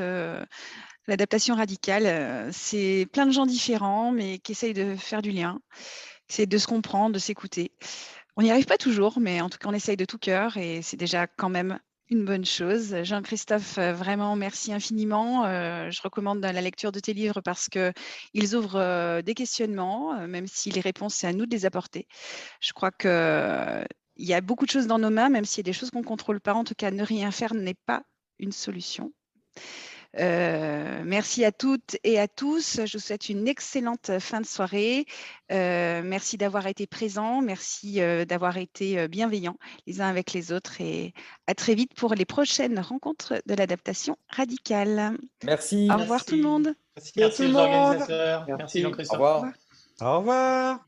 Speaker 1: L'adaptation radicale, c'est plein de gens différents, mais qui essayent de faire du lien. C'est de se comprendre, de s'écouter. On n'y arrive pas toujours, mais en tout cas, on essaye de tout cœur et c'est déjà quand même Une bonne chose. Jean-Christophe, vraiment, merci infiniment. Je recommande la lecture de tes livres parce qu'ils ouvrent des questionnements, même si les réponses, c'est à nous de les apporter. Je crois qu'il y a beaucoup de choses dans nos mains, même s'il y a des choses qu'on ne contrôle pas. En tout cas, ne rien faire n'est pas une solution. Merci à toutes et à tous. Je vous souhaite une excellente fin de soirée. Merci d'avoir été présents. Merci d'avoir été bienveillants les uns avec les autres. Et à très vite pour les prochaines rencontres de l'adaptation radicale.
Speaker 2: Merci.
Speaker 1: Au revoir tout le monde.
Speaker 4: Merci à tout le monde.
Speaker 7: Merci Jean-Christophe.
Speaker 2: Au revoir.
Speaker 4: Au revoir.